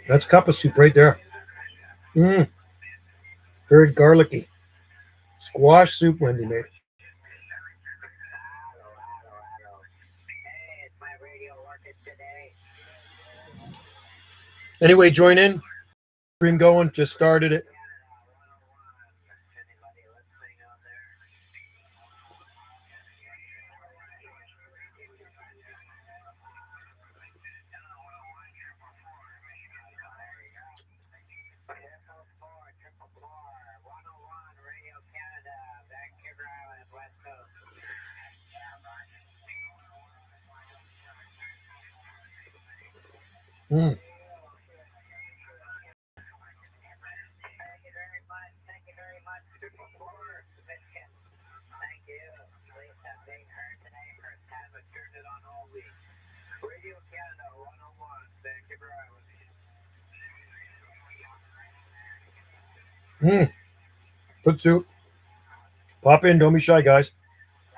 That's a cup of soup right there. Mm. Very garlicky. Squash soup Wendy made. Anyway, join in. Stream going. Just started it. Mm. Mm. Good soup. Pop in. Don't be shy, guys.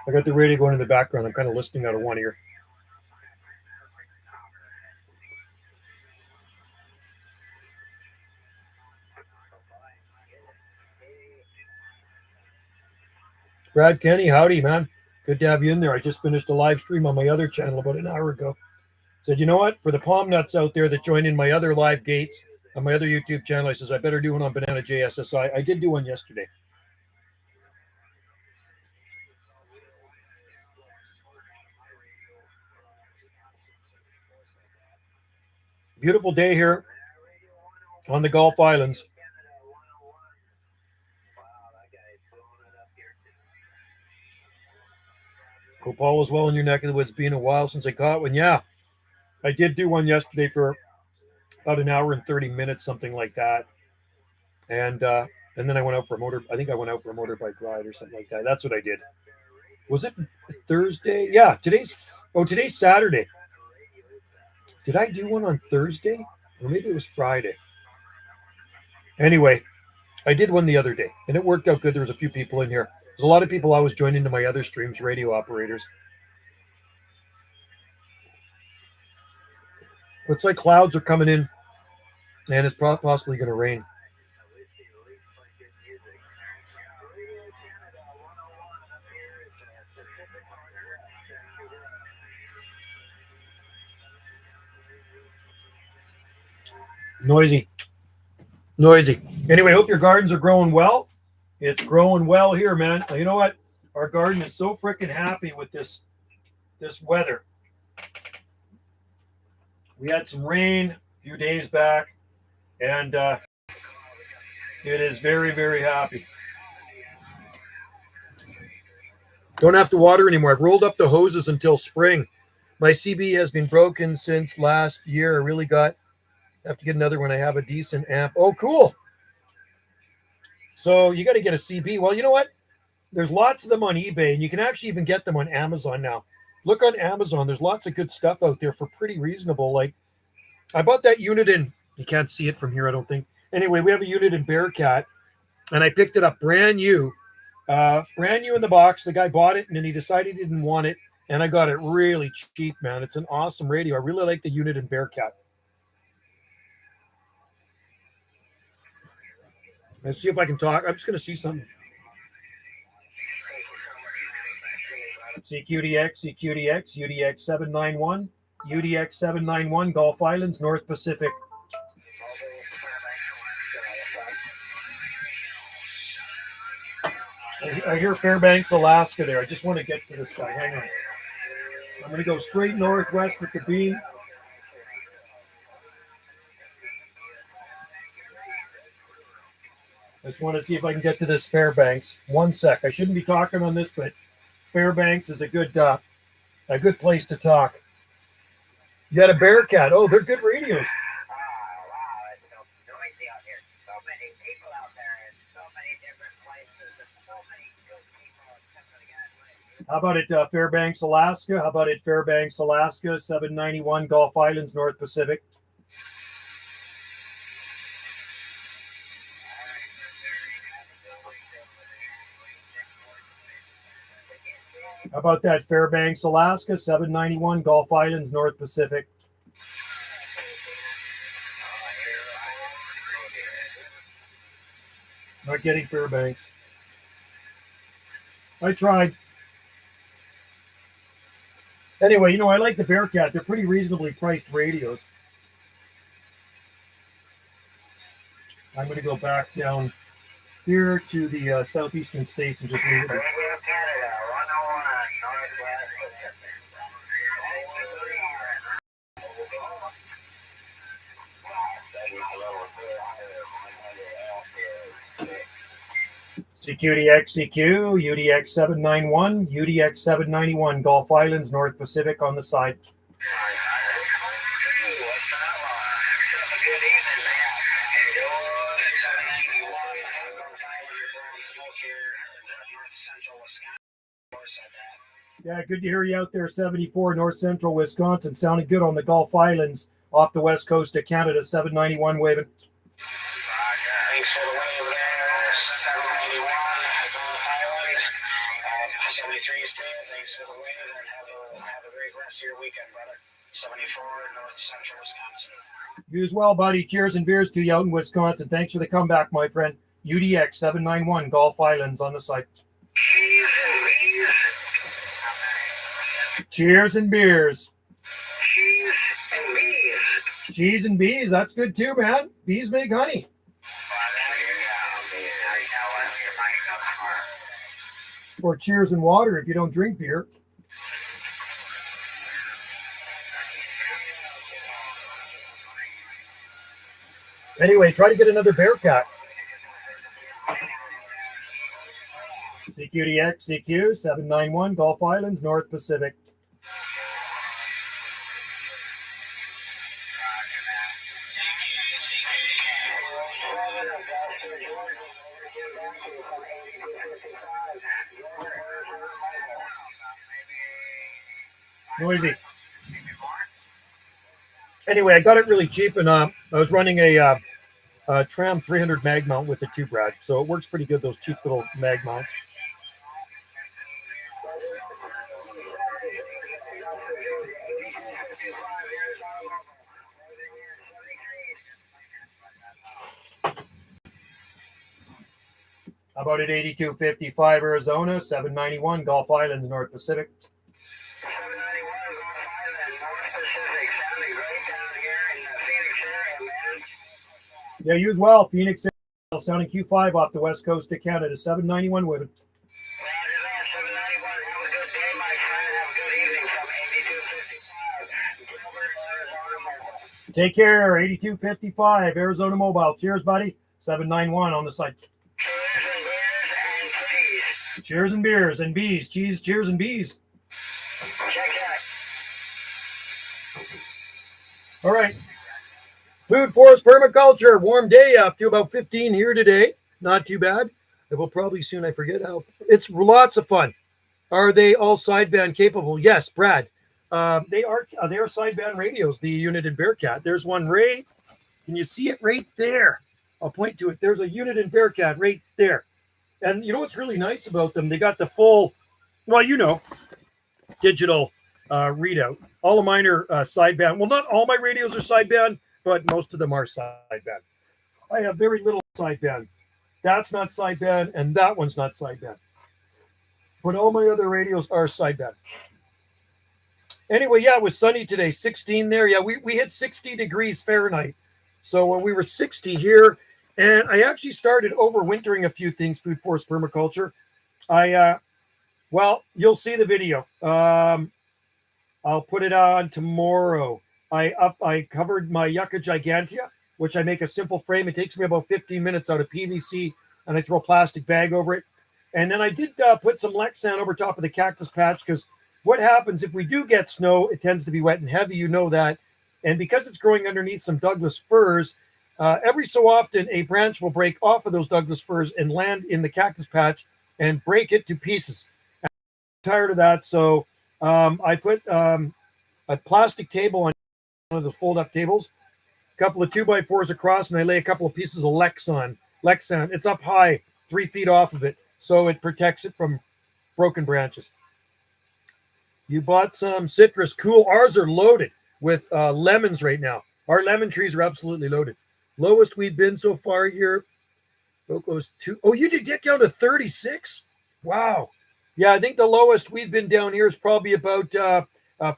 I got the radio going in the background. I'm kind of listening out of one ear. Brad Kenny, howdy, man. Good to have you in there. I just finished a live stream on my other channel about an hour ago. Said, you know what? For the palm nuts out there that join in my other live gates on my other YouTube channel, I says, I better do one on Banana JSSI. I did do one yesterday. Beautiful day here on the Gulf Islands. Hope all is well in your neck of the woods. Been a while since I caught one. Yeah, I did do one yesterday for about an hour and 30 minutes, something like that. And then I went out for a motor. I think I went out for a motorbike ride or something like that. That's what I did. Was it Thursday? Yeah, today's Saturday. Did I do one on Thursday? Or maybe it was Friday. Anyway, I did one the other day, and it worked out good. There was a few people in here. There's a lot of people always join into my other streams, radio operators. Looks like clouds are coming in, and it's possibly going to rain. Noisy. Anyway, hope your gardens are growing well. It's growing well here, man. You know what? Our garden is so freaking happy with this weather. We had some rain a few days back, and it is very, very happy. Don't have to water anymore. I've rolled up the hoses until spring. My CB has been broken since last year. I really have to get another one. I have a decent amp. Oh, cool. So you got to get a CB. Well, you know what? There's lots of them on eBay, and you can actually even get them on Amazon now. Look on Amazon. There's lots of good stuff out there for pretty reasonable. Like, I bought that unit in, you can't see it from here, I don't think. Anyway, we have a unit in Bearcat, and I picked it up brand new in the box. The guy bought it, and then he decided he didn't want it, and I got it really cheap, man. It's an awesome radio. I really like the unit in Bearcat. Let's see if I can talk. I'm just going to see something. CQDX, UDX 791, UDX 791, Gulf Islands, North Pacific. I hear Fairbanks, Alaska there. I just want to get to this guy. Hang on. I'm going to go straight northwest with the beam. I just want to see if I can get to this Fairbanks. One sec. I shouldn't be talking on this, but Fairbanks is a good place to talk. You got a Bearcat. Oh, they're good radios. How about it, Fairbanks, Alaska? How about it, Fairbanks, Alaska, 791, Gulf Islands, North Pacific? How about that, Fairbanks, Alaska, 791, Gulf Islands, North Pacific? Not getting Fairbanks. I tried. Anyway, I like the Bearcat. They're pretty reasonably priced radios. I'm going to go back down here to the southeastern states and just leave it. CQDX, CQ, UDX 791, UDX 791, Gulf Islands, North Pacific on the side. Yeah, good to hear you out there, 74, North Central Wisconsin. Sounding good on the Gulf Islands off the west coast of Canada, 791 waving. Thanks for the wave there, 791, Gulf Islands, 73 still, thanks for the wave, and have a great rest of your weekend, brother. 74, North Central Wisconsin. You as well, buddy. Cheers and beers to you out in Wisconsin. Thanks for the comeback, my friend. UDX 791, Gulf Islands on the site. Cheers and beers. Cheese and bees. Cheese and bees, that's good too, man. Bees make honey. Or cheers and water if you don't drink beer. Anyway, try to get another Bearcat. CQDX, CQ, 791, Gulf Islands, North Pacific. Noisy. Anyway, I got it really cheap, and I was running a Tram 300 mag mount with the two Brad, so it works pretty good, those cheap little mag mounts. How about at 8255 Arizona, 791 Gulf Islands, North Pacific. 791 Gulf Islands, North Pacific, sounding great down here in the Phoenix area, man. Yeah, you as well. Phoenix area, sounding Q5 off the west coast of Canada, 791 with it. Roger that, 791. Have a good day, my friend. Have a good evening from 8255. Gilbert, Arizona Mobile. Take care, 8255 Arizona Mobile. Cheers, buddy. 791 on the site. Cheers and beers and bees. Cheese, cheers and bees. Check that. All right. Food, forest, permaculture. Warm day up to about 15 here today. Not too bad. It will probably soon. I forget how. It's lots of fun. Are they all sideband capable? Yes, Brad. They are sideband radios, the Unit Bearcat. There's one right. Can you see it right there? I'll point to it. There's a Unit Bearcat right there. And you know what's really nice about them? They got the full, digital readout. All of mine are sideband. Well, not all my radios are sideband, but most of them are sideband. I have very little sideband. That's not sideband, and that one's not sideband. But all my other radios are sideband. Anyway, yeah, it was sunny today, 16 there. Yeah, we hit 60 degrees Fahrenheit. So we were 60 here. And I actually started overwintering a few things, food, forest, permaculture. You'll see the video. I'll put it on tomorrow. I covered my Yucca gigantea, which I make a simple frame. It takes me about 15 minutes out of PVC, and I throw a plastic bag over it. And then I did put some Lexan over top of the cactus patch, because what happens if we do get snow, it tends to be wet and heavy, you know that. And because it's growing underneath some Douglas firs, every so often, a branch will break off of those Douglas firs and land in the cactus patch and break it to pieces. I'm tired of that, so I put a plastic table on one of the fold-up tables, a couple of 2x4s across, and I lay a couple of pieces of Lexan. It's up high, 3 feet off of it, so it protects it from broken branches. You bought some citrus. Cool. Ours are loaded with lemons right now. Our lemon trees are absolutely loaded. Lowest we've been so far here, Oklahoma's 2. Oh, you did get down to 36? Wow. Yeah, I think the lowest we've been down here is probably about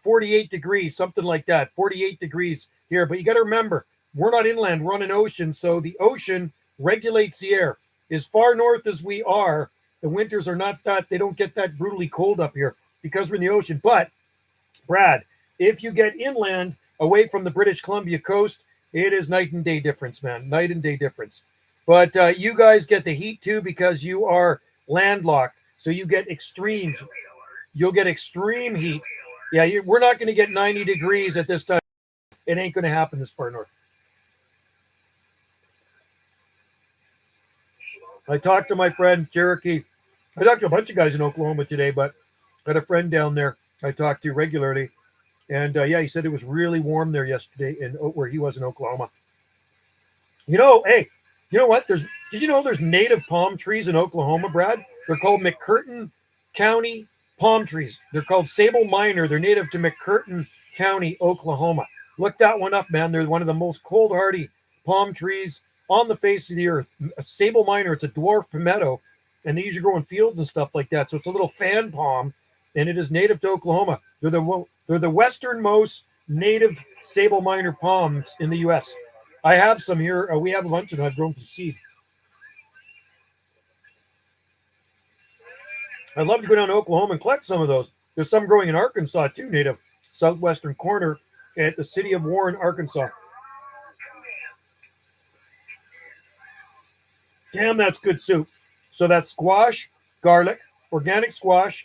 48 degrees, something like that. 48 degrees here. But you got to remember, we're not inland, we're on an ocean. So the ocean regulates the air. As far north as we are, the winters are not that, they don't get that brutally cold up here because we're in the ocean. But, Brad, if you get inland away from the British Columbia coast, it is night and day difference, man. Night and day difference. But you guys get the heat too because you are landlocked. So you get extremes. You'll get extreme heat. Yeah, we're not going to get 90 degrees at this time. It ain't going to happen this far north. I talked to my friend Cherokee. I talked to a bunch of guys in Oklahoma today, but I had a friend down there I talked to regularly. And yeah, he said it was really warm there yesterday in where he was in Oklahoma. Hey, you know what? Did you know there's native palm trees in Oklahoma, Brad? They're called McCurtain County palm trees. They're called sable minor. They're native to McCurtain County, Oklahoma. Look that one up, man. They're one of the most cold hardy palm trees on the face of the earth. A sable minor, it's a dwarf palmetto, and they usually grow in fields and stuff like that. So it's a little fan palm, and it is native to Oklahoma. They're the westernmost native sable minor palms in the U.S. I have some here. We have a bunch of them I've grown from seed. I'd love to go down to Oklahoma and collect some of those. There's some growing in Arkansas too, native southwestern corner at the city of Warren, Arkansas. Damn, that's good soup. So that's squash, garlic, organic squash,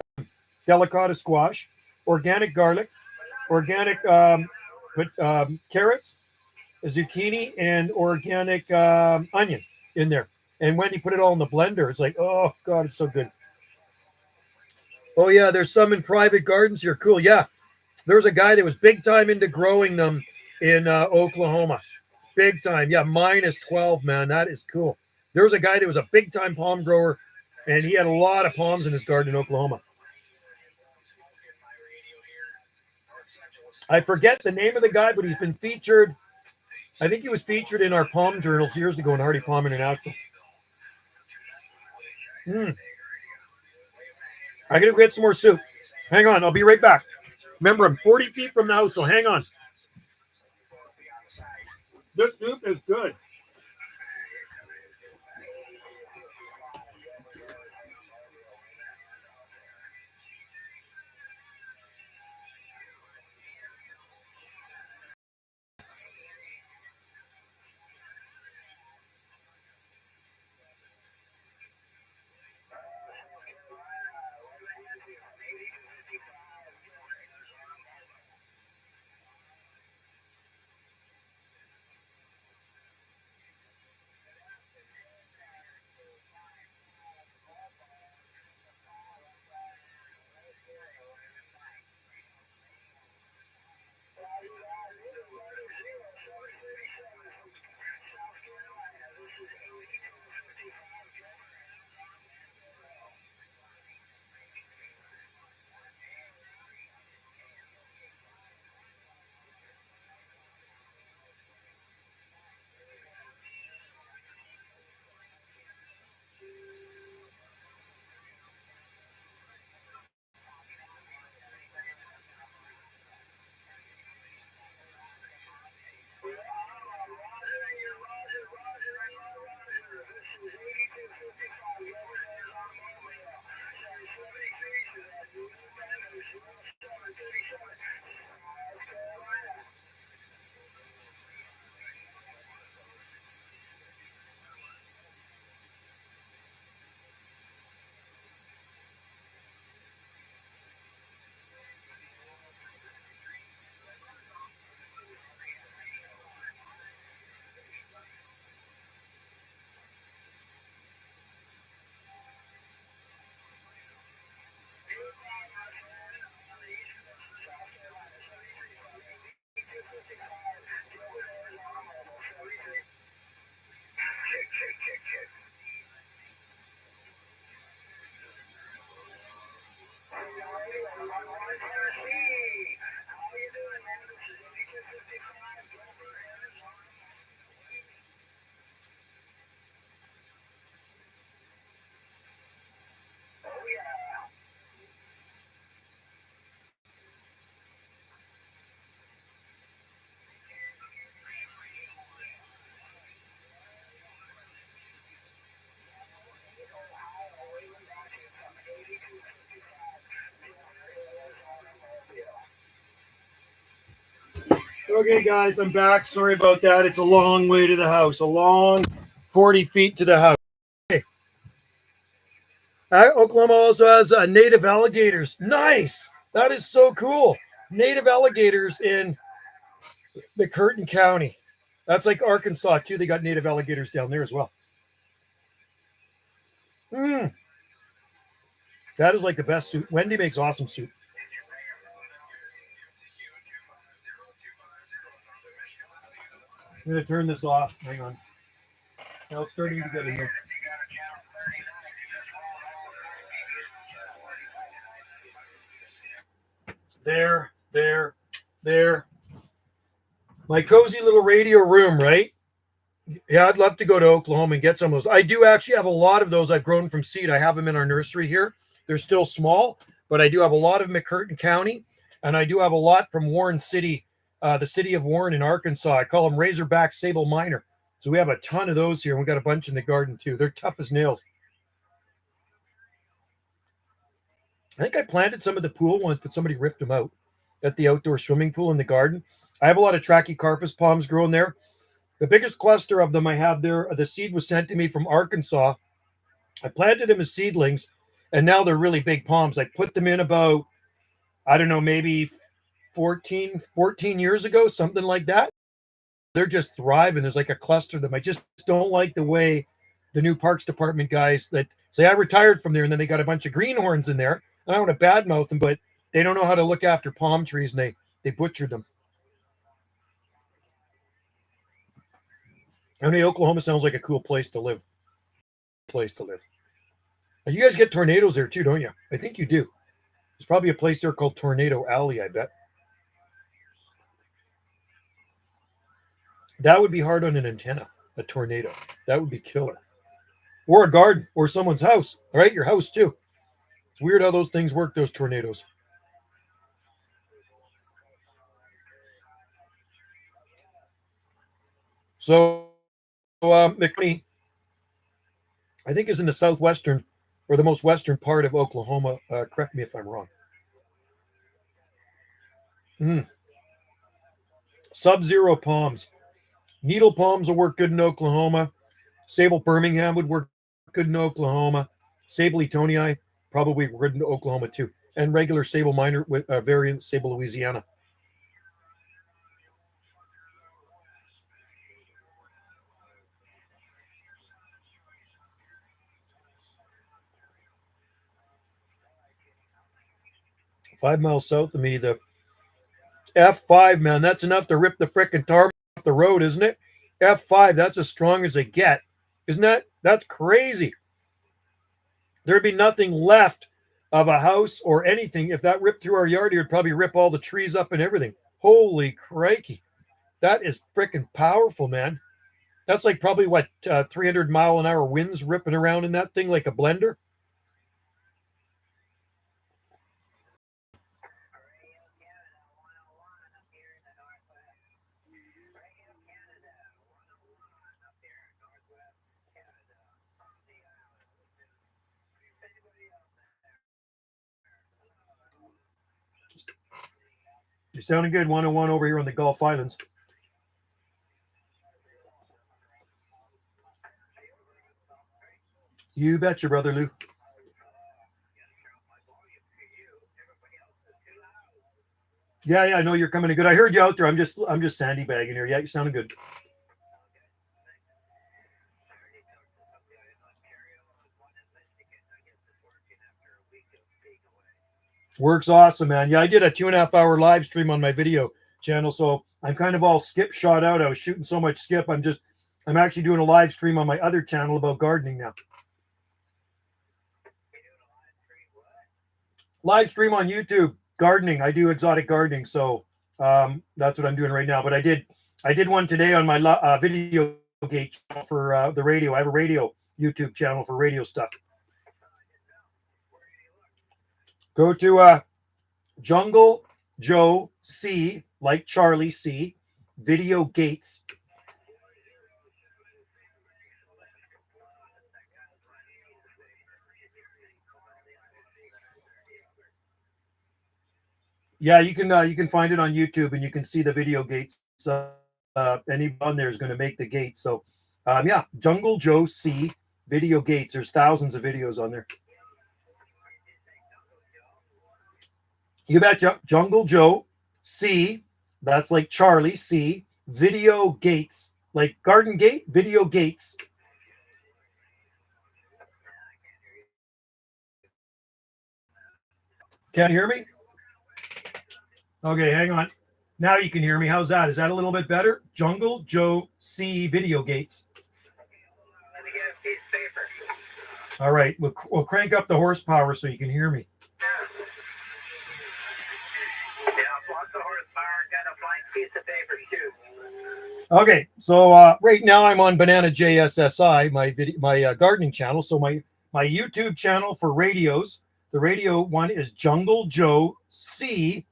delicata squash, organic garlic, organic carrots, zucchini, and organic onion in there. And when you put it all in the blender, it's like, oh, God, it's so good. Oh, yeah, there's some in private gardens here. Cool. Yeah, there was a guy that was big time into growing them in Oklahoma. Big time. Yeah, minus 12, man. That is cool. There was a guy that was a big time palm grower, and he had a lot of palms in his garden in Oklahoma. I forget the name of the guy, but he's been featured. I think he was featured in our palm journals years ago in Hardy Palm International. I gotta go get some more soup. Hang on, I'll be right back. Remember, I'm 40 feet from the house, so hang on. This soup is good. Okay, guys, I'm back. Sorry about that. It's a long way to the house. A long 40 feet to the house. Okay. Oklahoma also has native alligators. Nice. That is so cool. Native alligators in the Curtin County. That's like Arkansas, too. They got native alligators down there as well. Mm, that is like the best soup. Wendy makes awesome soup. I'm going to turn this off. Hang on. Now it's starting to get in there. There. My cozy little radio room, right? Yeah, I'd love to go to Oklahoma and get some of those. I do actually have a lot of those I've grown from seed. I have them in our nursery here. They're still small, but I do have a lot of them in Curtin County, and I do have a lot from Warren City, the city of Warren in Arkansas. I call them Razorback Sable Minor. So we have a ton of those here, and we got a bunch in the garden too. They're tough as nails. I think I planted some of the pool ones, but somebody ripped them out at the outdoor swimming pool in the garden. I have a lot of Trachycarpus palms growing there. The biggest cluster of them I have there, the seed was sent to me from Arkansas. I planted them as seedlings, and now they're really big palms. I put them in about, I don't know, maybe 14 years ago, something like that. They're just thriving. There's like a cluster of them. I just don't like the way the new Parks Department guys that say I retired from there, and then they got a bunch of greenhorns in there. And I don't want to badmouth them, but they don't know how to look after palm trees, and they butchered them. I mean, Oklahoma sounds like a cool place to live. And you guys get tornadoes there too, don't you? I think you do. There's probably a place there called Tornado Alley, I bet. That would be hard on an antenna, a tornado. That would be killer. Or a garden or someone's house, right? Your house too. It's weird how those things work, those tornadoes. So, McConey, I think, is in the southwestern or the most western part of Oklahoma. Correct me if I'm wrong. Mm. Sub-zero palms. Needle palms will work good in Oklahoma. Sable Birmingham would work good in Oklahoma. Sable Etonii probably good in Oklahoma too. And regular Sable Minor with variant Sable Louisiana. $5 miles south of me, the F5, man, that's enough to rip the frickin' tar off the road, isn't it? F5, that's as strong as they get. Isn't that? That's crazy. There'd be nothing left of a house or anything. If that ripped through our yard, it would probably rip all the trees up and everything. Holy crikey. That is freaking powerful, man. That's like probably what, 300-mile-an-hour winds ripping around in that thing like a blender. You're sounding good. 101 over here on the Gulf Islands. You betcha, brother Lou. Yeah, I know you're coming in good. I heard you out there. I'm just sandy bagging here. Yeah, you sounding good. Works awesome, man. Yeah, I did a 2.5 hour live stream on my video channel, so I'm kind of all skip shot out. I was shooting so much skip. I'm actually doing a live stream on my other channel about gardening now. Live stream on YouTube, gardening. I do exotic gardening, so that's what I'm doing right now. But I did one today on my video gate for the radio. I have a radio YouTube channel for radio stuff. Go to Jungle Joe C, like Charlie C, Video Gates. Yeah, you can find it on YouTube, and you can see the video gates. Anybody on there is going to make the gate. So, yeah, Jungle Joe C video gates. There's thousands of videos on there. You betcha. Jungle Joe C. That's like Charlie C. Video gates, like Garden Gate. Video gates. Can't hear me? Okay, hang on. Now you can hear me. How's that? Is that a little bit better? Jungle Joe C video gates. All right, we'll crank up the horsepower so you can hear me. Okay, so right now I'm on Banana JSSI, my gardening channel. So my YouTube channel for radios, the radio one is Jungle Joe C,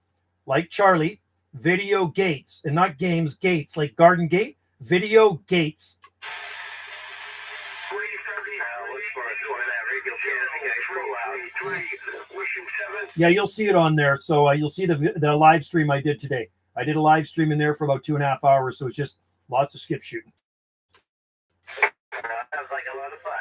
like Charlie, video gates, and not games, gates, like Garden Gate, video gates. Yeah, you'll see it on there. So you'll see the live stream I did today. I did a live stream in there for about 2.5 hours. So it's just lots of skip shooting. Sounds like a lot of fun.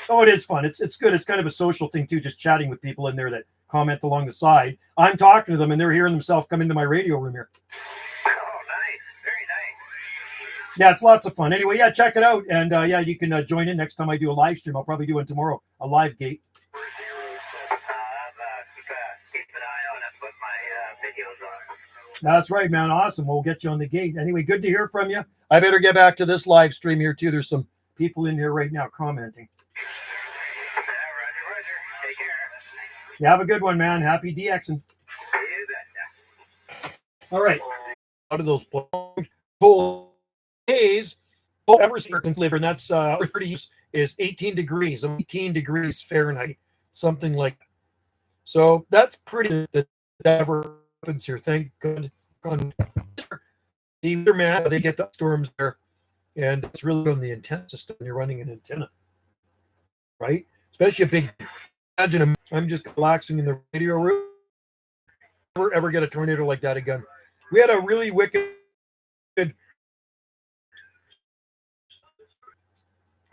Oh, it is fun. It's good. It's kind of a social thing too, just chatting with people in there that comment along the side. I'm talking to them and they're hearing themselves come into my radio room here. Oh, nice. Very nice. Yeah, it's lots of fun. Anyway, yeah, check it out. And yeah, you can join in next time I do a live stream. I'll probably do one tomorrow, a live gate. Keep an eye on it, put my videos on. That's right, man. Awesome. We'll get you on the gate. Anyway, good to hear from you. I better get back to this live stream here too. There's some people in here right now commenting. Roger. Take care. You have a good one, man. Happy DXing. All right. Out of those cold days, ever live, and that's 30 is 18 degrees, 18 degrees Fahrenheit, something like that. So that's pretty that ever happens here. Thank God. The man, they get the storms there, and it's really on the antenna system. You're running an antenna, right? Especially a big. Imagine I'm just relaxing in the radio room. Never ever get a tornado like that again. We had a really wicked.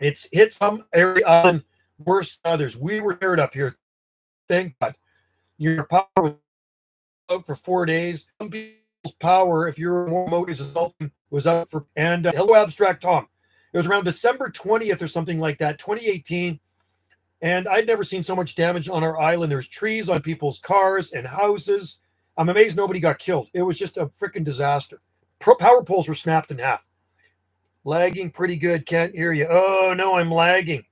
It's hit some area on worse than others. We were aired up here. Thank God. Your power was out for 4 days. Some people's power, if you're more remote as a was out for. And hello, Abstract Tom. It was around December 20th or something like that, 2018. And I'd never seen so much damage on our island. There's trees on people's cars and houses. I'm amazed nobody got killed. It was just a freaking disaster. Power poles were snapped in half. Lagging pretty good. Can't hear you. Oh, no, I'm lagging.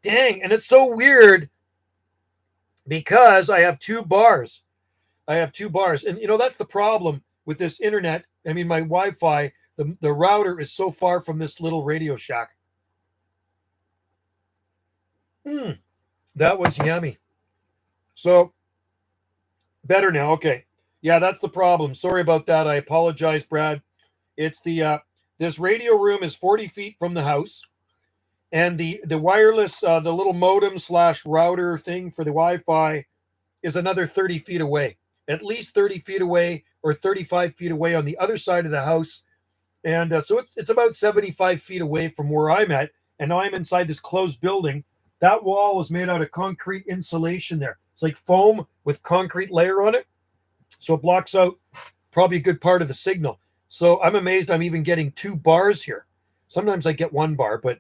Dang. And it's so weird because I have 2 bars. And, you know, that's the problem with this internet. I mean, my Wi-Fi, the router is so far from this little Radio Shack. That was yummy. So, better now. Okay. Yeah, that's the problem. Sorry about that. I apologize, Brad. It's the this radio room is 40 feet from the house, and the wireless, the little modem / router thing for the Wi-Fi is another 30 feet away, at least 30 feet away or 35 feet away on the other side of the house. And so it's about 75 feet away from where I'm at. And now I'm inside this closed building. That wall is made out of concrete insulation there. It's like foam with concrete layer on it. So it blocks out probably a good part of the signal. So I'm amazed I'm even getting 2 bars here. Sometimes I get 1 bar, but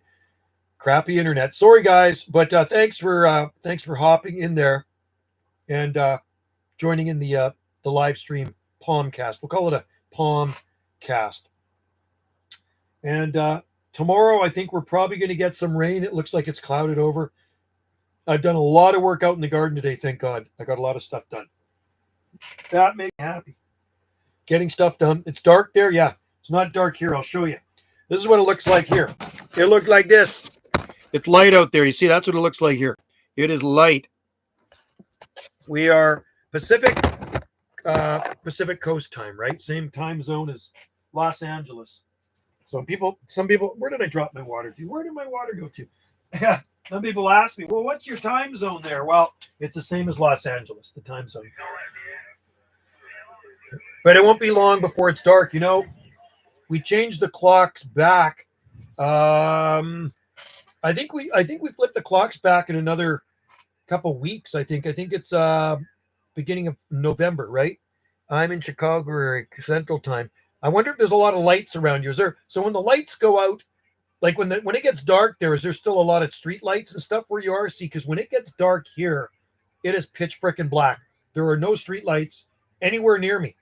crappy internet. Sorry, guys, but thanks for hopping in there and joining in the live stream Palmcast. We'll call it a Palmcast. And tomorrow, I think we're probably going to get some rain. It looks like it's clouded over. I've done a lot of work out in the garden today, thank God. I got a lot of stuff done. That makes me happy. Getting stuff done. It's dark there. Yeah, it's not dark here. I'll show you. This is what it looks like here. It looked like this. It's light out there. You see, that's what it looks like here. It is light. We are Pacific Coast time, right? Same time zone as Los Angeles. So some people, where did I drop my water to? Where did my water go to? Some people ask me, well, what's your time zone there? Well, it's the same as Los Angeles, the time zone. but it won't be long before it's dark. You know, we changed the clocks back. I think we flipped the clocks back in another couple weeks. I think it's beginning of November, right? I'm in Chicago area, Central Time. I wonder if there's a lot of lights around you. Is there? So when the lights go out, like when it gets dark, there still a lot of street lights and stuff where you are. See, because when it gets dark here, it is pitch freaking black. There are no street lights anywhere near me,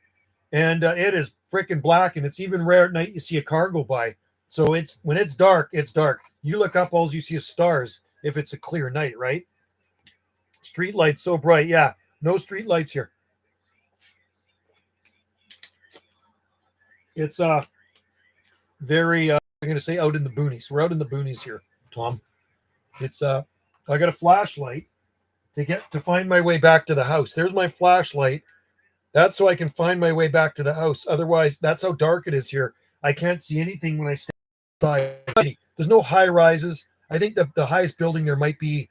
and it is freaking black. And it's even rare at night you see a car go by. So it's when it's dark, it's dark. You look up, all you see is stars if it's a clear night, right? Street lights so bright, yeah. No street lights here. It's very I'm gonna say out in the boonies. We're out in the boonies here, Tom. It's I got a flashlight to find my way back to the house. There's my flashlight. That's so I can find my way back to the house. Otherwise, that's how dark it is here. I can't see anything when I stand outside. There's no high rises. I think the highest building there might be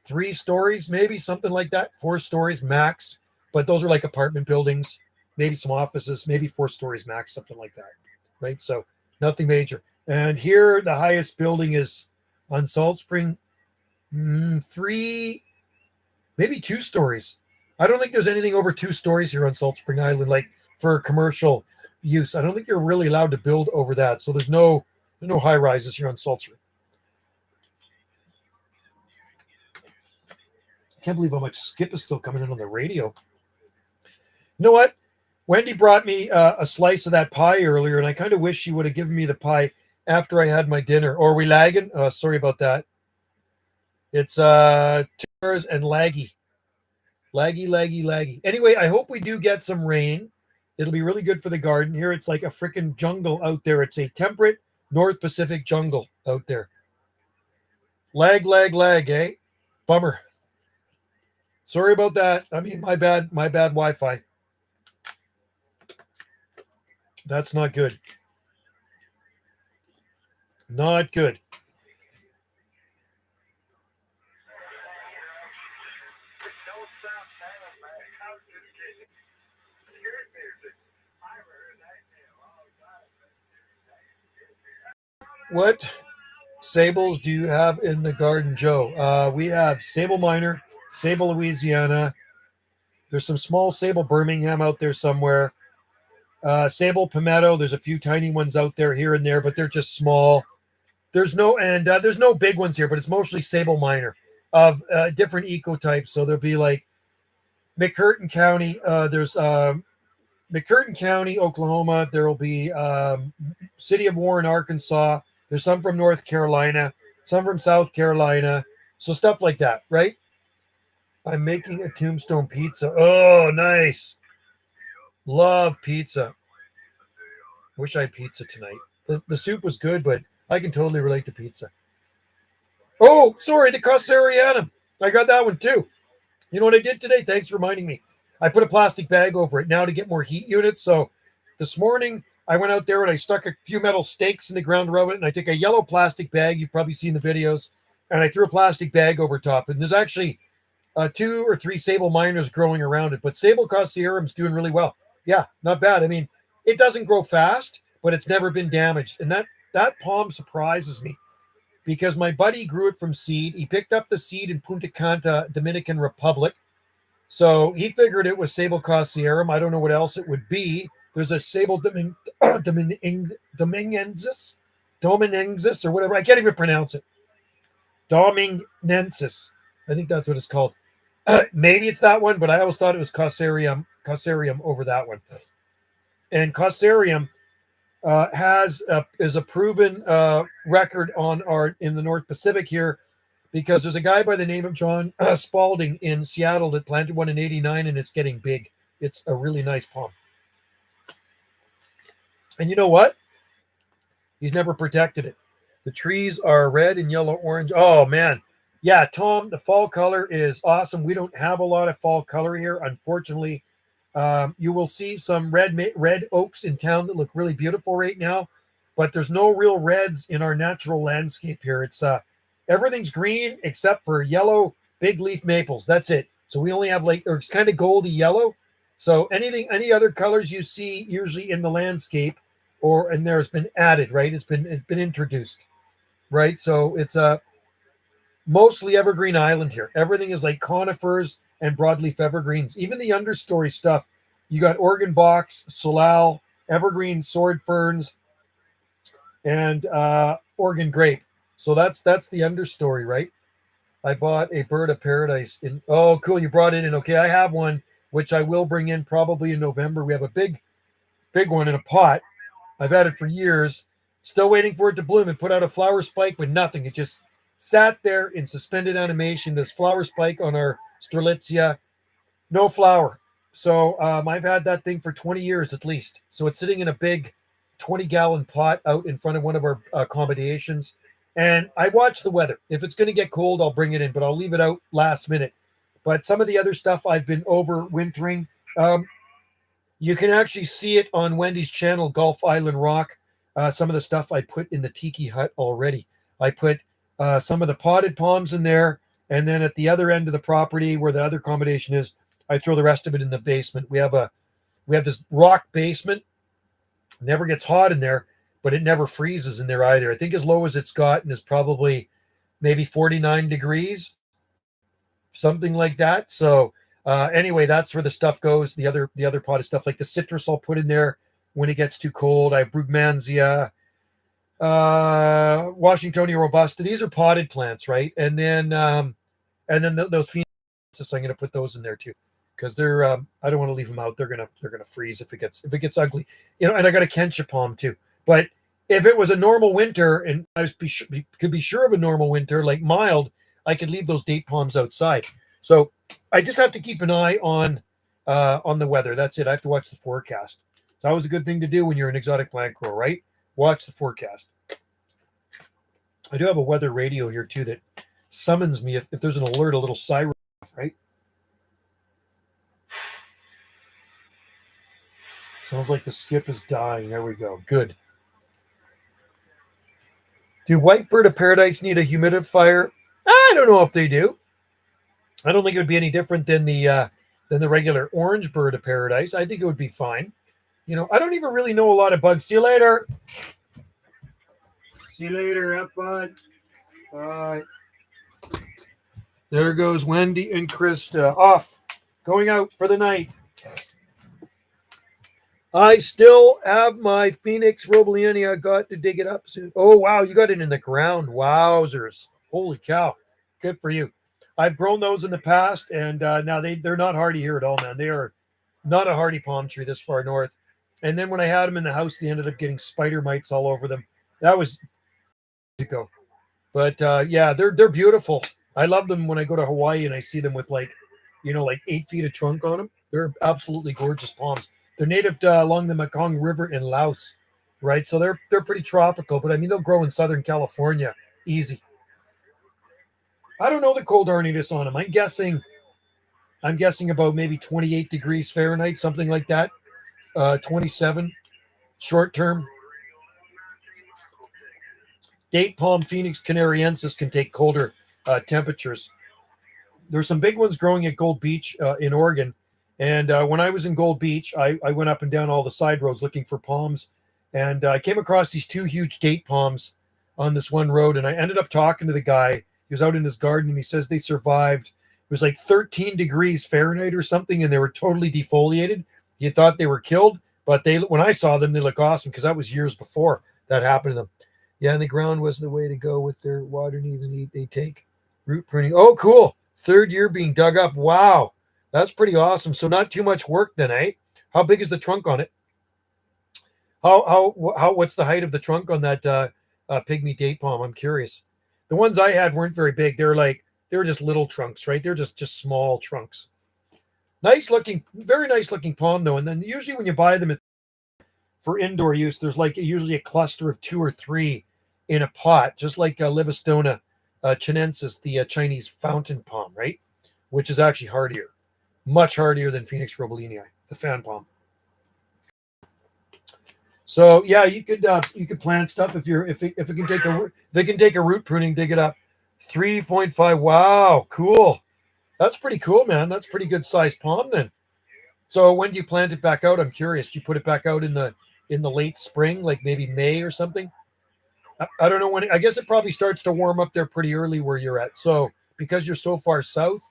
3 stories, maybe something like that. 4 stories max. But those are like apartment buildings, maybe some offices, maybe 4 stories max, something like that. Right? So nothing major. And here the highest building is on Salt Spring, 3, maybe 2 stories. I don't think there's anything over 2 stories here on Salt Spring Island, like for commercial use. I don't think you're really allowed to build over that. So there's no high rises here on Salt Spring. I can't believe how much skip is still coming in on the radio. You know what? Wendy brought me a slice of that pie earlier, and I kind of wish she would have given me the pie after I had my dinner. Or are we lagging? Sorry about that. It's 2 hours and laggy. Laggy. Anyway, I hope we do get some rain. It'll be really good for the garden. Here it's like a freaking jungle out there. It's a temperate North Pacific jungle out there. Lag, eh? Bummer. Sorry about that. I mean, my bad Wi-Fi. That's not good. Not good. What sables do you have in the garden, Joe? We have sable minor, sable Louisiana. There's some small sable Birmingham out there somewhere. Sable palmetto. There's a few tiny ones out there here and there, but they're just small. There's no big ones here, but it's mostly sable minor of different ecotypes. So there'll be like McCurtain County. There's McCurtain County, Oklahoma. There will be City of Warren, Arkansas. There's some from North Carolina, some from South Carolina. So stuff like that, right? I'm making a tombstone pizza. Oh, nice. Love pizza. Wish I had pizza tonight. The soup was good, but I can totally relate to pizza. Oh, sorry, the Cossarianum. I got that one too. You know what I did today? Thanks for reminding me. I put a plastic bag over it now to get more heat units. So this morning I went out there and I stuck a few metal stakes in the ground around it, and I took a yellow plastic bag. You've probably seen the videos, and I threw a plastic bag over top. And there's actually 2 or 3 sable minors growing around it, but sable Cossarium's doing really well. Yeah, not bad. I mean, it doesn't grow fast, but it's never been damaged, and that palm surprises me because my buddy grew it from seed. He picked up the seed in Punta Cana, Dominican Republic. So he figured it was sable Cossarium. I don't know what else it would be. There's a sable dominensis, or whatever. I can't even pronounce it. Dominensis. I think that's what it's called. Maybe it's that one, but I always thought it was Cossarium over that one. And Cossarium is a proven record in the North Pacific here, because there's a guy by the name of John Spalding in Seattle that planted one in '89, and it's getting big. It's a really nice palm. And you know what? He's never protected it. The trees are red and yellow, orange. Oh, man. Yeah, Tom, the fall color is awesome. We don't have a lot of fall color here, unfortunately. You will see some red oaks in town that look really beautiful right now, but there's no real reds in our natural landscape here. It's everything's green except for yellow big leaf maples. That's it. So we only have it's kind of goldy yellow, So any other colors you see usually in the landscape, or and there's been added, right? It's been introduced, right? So it's a mostly evergreen island here. Everything is like conifers and broadleaf evergreens. Even the understory stuff, you got Oregon box, salal, evergreen sword ferns, and Oregon grape. So that's the understory, right? I bought a bird of paradise in. Oh, cool! You brought it in. Okay, I have one which I will bring in probably in November. We have a big one in a pot. I've had it for years. Still waiting for it to bloom. It put out a flower spike with nothing. It just sat there in suspended animation. This flower spike on our Strelitzia, no flower. So I've had that thing for 20 years at least. So it's sitting in a big 20-gallon pot out in front of one of our accommodations. And I watch the weather. If it's going to get cold, I'll bring it in, but I'll leave it out last minute. But some of the other stuff I've been overwintering. You can actually see it on Wendy's channel, Gulf Island Rock. Some of the stuff I put in the tiki hut already. I put some of the potted palms in there, and then at the other end of the property where the other accommodation is, I throw the rest of it in the basement. We have this rock basement. Never gets hot in there, but it never freezes in there either. I think as low as it's gotten is probably maybe 49 degrees, something like that. So anyway, that's where the stuff goes. The other pot of stuff like the citrus I'll put in there when it gets too cold. I have Brugmansia, Washingtonia robusta. These are potted plants, right? And then those phoenix, I'm going to put those in there too, because they're I don't want to leave them out. They're gonna freeze if it gets ugly, you know. And I got a Kentia palm too. But if it was a normal winter and I could be sure of a normal winter, like mild, I could leave those date palms outside. So I just have to keep an eye on the weather. That's it. I have to watch the forecast. It's always a good thing to do when you're an exotic plant grower, right? Watch the forecast. I do have a weather radio here too that summons me if there's an alert, a little siren, right? Sounds like the skip is dying. There we go. Good. Do white bird of paradise need a humidifier? I don't know if they do. I don't think it would be any different than the regular orange bird of paradise. I think it would be fine. You know, I don't even really know a lot of bugs. See you later. See you later. Have fun. Bye. There goes Wendy and Krista off, going out for the night. I still have my Phoenix Robolinia. I got to dig it up soon. Oh, wow. You got it in the ground. Wowzers. Holy cow. Good for you. I've grown those in the past, and now they're not hardy here at all, man. They are not a hardy palm tree this far north. And then when I had them in the house, they ended up getting spider mites all over them. That was ago. But yeah, they're beautiful. I love them when I go to Hawaii and I see them with like 8 feet of trunk on them. They're absolutely gorgeous palms. They're native along the Mekong River in Laos, right? So they're pretty tropical, but I mean they'll grow in Southern California easy. I don't know the cold hardiness on them. I'm guessing about maybe 28 degrees Fahrenheit, something like that. 27 short term. Date palm Phoenix canariensis can take colder temperatures. There's some big ones growing at Gold Beach in Oregon. And when I was in Gold Beach, I went up and down all the side roads looking for palms. And I came across these 2 huge date palms on this one road. And I ended up talking to the guy. He was out in his garden and he says they survived. It was like 13 degrees Fahrenheit or something. And they were totally defoliated. You thought they were killed. But when I saw them, they look awesome because that was years before that happened to them. Yeah, and the ground was the way to go with their water needs and they take root pruning. Oh, cool. 3rd year being dug up. Wow. That's pretty awesome. So not too much work then, eh? How big is the trunk on it? What's the height of the trunk on that pygmy date palm? I'm curious. The ones I had weren't very big. They were just little trunks, right? They're just small trunks. Nice looking, very nice looking palm though. And then usually when you buy them for indoor use, there's usually a cluster of 2 or 3 in a pot, just like Libostona chinensis, the Chinese fountain palm, right? Which is actually hardier. Much hardier than Phoenix Robolinia, the fan palm. So yeah, you could plant stuff if it can take a root pruning, dig it up. 3.5. Wow, cool. That's pretty cool, man. That's pretty good sized palm then. So when do you plant it back out? I'm curious. Do you put it back out in the late spring, like maybe May or something? I don't know when. I guess it probably starts to warm up there pretty early where you're at. So because you're so far south,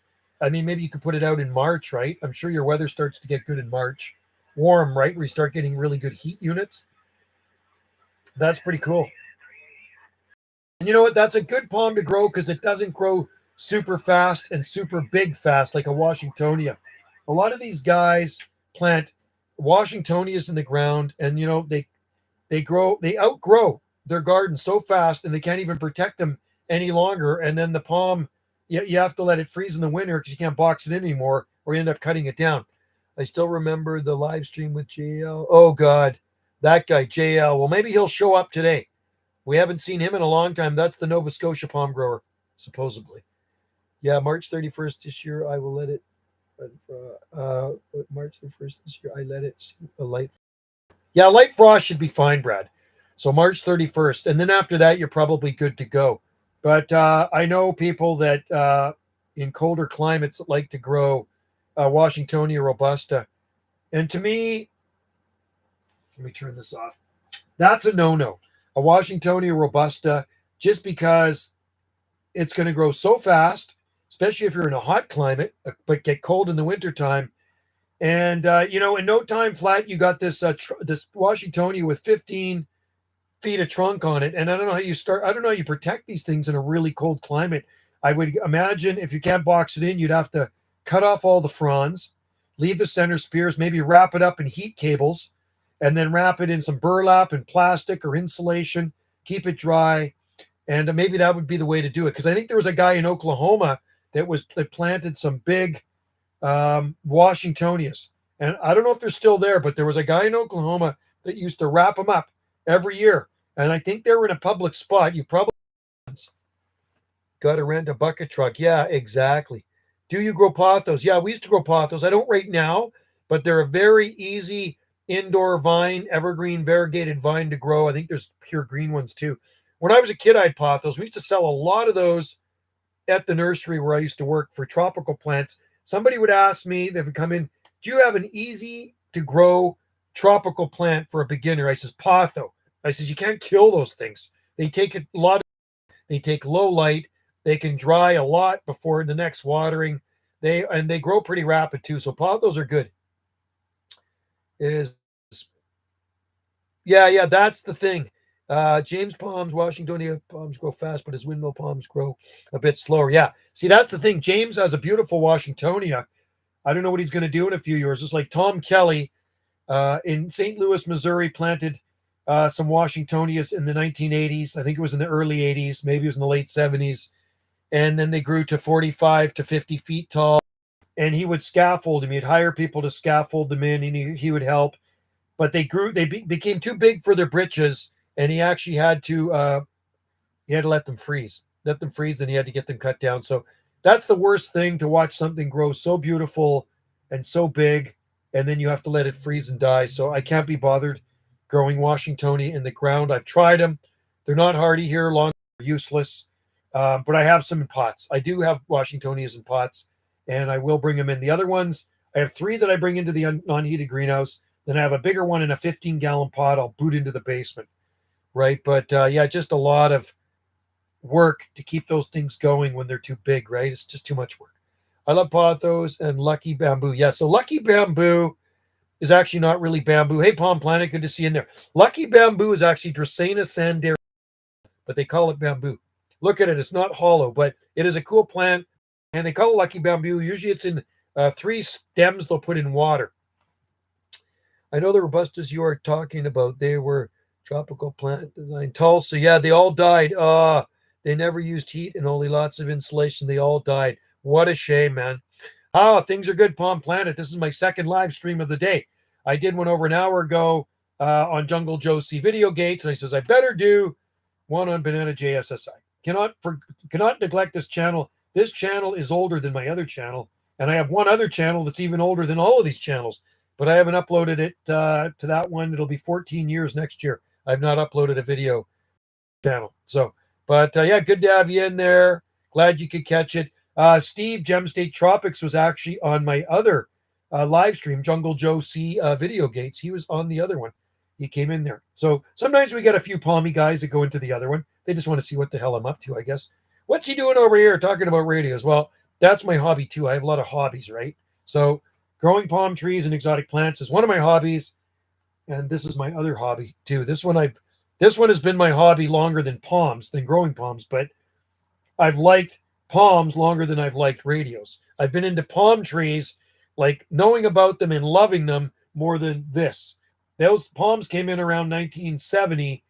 I mean, maybe you could put it out in March, right? I'm sure your weather starts to get good in March, warm, right? Where you start getting really good heat units. That's pretty cool. And you know what? That's a good palm to grow because it doesn't grow super fast and super big fast like a Washingtonia. A lot of these guys plant Washingtonias in the ground, and they outgrow their garden so fast, and they can't even protect them any longer. And then the palm, you have to let it freeze in the winter because you can't box it in anymore, or you end up cutting it down. I still remember the live stream with JL. Oh God, that guy JL. Well, maybe he'll show up today. We haven't seen him in a long time. That's the Nova Scotia palm grower, supposedly. Yeah, March 31st this year, I will let it. March 31st this year, I let it a light. Yeah, light frost should be fine, Brad. So March 31st. And then after that, you're probably good to go. But I know people that in colder climates like to grow Washingtonia robusta. And to me, let me turn this off. That's a no-no. A Washingtonia robusta, just because it's going to grow so fast, especially if you're in a hot climate, but get cold in the wintertime. And in no time flat, you got this this Washingtonia with 15 feet of trunk on it. And I don't know how you start. I don't know how you protect these things in a really cold climate. I would imagine if you can't box it in, you'd have to cut off all the fronds, leave the center spears, maybe wrap it up in heat cables, and then wrap it in some burlap and plastic or insulation, keep it dry. And maybe that would be the way to do it. Because I think there was a guy in Oklahoma that planted some big Washingtonias. And I don't know if they're still there, but there was a guy in Oklahoma that used to wrap them up every year. And I think they were in a public spot. You probably got to rent a bucket truck. Yeah, exactly. Do you grow pothos? Yeah, we used to grow pothos. I don't right now, but they're a very easy indoor vine, evergreen, variegated vine to grow. I think there's pure green ones too. When I was a kid, I had pothos. We used to sell a lot of those at the nursery where I used to work for tropical plants. Somebody would ask me, they would come in, do you have an easy to grow tropical plant for a beginner? I says, potho. I says, you can't kill those things. They take a lot, they take low light. They can dry a lot before the next watering. They grow pretty rapid too. So pothos are good. Is yeah, that's the thing. James palms, Washingtonia palms grow fast, but his windmill palms grow a bit slower. Yeah. See, that's the thing. James has a beautiful Washingtonia. I don't know what he's going to do in a few years. It's like Tom Kelly in St. Louis, Missouri, planted some Washingtonias in the 1980s. I think it was in the early 80s. Maybe it was in the late 70s. And then they grew to 45 to 50 feet tall. And he would scaffold them. He'd hire people to scaffold them in, and he would help. But they grew. They became too big for their britches, and he actually had to let them freeze. Let them freeze, and he had to get them cut down. So that's the worst thing, to watch something grow so beautiful and so big, and then you have to let it freeze and die. So I can't be bothered growing Washingtonia in the ground. I've tried them. They're not hardy here. Long, useless. But I have some in pots. I do have Washingtonias in pots, and I will bring them in. The other ones, I have 3 that I bring into the non-heated greenhouse. Then I have a bigger one in a 15-gallon pot I'll boot into the basement, right? But yeah, just a lot of work to keep those things going when they're too big, right? It's just too much work. I love pothos and lucky bamboo. Yeah, so lucky bamboo is actually not really bamboo. Hey, Palm Planet, good to see you in there. Lucky bamboo is actually Dracaena sandaria, but they call it bamboo. Look at it. It's not hollow, but it is a cool plant, and they call it lucky bamboo. Usually it's in 3 stems they'll put in water. I know the robustas you are talking about, they were tropical plant design. Tulsa, yeah, they all died. They never used heat and only lots of insulation. They all died. What a shame, man. Things are good, Palm Planet. This is my second live stream of the day. I did one over an hour ago on Jungle Josie Video Gates, and I says, I better do one on Banana JSSI. Cannot neglect this channel. This channel is older than my other channel, and I have one other channel that's even older than all of these channels. But I haven't uploaded it to that one. It'll be 14 years next year. I've not uploaded a video channel. So, but yeah, good to have you in there. Glad you could catch it. Steve, Gem State Tropics was actually on my other live stream, Jungle Joe C Video Gates. He was on the other one. He came in there. So sometimes we get a few palmy guys that go into the other one. They just want to see what the hell I'm up to, I guess. What's he doing over here talking about radios? Well, that's my hobby too. I have a lot of hobbies, right? So growing palm trees and exotic plants is one of my hobbies, and this is my other hobby too. This one has been my hobby longer than palms, than growing palms, but I've liked palms longer than I've liked radios. I've been into palm trees, like knowing about them and loving them more than this. Those palms came in around 1970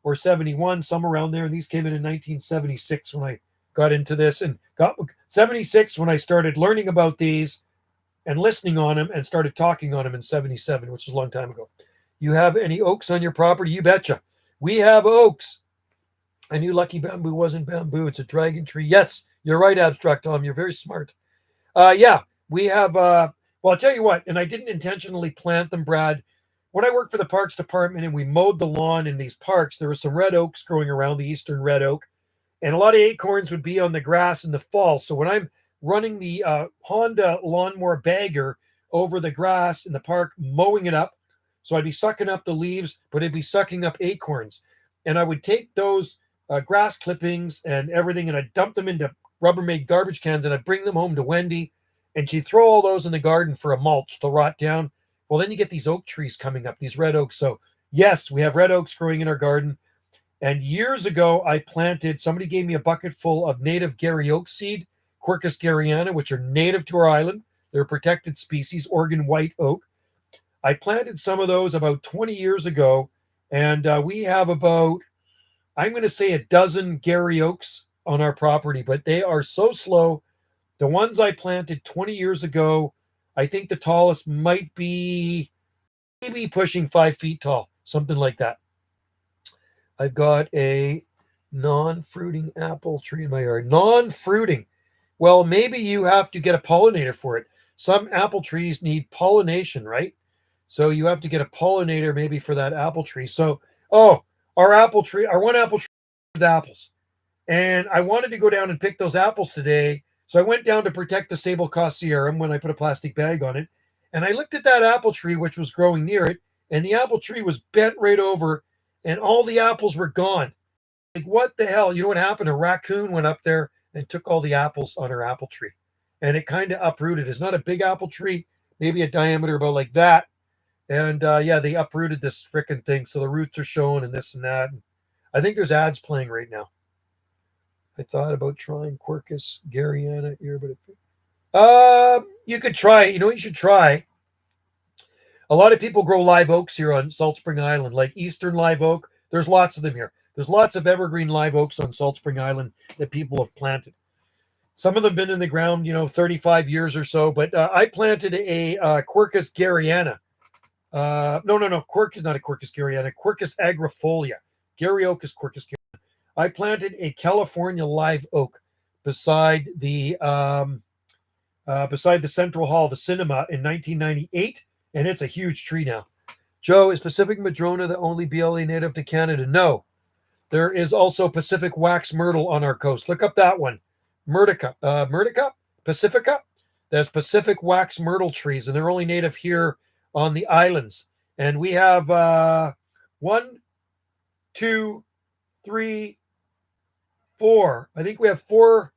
or 71, some around there. And these came in 1976 when I got into this, and got 76 when I started learning about these and listening on them and started talking on them in 77, which is a long time ago. You have any oaks on your property? You betcha. We have oaks. I knew Lucky Bamboo wasn't bamboo. It's a dragon tree. Yes, you're right, Abstract Tom. You're very smart. Yeah, we have, well, I'll tell you what, and I didn't intentionally plant them, Brad. When I worked for the Parks Department and we mowed the lawn in these parks, there were some red oaks growing around, the eastern red oak, and a lot of acorns would be on the grass in the fall. So when I'm running the Honda lawnmower bagger over the grass in the park, mowing it up, so I'd be sucking up the leaves, but it'd be sucking up acorns. And I would take those grass clippings and everything, and I'd dump them into Rubbermaid garbage cans, and I'd bring them home to Wendy, and she'd throw all those in the garden for a mulch to rot down. Well, then you get these oak trees coming up, these red oaks. So yes, we have red oaks growing in our garden. And years ago, I planted, somebody gave me a bucket full of native Gary oak seed, Quercus garryana, which are native to our island. They're a protected species, Oregon white oak. I planted some of those about 20 years ago, and we have about, I'm going to say, a dozen Gary oaks on our property, but they are so slow. The ones I planted 20 years ago, I think the tallest might be maybe pushing 5 feet tall, something like that. I've got a non-fruiting apple tree in my yard. Non-fruiting. Well, maybe you have to get a pollinator for it. Some apple trees need pollination, right? So you have to get a pollinator maybe for that apple tree. So, our apple tree, our one apple tree with apples. And I wanted to go down and pick those apples today. So I went down to protect the Sable Cossierum when I put a plastic bag on it. And I looked at that apple tree, which was growing near it. And the apple tree was bent right over, and all the apples were gone. Like, what the hell? You know what happened? A raccoon went up there and took all the apples on her apple tree. And it kind of uprooted. It's not a big apple tree, maybe a diameter about like that. And yeah, they uprooted this freaking thing. So the roots are showing and this and that. And I think there's ads playing right now. I thought about trying Quercus garryana here, but you could try it. You know what you should try? A lot of people grow live oaks here on Salt Spring Island, like Eastern live oak. There's lots of them here. There's lots of evergreen live oaks on Salt Spring Island that people have planted. Some of them have been in the ground, 35 years or so. But I planted a Quercus garryana. No. Quercus, not a Quercus garryana. Quercus agrifolia. Gary oak is Quercus garryana. I planted a California live oak beside the Central Hall, the cinema, in 1998, and it's a huge tree now. Joe, is Pacific Madrona the only BLA native to Canada? No. There is also Pacific wax myrtle on our coast. Look up that one. Myrtica, Pacifica. There's Pacific wax myrtle trees, and they're only native here on the islands. And we have 1, 2, 3, 4. I think we have 4,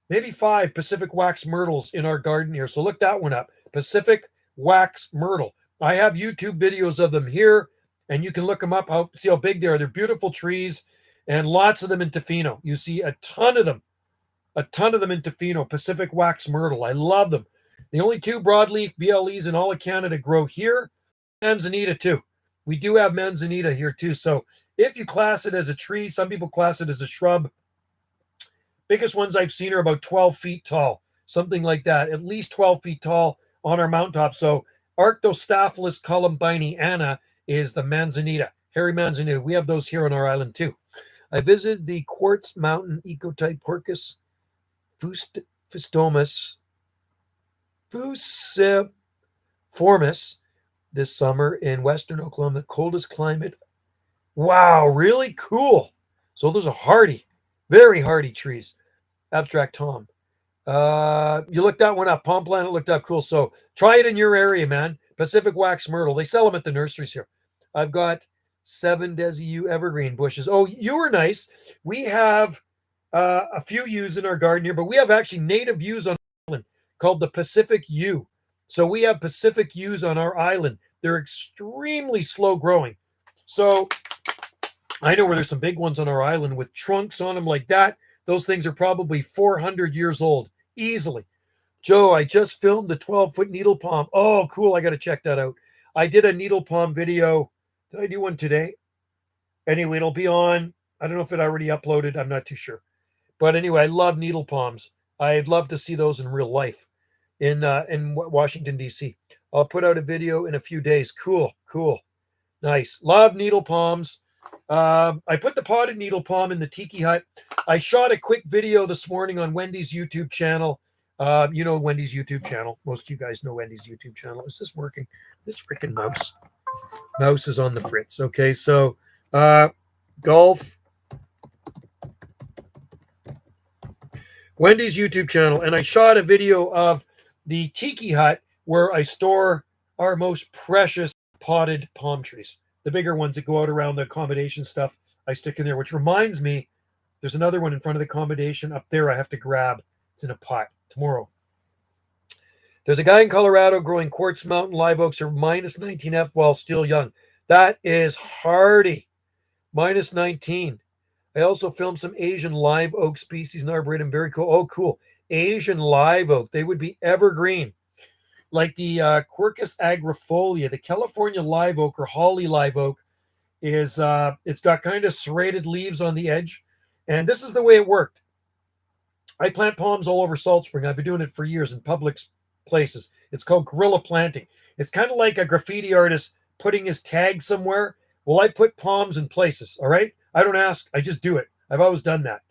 maybe 5 Pacific wax myrtles in our garden here. So look that one up. Pacific wax myrtle. I have YouTube videos of them here, and you can look them up, see how big they are. They're beautiful trees, and lots of them in Tofino. You see a ton of them in Tofino, Pacific wax myrtle. I love them. The only 2 broadleaf BLEs in all of Canada grow here. Manzanita too. We do have manzanita here too. So if you class it as a tree, some people class it as a shrub. Biggest ones I've seen are about 12 feet tall, something like that, at least 12 feet tall on our mountaintop. So Arctostaphylos columbiniana is the manzanita, hairy manzanita. We have those here on our island too. I visited the Quartz Mountain ecotype Quercus fusiformis this summer in Western Oklahoma, the coldest climate. Wow, really cool. So those are hardy, very hardy trees. Abstract Tom. You looked that one up. Palm Planet looked up. Cool. So try it in your area, man. Pacific Wax Myrtle. They sell them at the nurseries here. I've got 7 Desi U evergreen bushes. Oh, you were nice. We have a few yews in our garden here, but we have actually native yews on our island called the Pacific yew. So we have Pacific yews on our island. They're extremely slow growing. So I know where there's some big ones on our island with trunks on them like that. Those things are probably 400 years old, easily. Joe, I just filmed the 12-foot needle palm. Oh, cool. I got to check that out. I did a needle palm video. Did I do one today? Anyway, it'll be on. I don't know if it already uploaded. I'm not too sure. But anyway, I love needle palms. I'd love to see those in real life in Washington, D.C. I'll put out a video in a few days. Cool, cool. Nice. Love needle palms. I put the potted needle palm in the tiki hut. I shot a quick video this morning on Wendy's YouTube channel. You know Wendy's YouTube channel. Most of you guys know Wendy's YouTube channel. Is this working? This freaking mouse is on the fritz. Okay, so golf. Wendy's YouTube channel, and I shot a video of the tiki hut where I store our most precious potted palm trees. The bigger ones that go out around the accommodation stuff, I stick in there, which reminds me, there's another one in front of the accommodation up there I have to grab. It's in a pot tomorrow. There's a guy in Colorado growing quartz mountain live oaks are minus 19F while still young. That is hardy. Minus 19. I also filmed some Asian live oak species in Arboretum. Very cool. Oh, cool. Asian live oak. They would be evergreen. Like the Quercus agrifolia, the California live oak or holly live oak is, it's got kind of serrated leaves on the edge. And this is the way it worked. I plant palms all over Salt Spring. I've been doing it for years in public places. It's called guerrilla planting. It's kind of like a graffiti artist putting his tag somewhere. Well, I put palms in places, all right? I don't ask. I just do it. I've always done that.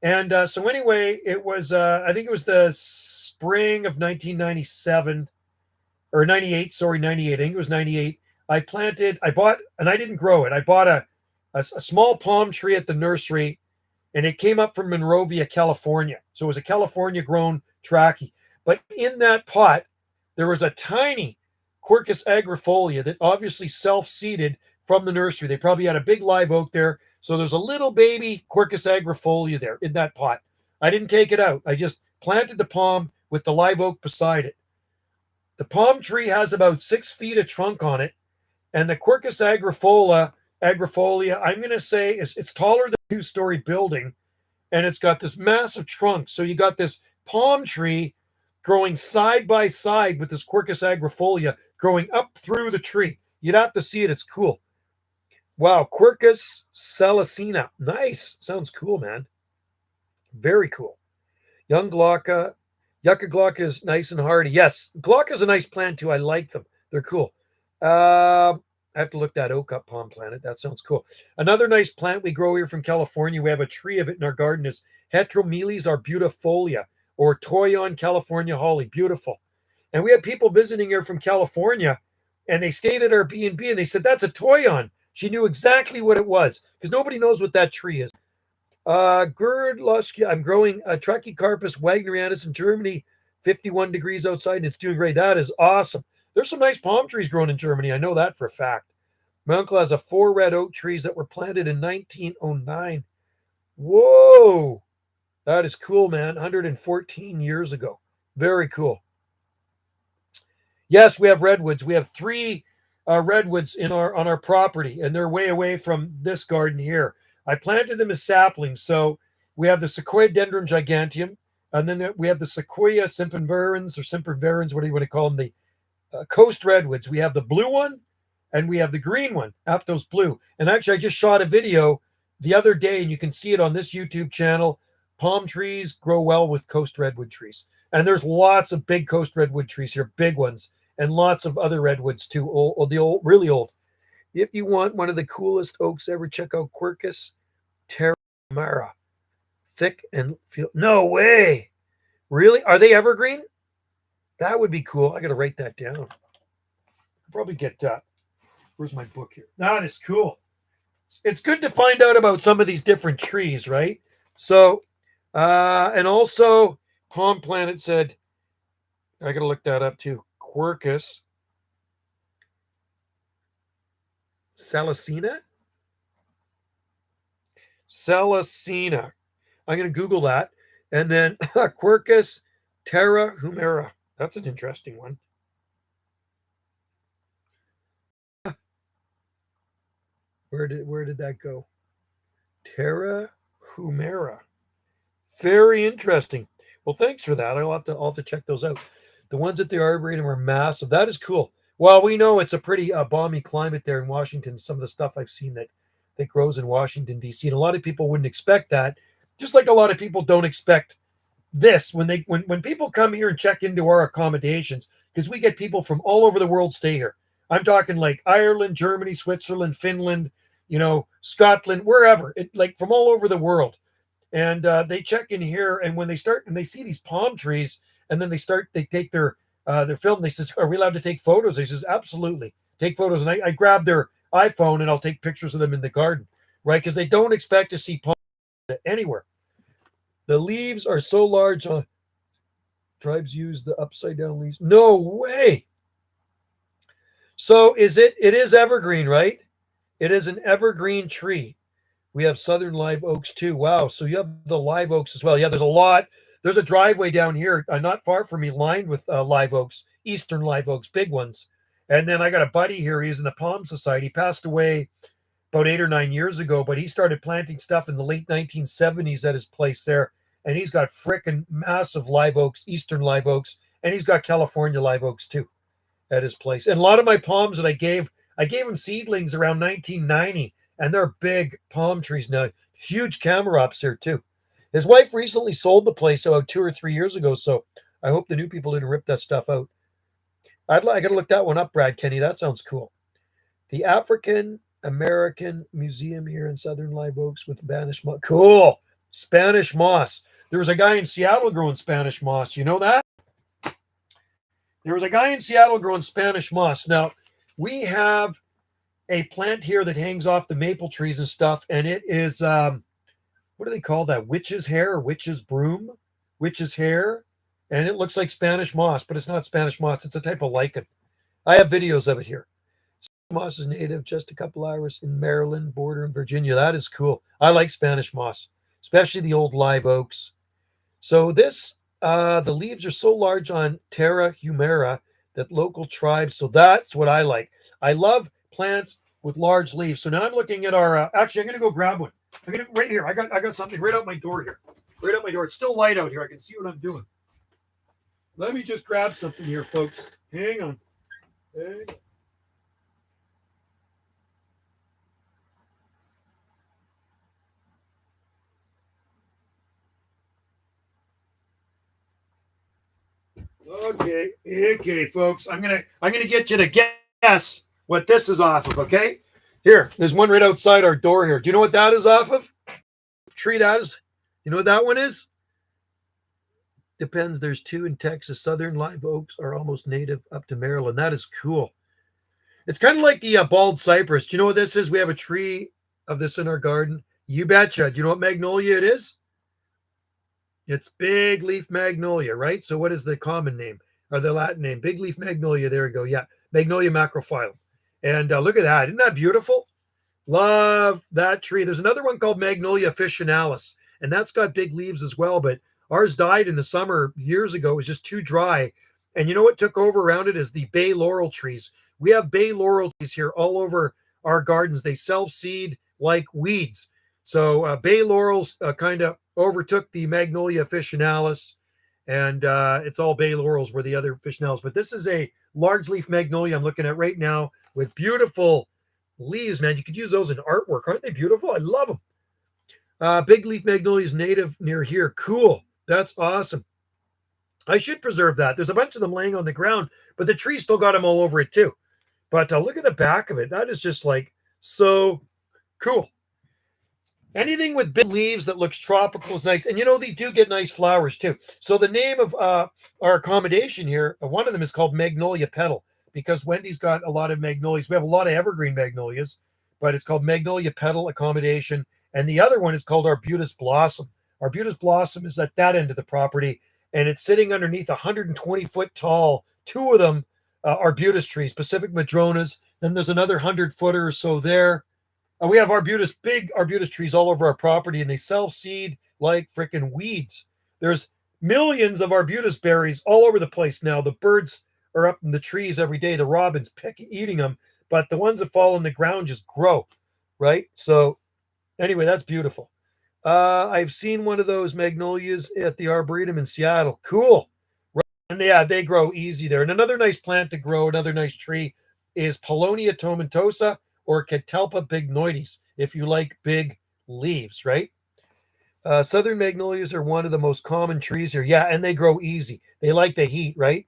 And so anyway, it was, I think it was the spring of 1997 or 98. Sorry, 98. I think it was 98. I bought, and I didn't grow it. I bought a small palm tree at the nursery, and it came up from Monrovia, California. So it was a California grown trachea. But in that pot, there was a tiny Quercus agrifolia that obviously self-seeded from the nursery. They probably had a big live oak there. So there's a little baby Quercus agrifolia there in that pot. I didn't take it out. I just planted the palm with the live oak beside it. The palm tree has about 6 feet of trunk on it. And the Quercus agrifolia, I'm going to say it's taller than a 2-story building. And it's got this massive trunk. So you got this palm tree growing side by side with this Quercus agrifolia growing up through the tree. You'd have to see it. It's cool. Wow, Quercus salicina. Nice. Sounds cool, man. Very cool. Young Glauca. Yucca Glauca is nice and hardy. Yes, Glauca is a nice plant too. I like them. They're cool. I have to look that oak up, Palm Planet. That sounds cool. Another nice plant we grow here from California, we have a tree of it in our garden, is Heteromeles arbutifolia, or Toyon California holly. Beautiful. And we had people visiting here from California, and they stayed at our B&B, and they said, that's a Toyon. She knew exactly what it was because nobody knows what that tree is. Girdluskia, I'm growing a Trachycarpus wagnerianus in Germany, 51 degrees outside, and it's doing great. That is awesome. There's some nice palm trees grown in Germany. I know that for a fact. My uncle has 4 red oak trees that were planted in 1909. Whoa, that is cool, man. 114 years ago. Very cool. Yes, we have redwoods. We have 3 redwoods on our property, and they're way away from this garden here. I planted them as saplings. So we have the Sequoia dendron giganteum, and then we have the Sequoia sempervirens or sempervirens, what do you want to call them? The coast redwoods. We have the blue one, and we have the green one, Aptos blue. And actually, I just shot a video the other day, and you can see it on this YouTube channel. Palm trees grow well with coast redwood trees. And there's lots of big coast redwood trees here, big ones, and lots of other redwoods too, really old. If you want one of the coolest oaks ever, check out Quercus terramara. Thick and feel. No way. Really? Are they evergreen? That would be cool. I got to write that down. I'll probably get, where's my book here? That is cool. It's good to find out about some of these different trees, right? So, and also Palm Planet said, I got to look that up too. Quercus salicina? Salicina. I'm going to Google that. And then Quercus terra humera. That's an interesting one. Where did that go? Terra humera. Very interesting. Well, thanks for that. I'll have to check those out. The ones at the Arboretum are massive. That is cool. Well, we know it's a pretty balmy climate there in Washington. Some of the stuff I've seen that grows in Washington D.C. and a lot of people wouldn't expect that. Just like a lot of people don't expect this when people come here and check into our accommodations, because we get people from all over the world stay here. I'm talking like Ireland, Germany, Switzerland, Finland, Scotland, wherever, like from all over the world. And they check in here, and when they start and they see these palm trees, and then they take their film. They says, "Are we allowed to take photos?" They says, "Absolutely, take photos." And I grab their iPhone and I'll take pictures of them in the garden, right? Because they don't expect to see palm anywhere. The leaves are so large. Tribes use the upside down leaves. No way. So it is evergreen, right? It is an evergreen tree. We have southern live oaks too. Wow. So you have the live oaks as well. Yeah, there's a lot. There's a driveway down here, not far from me, lined with live oaks, eastern live oaks, big ones. And then I got a buddy here. He's in the Palm Society. He passed away about 8 or 9 years ago, but he started planting stuff in the late 1970s at his place there. And he's got frickin' massive live oaks, eastern live oaks, and he's got California live oaks too at his place. And a lot of my palms that I gave him seedlings around 1990, and they're big palm trees now. Huge camerops here too. His wife recently sold the place about 2 or 3 years ago, so I hope the new people didn't rip that stuff out. I got to look that one up, Brad Kenny. That sounds cool. The African American Museum here in Southern Live Oaks with Spanish moss. Cool. Spanish moss. There was a guy in Seattle growing Spanish moss. You know that? There was a guy in Seattle growing Spanish moss. Now, we have a plant here that hangs off the maple trees and stuff, and it is, what do they call that? Witch's hair or witch's broom? Witch's hair. And it looks like Spanish moss, but it's not Spanish moss. It's a type of lichen. I have videos of it here. Moss is native, just a couple hours in Maryland, border in Virginia. That is cool. I like Spanish moss, especially the old live oaks. So this, the leaves are so large on Terra humera that local tribes. So that's what I like. I love plants with large leaves. So now I'm looking at our. Actually, I'm going to go grab one. I'm going to right here. I got something right out my door here. Right out my door. It's still light out here. I can see what I'm doing. Let me just grab something here, folks. Hang on. Hang on. Okay, folks. I'm gonna get you to guess what this is off of. Okay, here. There's one right outside our door here. Do you know what that is off of? Tree that is. You know what that one is? Depends. There's 2 in Texas. Southern live oaks are almost native up to Maryland. That is cool. It's kind of like the bald cypress. Do you know what this is? We have a tree of this in our garden. You betcha. Do you know what magnolia it is? It's big leaf magnolia, right? So what is the common name or the Latin name? Big leaf magnolia. There we go. Yeah, Magnolia macrophyllum. And look at that. Isn't that beautiful? Love that tree. There's another one called Magnolia officinalis, and that's got big leaves as well. But ours died in the summer years ago. It was just too dry. And you know what took over around it is the bay laurel trees. We have bay laurel trees here all over our gardens. They self-seed like weeds. So bay laurels kind of overtook the Magnolia officinalis, and it's all bay laurels were the other officinalis. But this is a large leaf magnolia I'm looking at right now with beautiful leaves, man. You could use those in artwork. Aren't they beautiful? I love them. Big leaf magnolia is native near here. Cool. That's awesome. I should preserve that. There's a bunch of them laying on the ground, but the tree still got them all over it too. But look at the back of it. That is just like so cool. Anything with big leaves that looks tropical is nice. And they do get nice flowers too. So the name of our accommodation here, one of them is called Magnolia Petal because Wendy's got a lot of magnolias. We have a lot of evergreen magnolias, but it's called Magnolia Petal Accommodation. And the other one is called Arbutus Blossom. Arbutus Blossom is at that end of the property. and it's sitting underneath 120-foot tall. Two of them arbutus trees, Pacific madronas. Then there's another 100-footer or so there. We have big arbutus trees all over our property, and they self-seed like freaking weeds. There's millions of arbutus berries all over the place now. The birds are up in the trees every day. The robins eating them, but the ones that fall on the ground just grow, right? So anyway, that's beautiful. I've seen one of those magnolias at the Arboretum in Seattle. Cool. Right. And yeah, they grow easy there. And another nice plant to grow, another nice tree is Paulownia tomentosa or Catalpa bignoides, if you like big leaves, right? Southern magnolias are one of the most common trees here. Yeah, and they grow easy. They like the heat, right?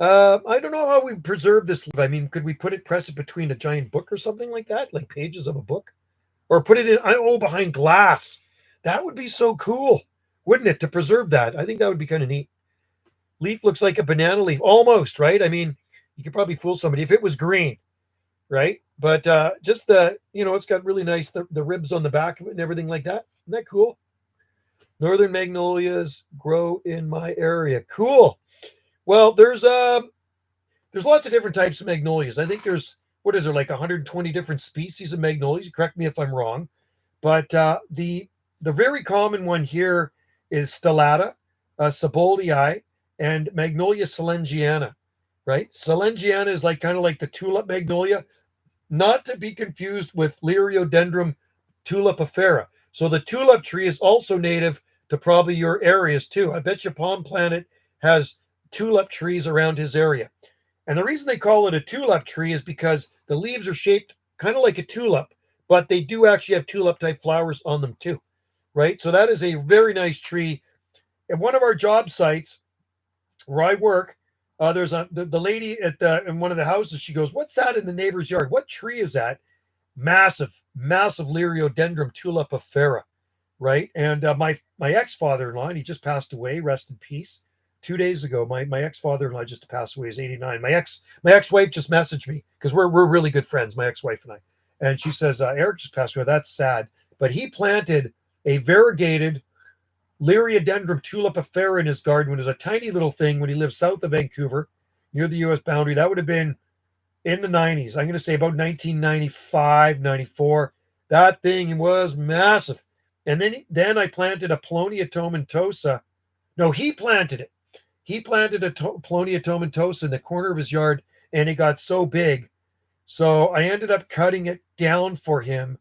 I don't know how we preserve this. I mean, could we press it between a giant book or something like that, like pages of a book? Or put it in, behind glass. That would be so cool, wouldn't it, to preserve that? I think that would be kind of neat. Leaf looks like a banana leaf, almost, right? I mean, you could probably fool somebody if it was green, right? But just it's got really nice, the ribs on the back of it and everything like that. Isn't that cool? Northern magnolias grow in my area. Cool. Well, there's lots of different types of magnolias. I think there's, what is there, like 120 different species of magnolias? Correct me if I'm wrong. But the very common one here is stellata, Saboldii, and Magnolia selengiana, right? Selengiana is kind of like the tulip magnolia, not to be confused with Liriodendron tulipifera. So the tulip tree is also native to probably your areas too. I bet you Palm Planet has tulip trees around his area. And the reason they call it a tulip tree is because the leaves are shaped kind of like a tulip, but they do actually have tulip type flowers on them too, right? So that is a very nice tree. At one of our job sites where I work, there's the lady in one of the houses. She goes, "What's that in the neighbor's yard? What tree is that?" Massive Liriodendron tulipifera, right? And my ex-father-in-law, and he just passed away, rest in peace. 2 days ago, my ex-father-in-law just passed away. He's 89. My ex-wife just messaged me because we're really good friends, my ex-wife and I, and she says Eric just passed away. That's sad, but he planted a variegated Liriodendron tulipifera in his garden when it was a tiny little thing when he lived south of Vancouver, near the U.S. boundary. That would have been in the 90s. I'm going to say about 1995, 94. That thing was massive. And then I planted a Paulownia tomentosa. No, he planted it. He planted a Paulownia tomentosa in the corner of his yard, and it got so big. So I ended up cutting it down for him,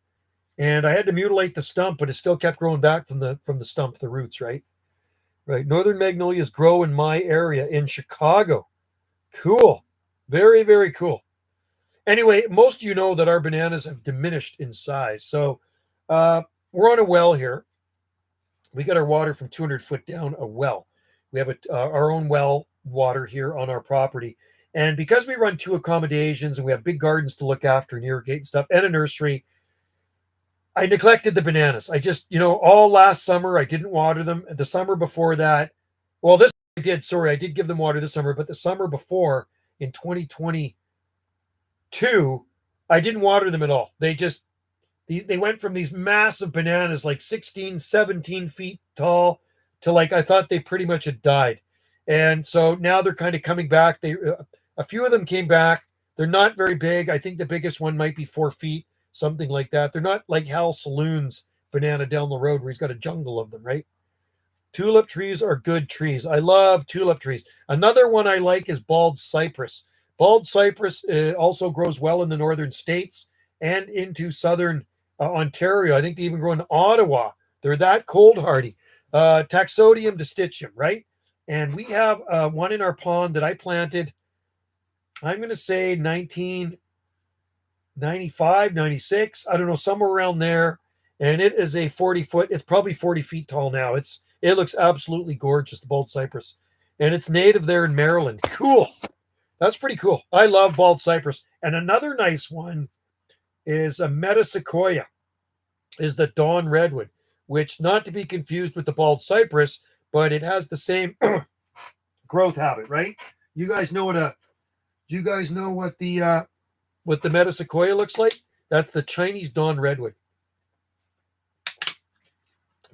and I had to mutilate the stump, but it still kept growing back from the stump, the roots, right? Right. Northern magnolias grow in my area in Chicago. Cool. Very, very cool. Anyway, most of you know that our bananas have diminished in size. So we're on a well here. We get our water from 200 foot down a well. We have our own well water here on our property. And because we run 2 accommodations and we have big gardens to look after and irrigate and stuff and a nursery, I neglected the bananas. I just, all last summer, I didn't water them. The summer before that, well, this I did. Sorry, I did give them water this summer, but the summer before in 2022, I didn't water them at all. They went from these massive bananas, like 16, 17 feet tall, to I thought they pretty much had died. And so now they're kind of coming back. A few of them came back. They're not very big. I think the biggest one might be 4 feet, something like that. They're not like Hal Saloon's banana down the road where he's got a jungle of them, right? Tulip trees are good trees. I love tulip trees. Another one I like is bald cypress. Bald cypress also grows well in the northern states and into southern Ontario. I think they even grow in Ottawa. They're that cold hardy. Taxodium distichum, right? And we have one in our pond that I planted, I'm going to say 1995, 96. I don't know, somewhere around there. And it is a 40-foot. It's probably 40 feet tall now. It looks absolutely gorgeous, the bald cypress. And it's native there in Maryland. Cool. That's pretty cool. I love bald cypress. And another nice one is a metasequoia, is the dawn redwood, which not to be confused with the bald cypress, but it has the same growth habit, right? You guys know what the metasequoia looks like? That's the Chinese dawn redwood.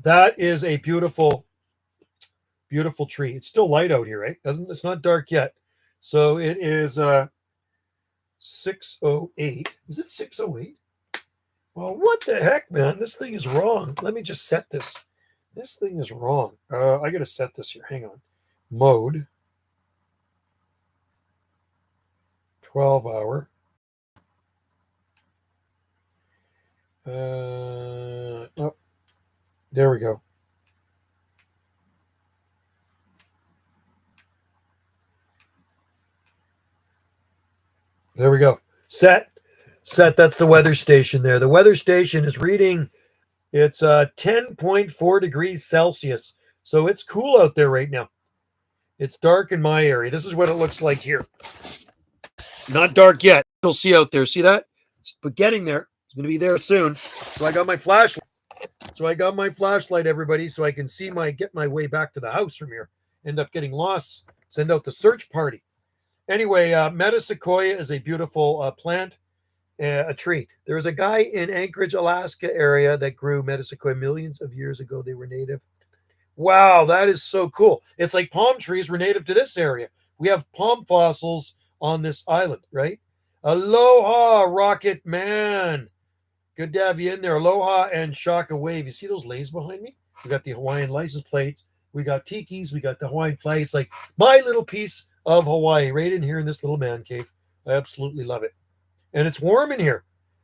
That is a beautiful Beautiful tree. It's still light out here, right? It's not dark yet. So it is 6:08. Is it 6:08? Well, what the heck, man? This thing is wrong. Let me just set this. This thing is wrong. I got to set this here. Hang on. Mode. 12 hour. Oh, there we go. There we go. Set. That's the weather station there. The weather station is reading, it's 10.4 degrees Celsius. So it's cool out there right now. It's dark in my area. This is what it looks like here. Not dark yet. You'll see out there. See that? But getting there. It's going to be there soon. So I got my flashlight. Everybody, so I can see get my way back to the house from here. End up getting lost. Send out the search party. Anyway, Metasequoia is a beautiful plant, a tree. There was a guy in Anchorage, Alaska area that grew Metasequoia millions of years ago. They were native. Wow, that is so cool. It's like palm trees were native to this area. We have palm fossils on this island, right? Aloha, Rocket Man. Good to have you in there. Aloha and Shaka Wave. You see those lays behind me? We got the Hawaiian license plates. We got tikis. We got the Hawaiian flag. It's like my little piece of Hawaii right in here in this little man cave. I absolutely love it. And it's warm in here.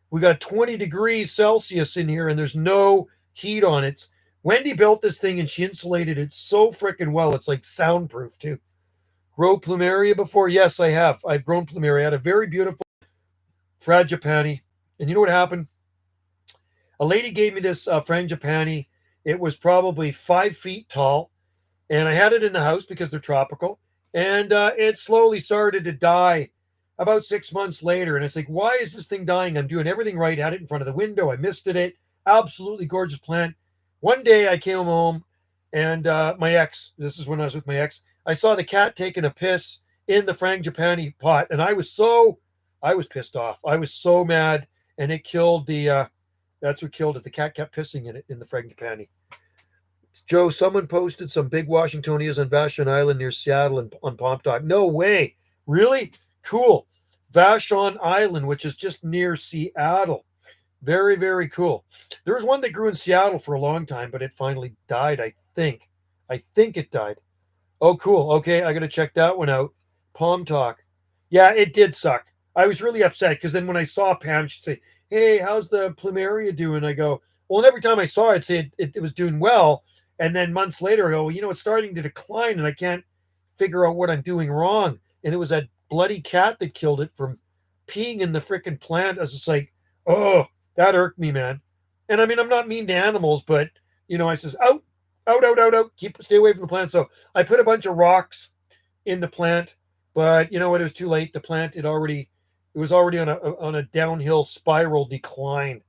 We got 20 degrees Celsius in here, and there's no heat on it. Wendy built this thing, and she insulated it so freaking well. It's like soundproof, too. Grow plumeria before? Yes, I have. I've grown plumeria. I had a very beautiful frangipani. And you know what happened? A lady gave me this frangipani. It was probably 5 feet tall. And I had it in the house because they're tropical. And it slowly started to die about 6 months later. And it's like, why is this thing dying? I'm doing everything right. Had it in front of the window. I misted it. Absolutely gorgeous plant. One day I came home and my ex, this is when I was with my ex, I saw the cat taking a piss in the frangipani pot. And I was pissed off. I was so mad. And it killed that's what killed it. The cat kept pissing in it in the frangipani. Joe, someone posted some big Washingtonias on Vashon Island near Seattle and on Palmcast. No way. Really? Cool. Vashon Island, which is just near Seattle. Very, very cool. There was one that grew in Seattle for a long time, but it finally died, I think. I think it died. Oh, cool. Okay, I got to check that one out. Palm Talk. Yeah, it did suck. I was really upset because then when I saw Pam, she'd say, hey, how's the plumeria doing? I go, well, and every time I saw it, say it was doing well. And then months later, I go, well, it's starting to decline and I can't figure out what I'm doing wrong. And it was that bloody cat that killed it from peeing in the freaking plant. I was just like, oh, that irked me, man. And I mean, I'm not mean to animals, but, I says, out, stay away from the plant. So I put a bunch of rocks in the plant, but you know what? It was too late. The plant, it was already on a downhill spiral decline.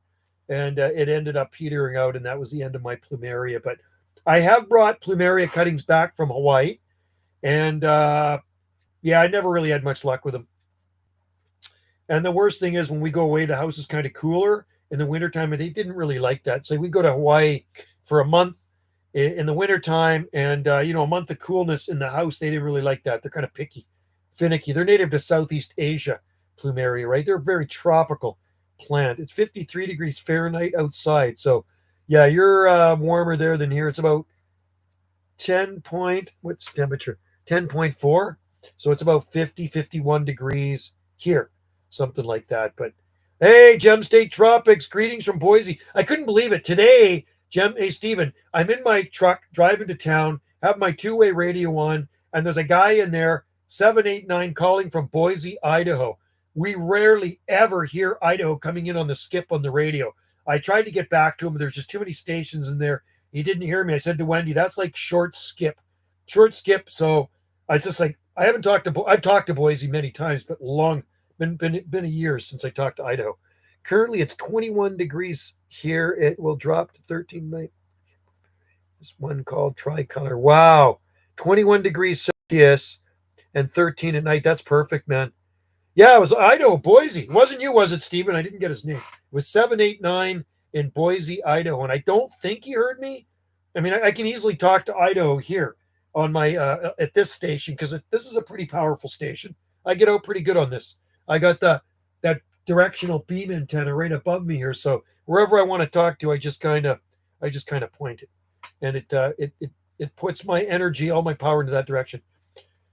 And it ended up petering out, and that was the end of my plumeria. But I have brought plumeria cuttings back from Hawaii, and I never really had much luck with them. And the worst thing is when we go away, the house is kind of cooler in the wintertime, and they didn't really like that. So we go to Hawaii for a month in the wintertime, and a month of coolness in the house, they didn't really like that. They're kind of picky, finicky. They're native to Southeast Asia, plumeria, right? They're a very tropical plant. It's 53 degrees Fahrenheit outside. So yeah, you're warmer there than here. It's about what's temperature? 10.4. So it's about 51 degrees here, something like that. But hey, Gem State Tropics, greetings from Boise. I couldn't believe it. Today, hey, Stephen, I'm in my truck driving to town, have my two-way radio on, and there's a guy in there, 789, calling from Boise, Idaho. We rarely ever hear Idaho coming in on the skip on the radio. I tried to get back to him, but there's just too many stations in there. He didn't hear me. I said to Wendy, that's like short skip. So I just like, I've talked to Boise many times, but been a year since I talked to Idaho. Currently, it's 21 degrees here. It will drop to 13 tonight. This one called Tricolor. Wow. 21 degrees Celsius and 13 at night. That's perfect, man. Yeah, it was Idaho, Boise. It wasn't you, was it, Stephen? I didn't get his name. It was 789 in Boise, Idaho. And I don't think he heard me. I mean, I can easily talk to Idaho here. on my at this station because this is a pretty powerful station. I get out pretty good on this. I got the that directional beam antenna right above me here, so wherever I want to talk to, I just kind of point it, and it puts my energy, all my power into that direction.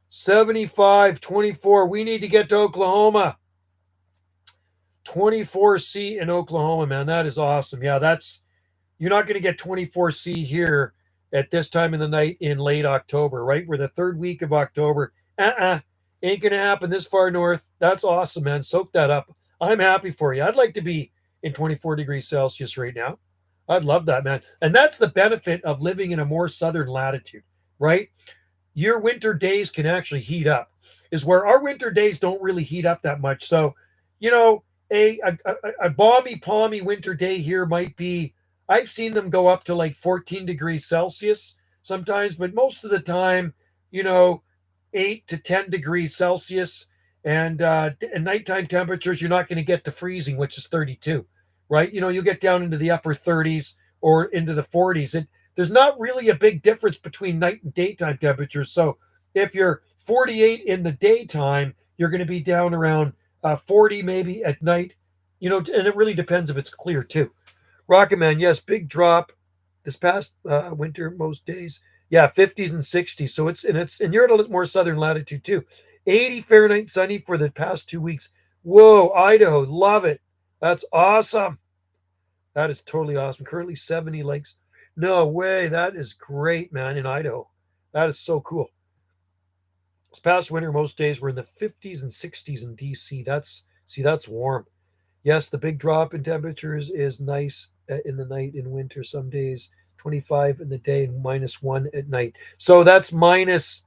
75-24. We need to get to Oklahoma. 24C in Oklahoma, man. That is awesome. Yeah, that's you're not going to get 24C here at this time of the night in late October, right? We're the third week of October. Ain't going to happen this far north. That's awesome, man. Soak that up. I'm happy for you. I'd like to be in 24 degrees Celsius right now. I'd love that, man. And that's the benefit of living in a more southern latitude, right? Your winter days can actually heat up, is where our winter days don't really heat up that much. So, you know, a balmy, palmy winter day here might be, I've seen them go up to like 14 degrees Celsius sometimes, but most of the time, you know, 8 to 10 degrees Celsius. And nighttime temperatures, you're not going to get to freezing, which is 32, right? You know, you'll get down into the upper 30s or into the 40s. And there's not really a big difference between night and daytime temperatures. So if you're 48 in the daytime, you're going to be down around 40 maybe at night. You know, and it really depends if it's clear too. Rocket Man, yes, big drop this past winter most days. Yeah, 50s and 60s. So and you're at a little more southern latitude too. 80 Fahrenheit sunny for the past 2 weeks. Whoa, Idaho, love it. That's awesome. That is totally awesome. Currently 70 likes. No way. That is great, man, in Idaho. That is so cool. This past winter, most days were in the 50s and 60s in DC. That's warm. Yes, the big drop in temperatures is nice in the night in winter. Some days 25 in the day and -1 at night. So that's minus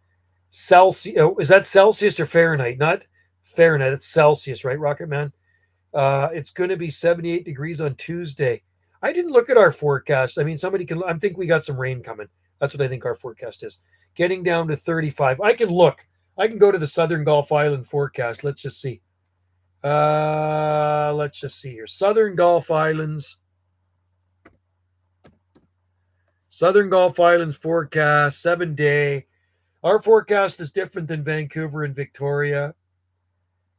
Celsius. Oh, is that Celsius or Fahrenheit? Not Fahrenheit. It's Celsius, right, Rocket Man? It's going to be 78 degrees on Tuesday. I didn't look at our forecast. I mean, somebody can. I think we got some rain coming. That's what I think our forecast is. Getting down to 35. I can look. I can go to the Southern Gulf Island forecast. Let's just see. Let's just see here. Southern Gulf Islands. Southern Gulf Islands forecast, 7-day. Our forecast is different than Vancouver and Victoria.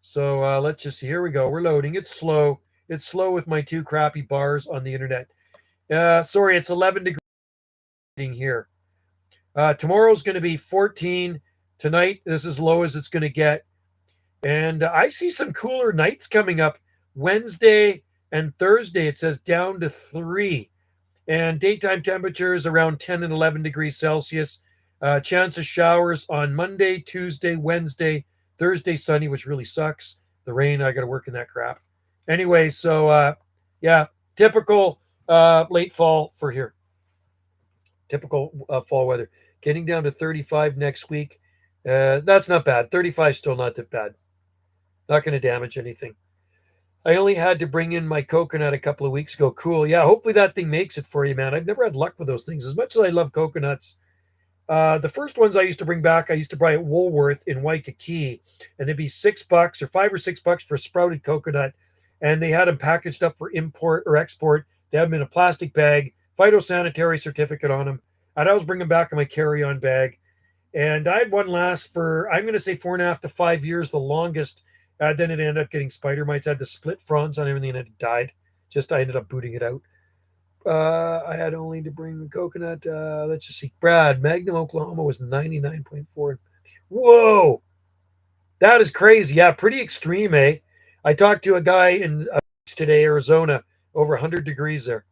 So let's just see. Here we go. We're loading. It's slow. It's slow with my two crappy bars on the internet. Sorry, it's 11 degrees here. Tomorrow's going to be 14. Tonight, this is low as it's going to get. And I see some cooler nights coming up. Wednesday and Thursday, it says down to 3. And daytime temperatures around 10 and 11 degrees Celsius. Chance of showers on Monday, Tuesday, Wednesday, Thursday, sunny, which really sucks. The rain, I got to work in that crap. Anyway, so yeah, typical late fall for here. Typical fall weather. Getting down to 35 next week. That's not bad. 35 still not that bad. Not going to damage anything. I only had to bring in my coconut a couple of weeks ago. Cool. Yeah, hopefully that thing makes it for you, man. I've never had luck with those things. As much as I love coconuts, the first ones I used to bring back, I used to buy at Woolworth in Waikiki, and they'd be $6 or $5 or $6 for a sprouted coconut, and they had them packaged up for import or export. They had them in a plastic bag, phytosanitary certificate on them. I'd always bring them back in my carry-on bag, and I had one last for, I'm going to say 4.5 to 5 years, the longest. Then it ended up getting spider mites. I had the split fronds on everything, and it died. Just I ended up booting it out. I had only to bring the coconut. Let's just see. Brad, Magnum, Oklahoma was 99.4. Whoa, that is crazy. Yeah, pretty extreme, eh? I talked to a guy in today, Arizona, over 100 degrees there.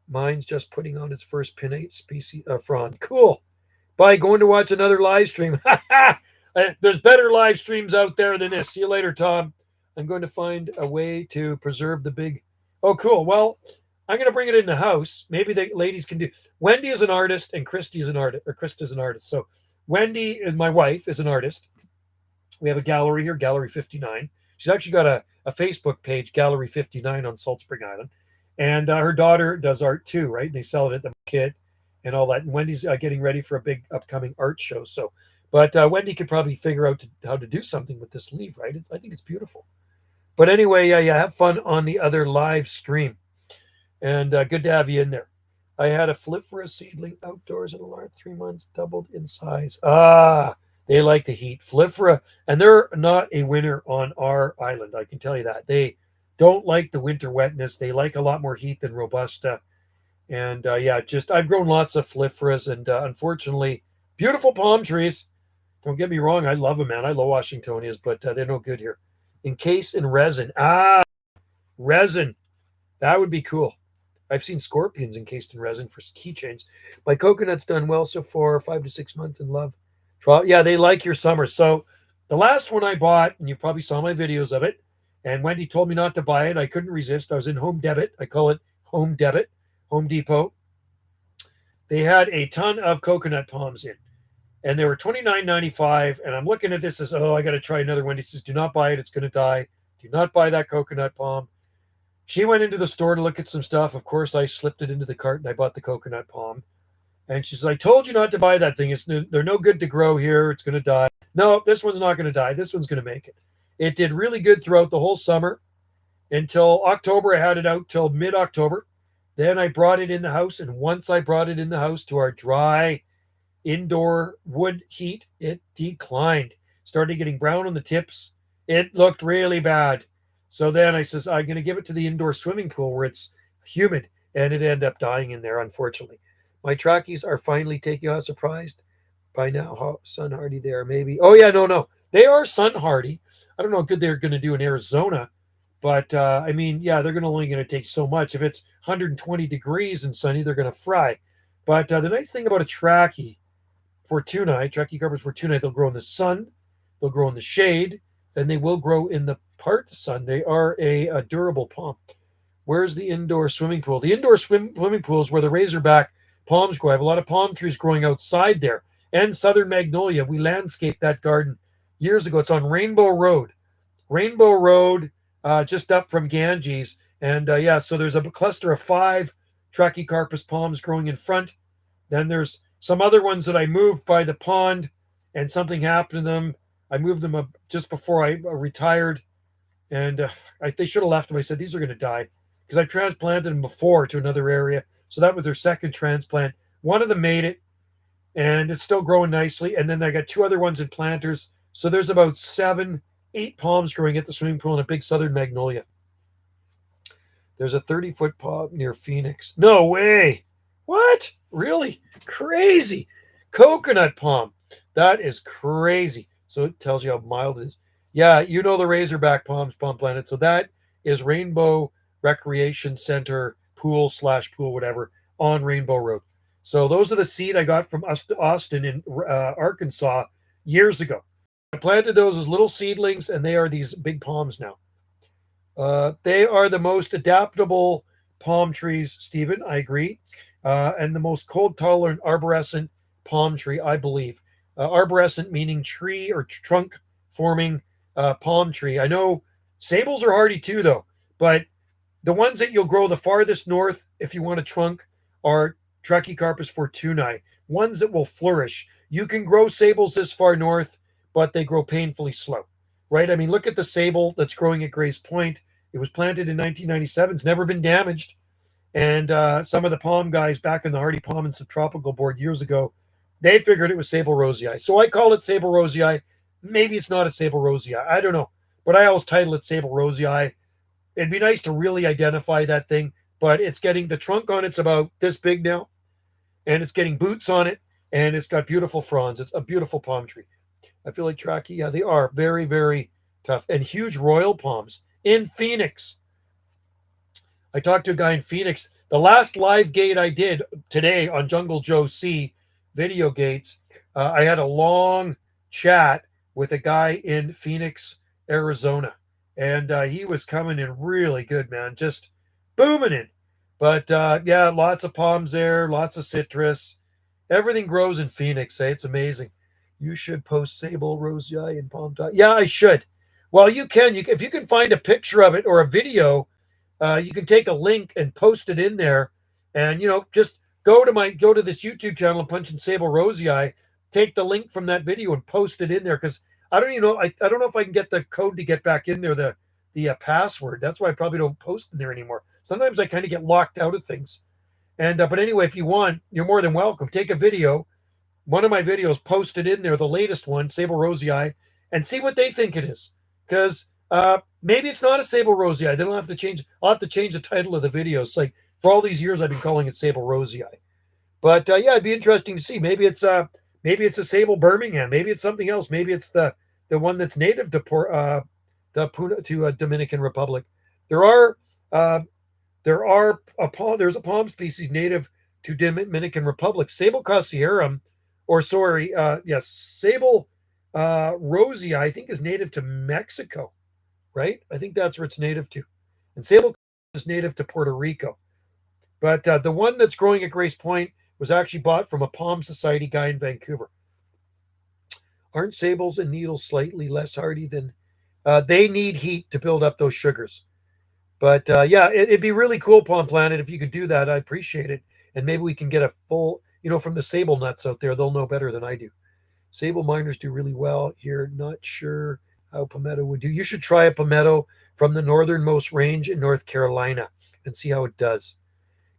Mine's just putting on its first pinnate species frond. Cool. Bye. Going to watch another live stream. There's better live streams out there than this. See you later, Tom. I'm going to find a way to preserve the big. Oh, cool. Well, I'm going to bring it in the house. Maybe the ladies can do. Wendy is an artist, and Christy is an artist, or Krista is an artist. So Wendy, is my wife, is an artist. We have a gallery here, Gallery 59. She's actually got a Facebook page, Gallery 59 on Salt Spring Island, and her daughter does art too, right? They sell it at the market and all that. And Wendy's getting ready for a big upcoming art show. So, but Wendy could probably figure out how to do something with this leaf, right? I think it's beautiful. But anyway, yeah, have fun on the other live stream. And good to have you in there. I had a flipfera seedling outdoors in a large 3 months, doubled in size. Ah, they like the heat. Flipfera, and they're not a winner on our island. I can tell you that. They don't like the winter wetness. They like a lot more heat than Robusta. And yeah, just I've grown lots of flipferas, and unfortunately, beautiful palm trees. Don't get me wrong, I love them, man. I love Washingtonias, but they're no good here. Encased in resin. Ah, resin. That would be cool. I've seen scorpions encased in resin for keychains. My coconut's done well so far, 5 to 6 months in love. Yeah, they like your summer. So the last one I bought, and you probably saw my videos of it, and Wendy told me not to buy it. I couldn't resist. I was in Home Debit. I call it Home Debit, Home Depot. They had a ton of coconut palms in, and they were $29.95. And I'm looking at this as, oh, I got to try another one. He says, do not buy it. It's going to die. Do not buy that coconut palm. She went into the store to look at some stuff. Of course, I slipped it into the cart and I bought the coconut palm. And she's like, I told you not to buy that thing. They're no good to grow here. It's going to die. No, this one's not going to die. This one's going to make it. It did really good throughout the whole summer until October. I had it out till mid-October. Then I brought it in the house. And once I brought it in the house to our dry indoor wood heat, it declined. Started getting brown on the tips. It looked really bad. So then I says, I'm going to give it to the indoor swimming pool where it's humid, and it ended up dying in there, unfortunately. My trackies are finally taking out surprised by now how sun hardy they are. Maybe. Oh yeah, no, they are sun hardy. I don't know how good they're going to do in Arizona, but I mean, yeah, they're only going to take so much. If it's 120 degrees and sunny, they're going to fry. But the nice thing about a trackie Trachy carpets Fortunae, they'll grow in the sun, they'll grow in the shade, and they will grow in the part sun. They are a durable palm. Where's the indoor swimming pool? The indoor swimming pool is where the razorback palms grow. I have a lot of palm trees growing outside there, and southern magnolia. We landscaped that garden years ago. It's on Rainbow Road. Rainbow Road, just up from Ganges. And yeah, so there's a cluster of 5 Trachycarpus palms growing in front. Then there's some other ones that I moved by the pond, and something happened to them. I moved them up just before I retired, and they should have left them. I said, these are going to die because I transplanted them before to another area. So that was their second transplant. One of them made it, and it's still growing nicely. And then I got 2 other ones in planters. So there's about 7, 8 palms growing at the swimming pool and a big southern magnolia. There's a 30-foot palm near Phoenix. No way. What? Really? Crazy. Coconut palm. That is crazy. So it tells you how mild it is. Yeah, you know the Razorback palms, Palm Planet. So that is Rainbow Recreation Center pool/pool, whatever, on Rainbow Road. So those are the seed I got from Austin in Arkansas years ago. I planted those as little seedlings, and they are these big palms now. They are the most adaptable palm trees, Stephen. I agree. And the most cold tolerant arborescent palm tree, I believe. Arborescent meaning tree or trunk forming palm tree. I know sables are hardy too, though, but the ones that you'll grow the farthest north if you want a trunk are Trachycarpus fortunae, ones that will flourish. You can grow sables this far north, but they grow painfully slow, right? I mean, look at the sable that's growing at Grays Point. It was planted in 1997. It's never been damaged. And some of the palm guys back in the Hardy Palm and Subtropical board years ago, they figured it was Sable rosei. So I call it Sable rosei. Maybe it's not a Sable rosei. I don't know. But I always title it Sable rosei. It'd be nice to really identify that thing. But it's getting the trunk on it's about this big now. And it's getting boots on it. And it's got beautiful fronds. It's a beautiful palm tree. I feel like Trachy, yeah, they are very, very tough. And huge royal palms in Phoenix. I talked to a guy in Phoenix. The last live gate I did today on Jungle Joe C video gates, I had a long chat with a guy in Phoenix, Arizona. And he was coming in really good, man. Just booming in. But yeah, lots of palms there, lots of citrus. Everything grows in Phoenix. It's amazing. You should post Sable rosei and palm dot. Yeah, I should. Well, you can. If you can find a picture of it or a video, you can take a link and post it in there, and just go to this YouTube channel and punch in Sable rosei. Take the link from that video and post it in there because I don't even know. I don't know if I can get the code to get back in there. The password. That's why I probably don't post in there anymore. Sometimes I kind of get locked out of things. And but anyway, if you want, you're more than welcome. Take a video, one of my videos, post it in there, the latest one, sable rosy eye, and see what they think it is. Because maybe it's not a sable rosy eye. They don't have to change. I'll have to change the title of the video. It's like for all these years I've been calling it sable rosy eye. But yeah, it'd be interesting to see. Maybe it's a sable Birmingham. Maybe it's something else. Maybe it's the one that's native to Dominican Republic. There are uh, there's a palm species native to Dominican Republic. Sable casierum, or sorry, yes, sable rosy, I think is native to Mexico, right? I think that's where it's native to, and sable is native to Puerto Rico. But the one that's growing at Grace Point was actually bought from a Palm Society guy in Vancouver. Aren't sables and needles slightly less hardy than? They need heat to build up those sugars. But yeah, it'd be really cool, Palm Planet, if you could do that. I appreciate it, and maybe we can get a full, from the sable nuts out there. They'll know better than I do. Sable miners do really well here. Not sure how palmetto would do. You should try a palmetto from the northernmost range in North Carolina and see how it does.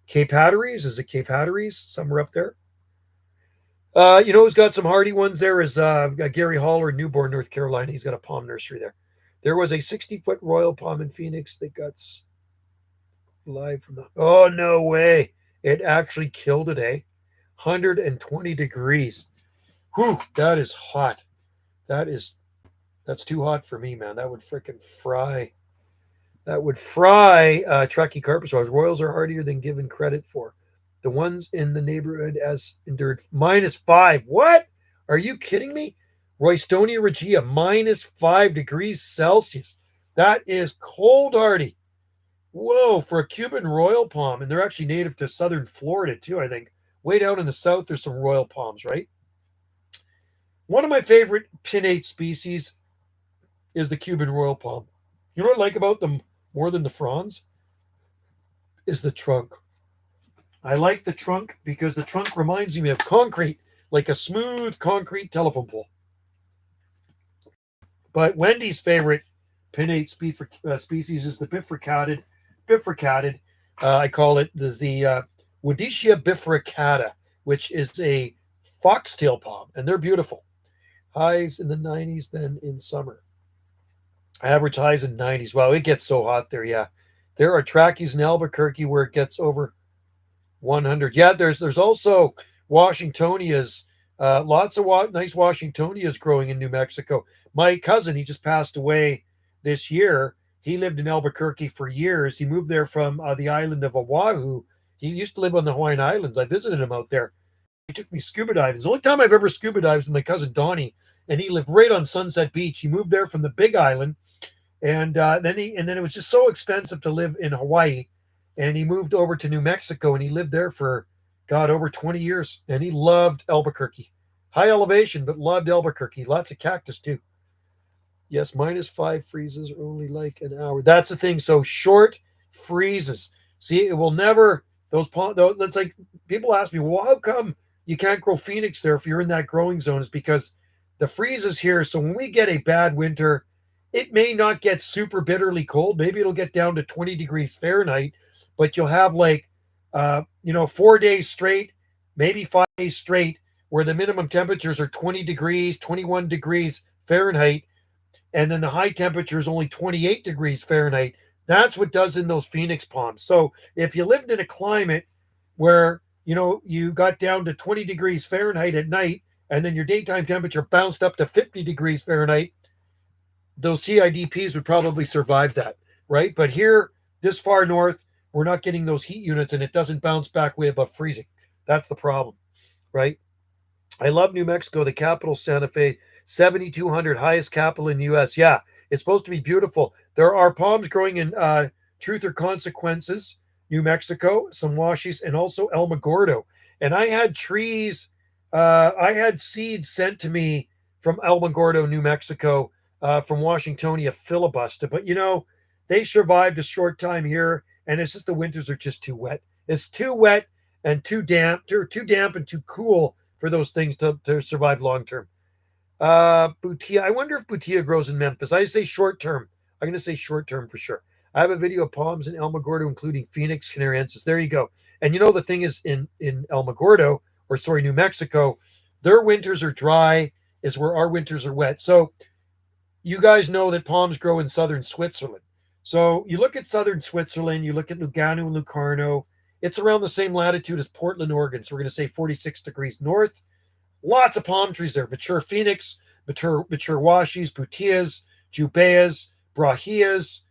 Cape Hatteries, is it Cape Hatteries? Somewhere up there. Who's got some hardy ones there is Gary Haller in Newborn, North Carolina. He's got a palm nursery there. There was a 60-foot royal palm in Phoenix that got live from the. Oh, no way. It actually killed it, eh? 120 degrees. Whew, that is hot. That's too hot for me, man. That would frickin' fry. That would fry Trachycarpus. Royals are hardier than given credit for. The ones in the neighborhood as endured -5. What? Are you kidding me? Roystonia regia, -5 degrees Celsius. That is cold hardy. Whoa, for a Cuban royal palm. And they're actually native to southern Florida, too, I think. Way down in the south, there's some royal palms, right? One of my favorite pinnate species is the Cuban royal palm. You know what I like about them more than the fronds? Is the trunk. I like the trunk because the trunk reminds me of concrete, like a smooth concrete telephone pole. But Wendy's favorite pinnate species is the bifurcated. I call it the Woodicia bifurcata, which is a foxtail palm, and they're beautiful. Highs in the 90s, then in summer. Average highs in 90s. Wow, it gets so hot there. Yeah, there are trackies in Albuquerque where it gets over 100. Yeah, there's also Washingtonias. Lots of nice Washingtonias growing in New Mexico. My cousin, he just passed away this year. He lived in Albuquerque for years. He moved there from the island of Oahu. He used to live on the Hawaiian Islands. I visited him out there. He took me scuba diving. It's the only time I've ever scuba dived with my cousin Donnie, and he lived right on Sunset Beach. He moved there from the Big Island, and then it was just so expensive to live in Hawaii, and he moved over to New Mexico, and he lived there for over 20 years, and he loved Albuquerque. High elevation, but loved Albuquerque. Lots of cactus too. Yes, -5 freezes are only like an hour. That's the thing. So short freezes. See, it will never. That's like people ask me, well, how come you can't grow Phoenix there if you're in that growing zone? Is because the freezes here. So when we get a bad winter, it may not get super bitterly cold. Maybe it'll get down to 20 degrees Fahrenheit, but you'll have 4 days straight, maybe 5 days straight, where the minimum temperatures are 20 degrees, 21 degrees Fahrenheit, and then the high temperature is only 28 degrees Fahrenheit. That's what does in those Phoenix palms. So if you lived in a climate where, you got down to 20 degrees Fahrenheit at night, and then your daytime temperature bounced up to 50 degrees Fahrenheit, those CIDPs would probably survive that, right? But here, this far north, we're not getting those heat units, and it doesn't bounce back way above freezing. That's the problem, right? I love New Mexico, the capital, Santa Fe, 7,200, highest capital in the U.S. Yeah, it's supposed to be beautiful. There are palms growing in Truth or Consequences, New Mexico, some washies, and also El Magordo. And I had I had seeds sent to me from El Magordo, New Mexico, from Washingtonia filibuster. But, they survived a short time here, and it's just the winters are just too wet. It's too wet and too damp, too damp and too cool for those things to survive long term. Butia, I wonder if Butia grows in Memphis. I say short term. I'm going to say short term for sure. I have a video of palms in Alamogordo, including Phoenix canariensis. There you go. And you know the thing is in Alamogordo, or sorry, New Mexico, their winters are dry, is where our winters are wet. So you guys know that palms grow in southern Switzerland. So you look at southern Switzerland, you look at Lugano and Locarno. It's around the same latitude as Portland, Oregon. So we're going to say 46 degrees north. Lots of palm trees there. Mature phoenix, mature washies, butias, jubaeas, brahias,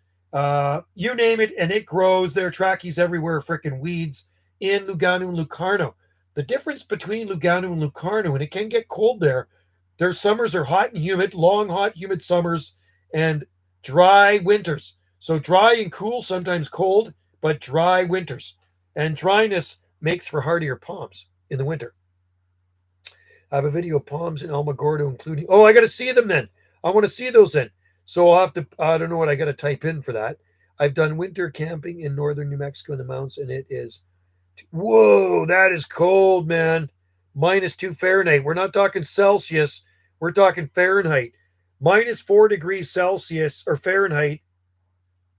you name it, and it grows. There are trachys everywhere, freaking weeds in Lugano and Locarno. The difference between Lugano and Locarno, and it can get cold there, their summers are hot and humid, long, hot, humid summers, and dry winters. So dry and cool, sometimes cold, but dry winters. And dryness makes for hardier palms in the winter. I have a video of palms in Alamogordo, including. Oh, I got to see them then. I want to see those then. So I'll have to. I don't know what I got to type in for that. I've done winter camping in northern New Mexico in the mountains, and it is. Whoa, that is cold, man. -2 Fahrenheit. We're not talking Celsius. We're talking Fahrenheit. -4 degrees Celsius or Fahrenheit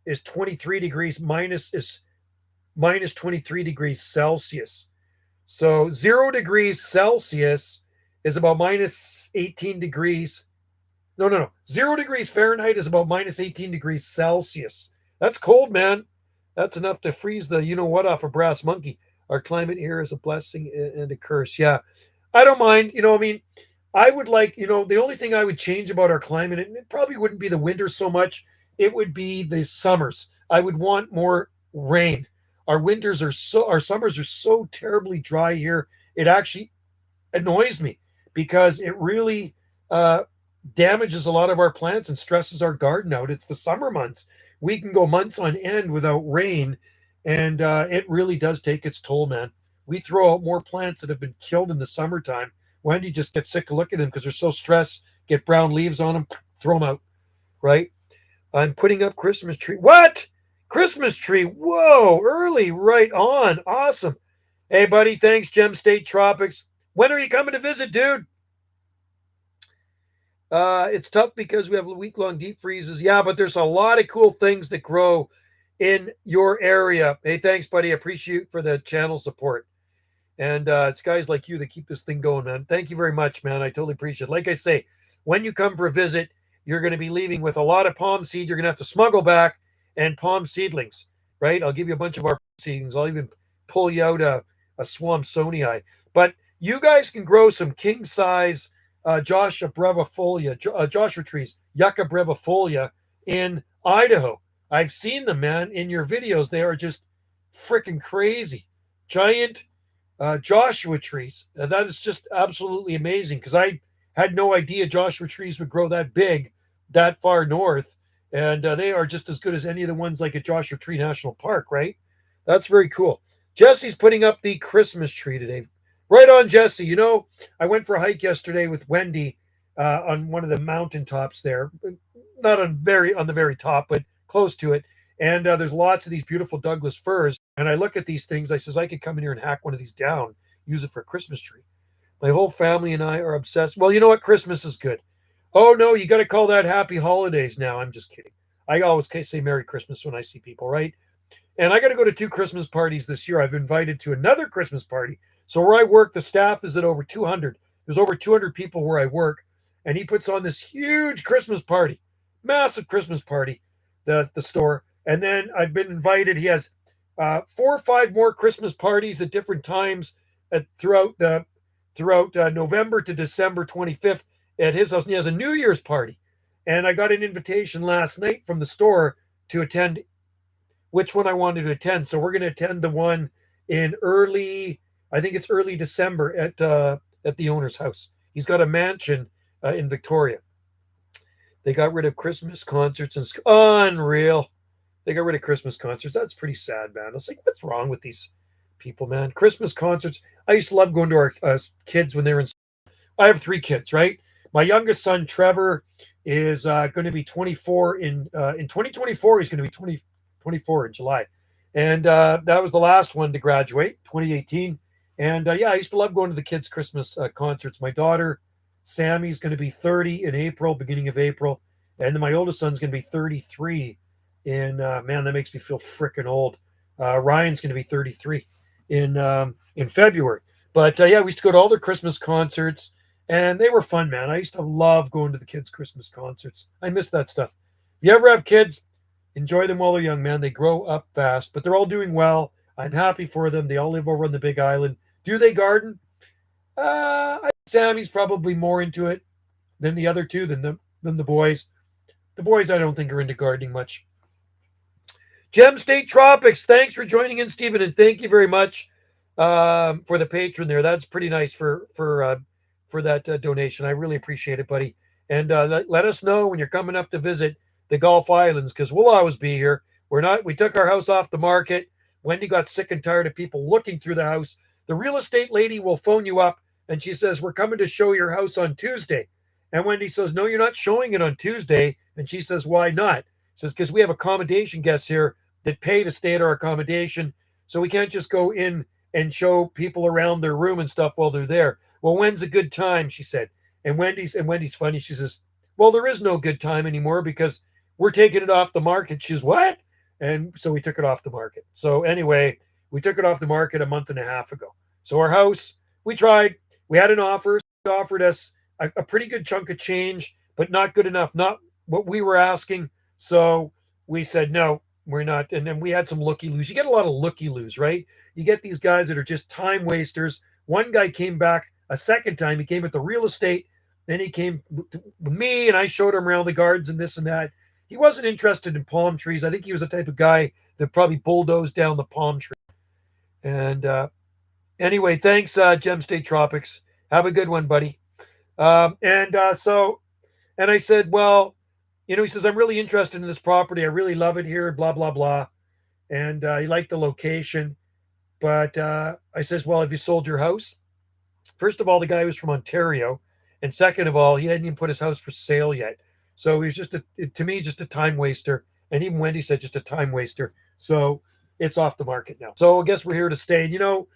is 23 degrees. Minus is -23 degrees Celsius. So 0 degrees Celsius is about -18 degrees. No. 0 degrees Fahrenheit is about -18 degrees Celsius. That's cold, man. That's enough to freeze the you know what off a brass monkey. Our climate here is a blessing and a curse. Yeah, I don't mind. I mean, I would like, the only thing I would change about our climate, and it probably wouldn't be the winter so much, it would be the summers. I would want more rain. Our summers are so terribly dry here. It actually annoys me because it really damages a lot of our plants and stresses our garden out. It's the summer months. We can go months on end without rain, and it really does take its toll, man. We throw out more plants that have been killed in the summertime. Wendy just gets sick of looking at them because they're so stressed, get brown leaves on them, throw them out, right? I'm putting up Christmas tree. What? Christmas tree. Whoa, early, right on. Awesome. Hey, buddy, thanks, Gem State Tropics. When are you coming to visit, dude? It's tough because we have week-long deep freezes. Yeah, but there's a lot of cool things that grow in your area. Hey, thanks, buddy. I appreciate for the channel support. And it's guys like you that keep this thing going, man. Thank you very much, man. I totally appreciate it. Like I say, when you come for a visit, you're going to be leaving with a lot of palm seed. You're going to have to smuggle back and palm seedlings, right? I'll give you a bunch of our seedlings. I'll even pull you out a Swampsonii. But you guys can grow some king-size Joshua brevifolia, Joshua trees, Yucca brevifolia in Idaho. I've seen them, man, in your videos. They are just freaking crazy. Giant Joshua trees. That is just absolutely amazing because I had no idea Joshua trees would grow that big, that far north. And they are just as good as any of the ones like at Joshua Tree National Park, right? That's very cool. Jesse's putting up the Christmas tree today. Right on, Jesse. I went for a hike yesterday with Wendy on one of the mountaintops there. Not on the very top, but close to it. And there's lots of these beautiful Douglas firs. And I look at these things. I says, I could come in here and hack one of these down, use it for a Christmas tree. My whole family and I are obsessed. Well, you know what? Christmas is good. Oh, no, you got to call that happy holidays now. I'm just kidding. I always say Merry Christmas when I see people, right? And I got to go to 2 Christmas parties this year. I've invited to another Christmas party. So where I work, the staff is at over 200. There's over 200 people where I work. And he puts on this huge Christmas party, massive Christmas party, the store. And then I've been invited. He has 4 or 5 more Christmas parties at different times throughout November to December 25th at his house. And he has a New Year's party. And I got an invitation last night from the store to attend which one I wanted to attend. So we're going to attend the one in I think it's early December at the owner's house. He's got a mansion in Victoria. They got rid of Christmas concerts and unreal. They got rid of Christmas concerts. That's pretty sad, man. I was like, what's wrong with these people, man? Christmas concerts. I used to love going to our kids when they were in school. I have 3 kids, right? My youngest son, Trevor, is going to be 24 in 2024. He's going to be 24 in July. And that was the last one to graduate, 2018. And I used to love going to the kids' Christmas concerts. My daughter, Sammy's going to be 30 in April, beginning of April. And then my oldest son's going to be 33 man, that makes me feel freaking old. Ryan's going to be 33 in February. But yeah, we used to go to all their Christmas concerts, and they were fun, man. I used to love going to the kids' Christmas concerts. I miss that stuff. If you ever have kids, enjoy them while they're young, man. They grow up fast, but they're all doing well. I'm happy for them. They all live over on the Big Island. Do they garden? Sammy's probably more into it than the other two, than the boys. The boys, I don't think, are into gardening much. Gem State Tropics, thanks for joining in, Stephen, and thank you very much for the patron there. That's pretty nice for that donation. I really appreciate it, buddy. And let us know when you're coming up to visit the Gulf Islands, because we'll always be here. We took our house off the market. Wendy got sick and tired of people looking through the house. The real estate lady will phone you up and she says, we're coming to show your house on Tuesday. And Wendy says, no, you're not showing it on Tuesday. And she says, why not? Says, because we have accommodation guests here that pay to stay at our accommodation. So we can't just go in and show people around their room and stuff while they're there. Well, when's a good time? She said. And Wendy's funny. She says, well, there is no good time anymore because we're taking it off the market. She says, what? And so we took it off the market. So anyway, we took it off the market a month and a half ago. So our house, we tried. We had an offer. They offered us a pretty good chunk of change, but not good enough. Not what we were asking. So we said, no, we're not. And then we had some looky-loos. You get a lot of looky-loos, right? You get these guys that are just time wasters. One guy came back a second time. He came at the real estate. Then he came with me, and I showed him around the gardens and this and that. He wasn't interested in palm trees. I think he was the type of guy that probably bulldozed down the palm tree. And anyway, thanks, Gem State Tropics. Have a good one, buddy. And I said, well, he says, I'm really interested in this property. I really love it here, blah, blah, blah. And he liked the location. But I says, well, have you sold your house? First of all, the guy was from Ontario. And second of all, he hadn't even put his house for sale yet. So he was to me, just a time waster. And even Wendy said just a time waster. So it's off the market now. So I guess we're here to stay. And,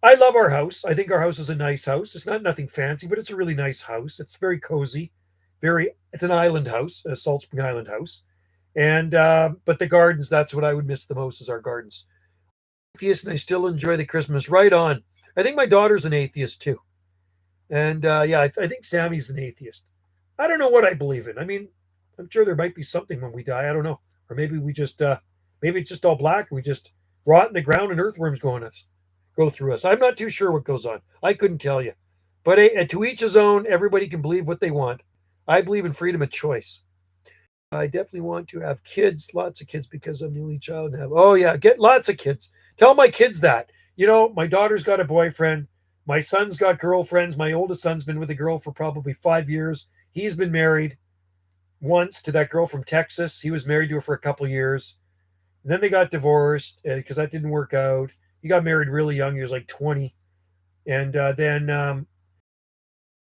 I love our house. I think our house is a nice house. It's not nothing fancy, but it's a really nice house. It's very cozy. It's an island house, a Salt Spring Island house. And, but the gardens, that's what I would miss the most is our gardens. Atheist, and I still enjoy the Christmas. Right on. I think my daughter's an atheist too. And yeah, I think Sammy's an atheist. I don't know what I believe in. I mean, I'm sure there might be something when we die. I don't know. Or maybe maybe it's just all black and we just rot in the ground and earthworms go through us. I'm not too sure what goes on. I couldn't tell you. But to each his own, everybody can believe what they want. I believe in freedom of choice. I definitely want to have kids, lots of kids, because I'm the only child and oh yeah, get lots of kids. Tell my kids that. My daughter's got a boyfriend. My son's got girlfriends. My oldest son's been with a girl for probably 5 years. He's been married once to that girl from Texas. He was married to her for a couple of years. And then they got divorced because that didn't work out. He got married really young. He was like 20. And then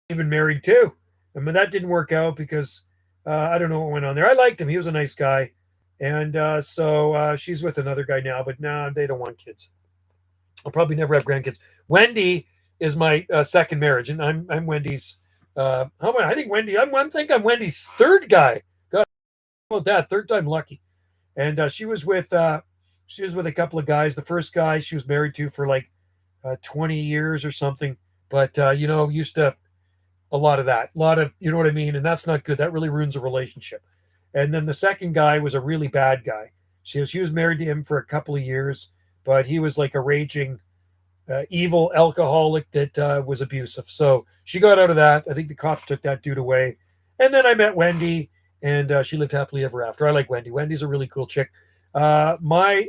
even married too. I mean, that didn't work out because I don't know what went on there. I liked him. He was a nice guy. And so she's with another guy now, but no, they don't want kids. I'll probably never have grandkids. Wendy is my second marriage, and I'm Wendy's. I think I'm Wendy's third guy. God, how about that? Third time lucky. And she was with a couple of guys. The first guy she was married to for like 20 years or something. But used to a lot of that, you know what I mean? And that's not good. That really ruins a relationship. And then the second guy was a really bad guy. She was married to him for a couple of years, but he was like a raging evil alcoholic that was abusive. So she got out of that. I think the cops took that dude away. And then I met Wendy, and she lived happily ever after. I like Wendy. Wendy's a really cool chick. My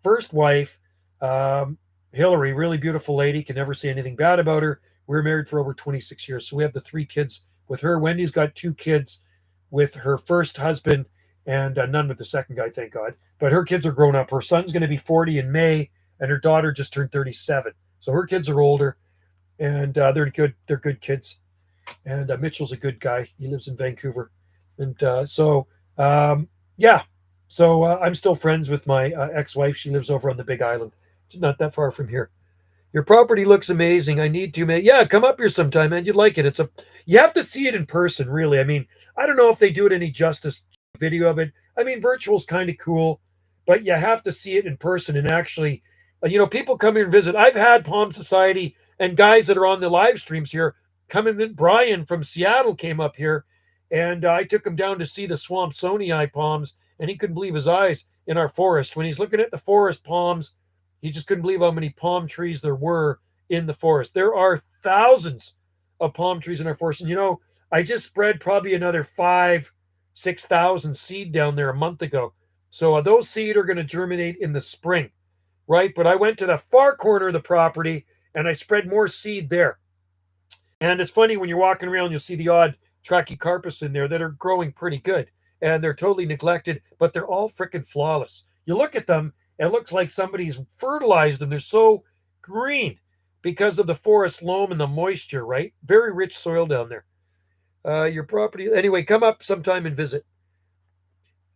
first wife, Hillary, really beautiful lady, can never say anything bad about her. We were married for over 26 years. So we have the 3 kids with her. Wendy's got 2 kids with her first husband and none with the second guy, thank God. But her kids are grown up. Her son's going to be 40 in May, and her daughter just turned 37. So her kids are older, and they're good. They're good kids. And Mitchell's a good guy. He lives in Vancouver. And yeah. So I'm still friends with my ex-wife. She lives over on the Big Island. It's not that far from here. Your property looks amazing. I need to, man. Yeah, come up here sometime, man. You'd like it. You have to see it in person, really. I mean, I don't know if they do it any justice, video of it. I mean, virtual's kind of cool, but you have to see it in person and actually, people come here and visit. I've had Palm Society and guys that are on the live streams here come in. Brian from Seattle came up here, and I took him down to see the Swampsonii palms, and he couldn't believe his eyes in our forest. When he's looking at the forest palms, he just couldn't believe how many palm trees there were in the forest. There are thousands of palm trees in our forest. And I just spread probably another 6,000 seed down there a month ago. So those seed are going to germinate in the spring, right? But I went to the far corner of the property and I spread more seed there. And it's funny when you're walking around, you'll see the odd trachycarpus in there that are growing pretty good. And they're totally neglected, but they're all freaking flawless. You look at them, it looks like somebody's fertilized them. They're so green because of the forest loam and the moisture, right? Very rich soil down there. Your property. Anyway, come up sometime and visit.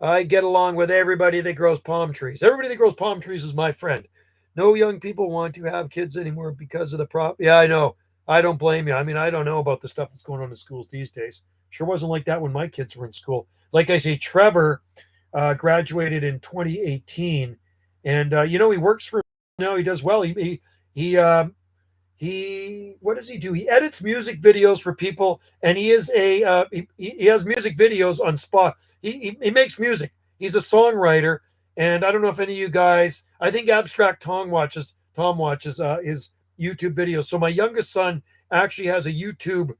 I get along with everybody that grows palm trees. Everybody that grows palm trees is my friend. No young people want to have kids anymore because of the prop. Yeah, I know. I don't blame you. I mean, I don't know about the stuff that's going on in schools these days. Sure wasn't like that when my kids were in school. Like I say, Trevor graduated in 2018, and he works for now. He does well. He what does he do? He edits music videos for people, and he is he has music videos on spot. He makes music. He's a songwriter, and I don't know if any of you guys. I think Abstract Tom watches his YouTube videos. So my youngest son actually has a YouTube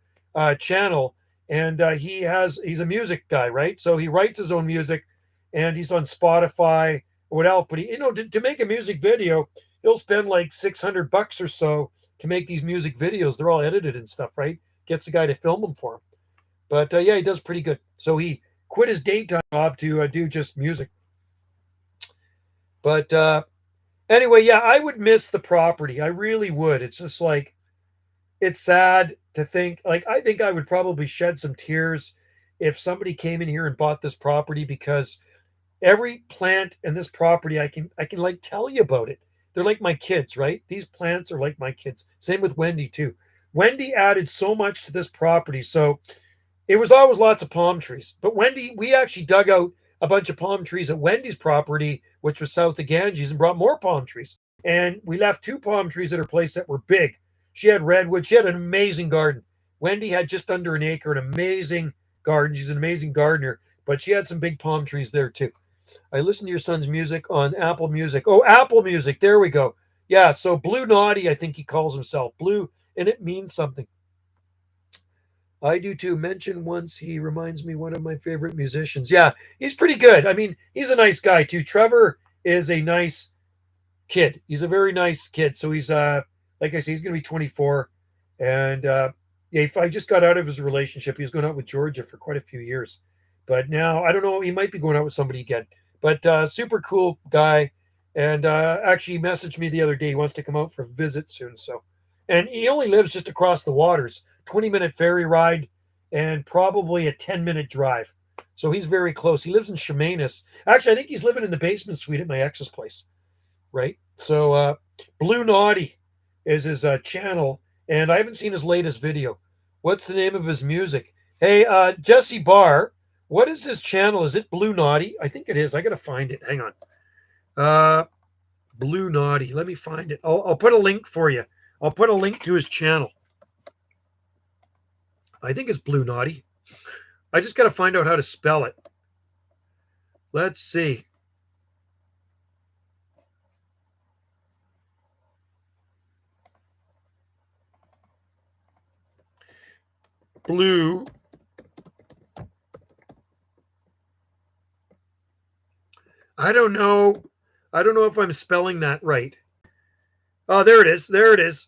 channel, and he's a music guy, right? So he writes his own music, and he's on Spotify or what else. But to make a music video, he'll spend like $600 or so to make these music videos. They're all edited and stuff, right? Gets a guy to film them for him. But he does pretty good. So he quit his daytime job to do just music. But anyway, I would miss the property. I really would. It's just like, it's sad to think, like, I think I would probably shed some tears if somebody came in here and bought this property, because every plant in this property, I can like tell you about it. They're like my kids, right? These plants are like my kids. Same with Wendy too. Wendy added so much to this property. So it was always lots of palm trees. But we actually dug out a bunch of palm trees at Wendy's property, which was south of Ganges, and brought more palm trees. And we left 2 palm trees at her place that were big. She had redwood. She had an amazing garden. Wendy had just under an acre, an amazing garden. She's an amazing gardener, but she had some big palm trees there too. I listen to your son's music on Apple Music. Oh, Apple Music. There we go. Yeah, so Blue Naughty, I think he calls himself. Blue, and it means something. I do too. Mention once he reminds me one of my favorite musicians. Yeah, he's pretty good. I mean, he's a nice guy too. Trevor is a nice kid. He's a very nice kid. So he's like I say, he's going to be 24, and if I just got out of his relationship, he was going out with Georgia for quite a few years, but now I don't know. He might be going out with somebody again. But super cool guy, and actually messaged me the other day. He wants to come out for a visit soon. So, and he only lives just across the waters, 20-minute ferry ride, and probably a 10-minute drive. So he's very close. He lives in Chemainus. Actually, I think he's living in the basement suite at my ex's place, right? So Blue Naughty is his channel, and I haven't seen his latest video. What's the name of his music? Hey, Jesse Barr, what is his channel? Is it Blue Naughty? I think it is. I got to find it. Hang on. Blue Naughty. Let me find it. I'll put a link for you. I'll put a link to his channel. I think it's Blue Naughty. I just got to find out how to spell it. Let's see. Blue. I don't know. I don't know if I'm spelling that right. Oh, there it is. There it is.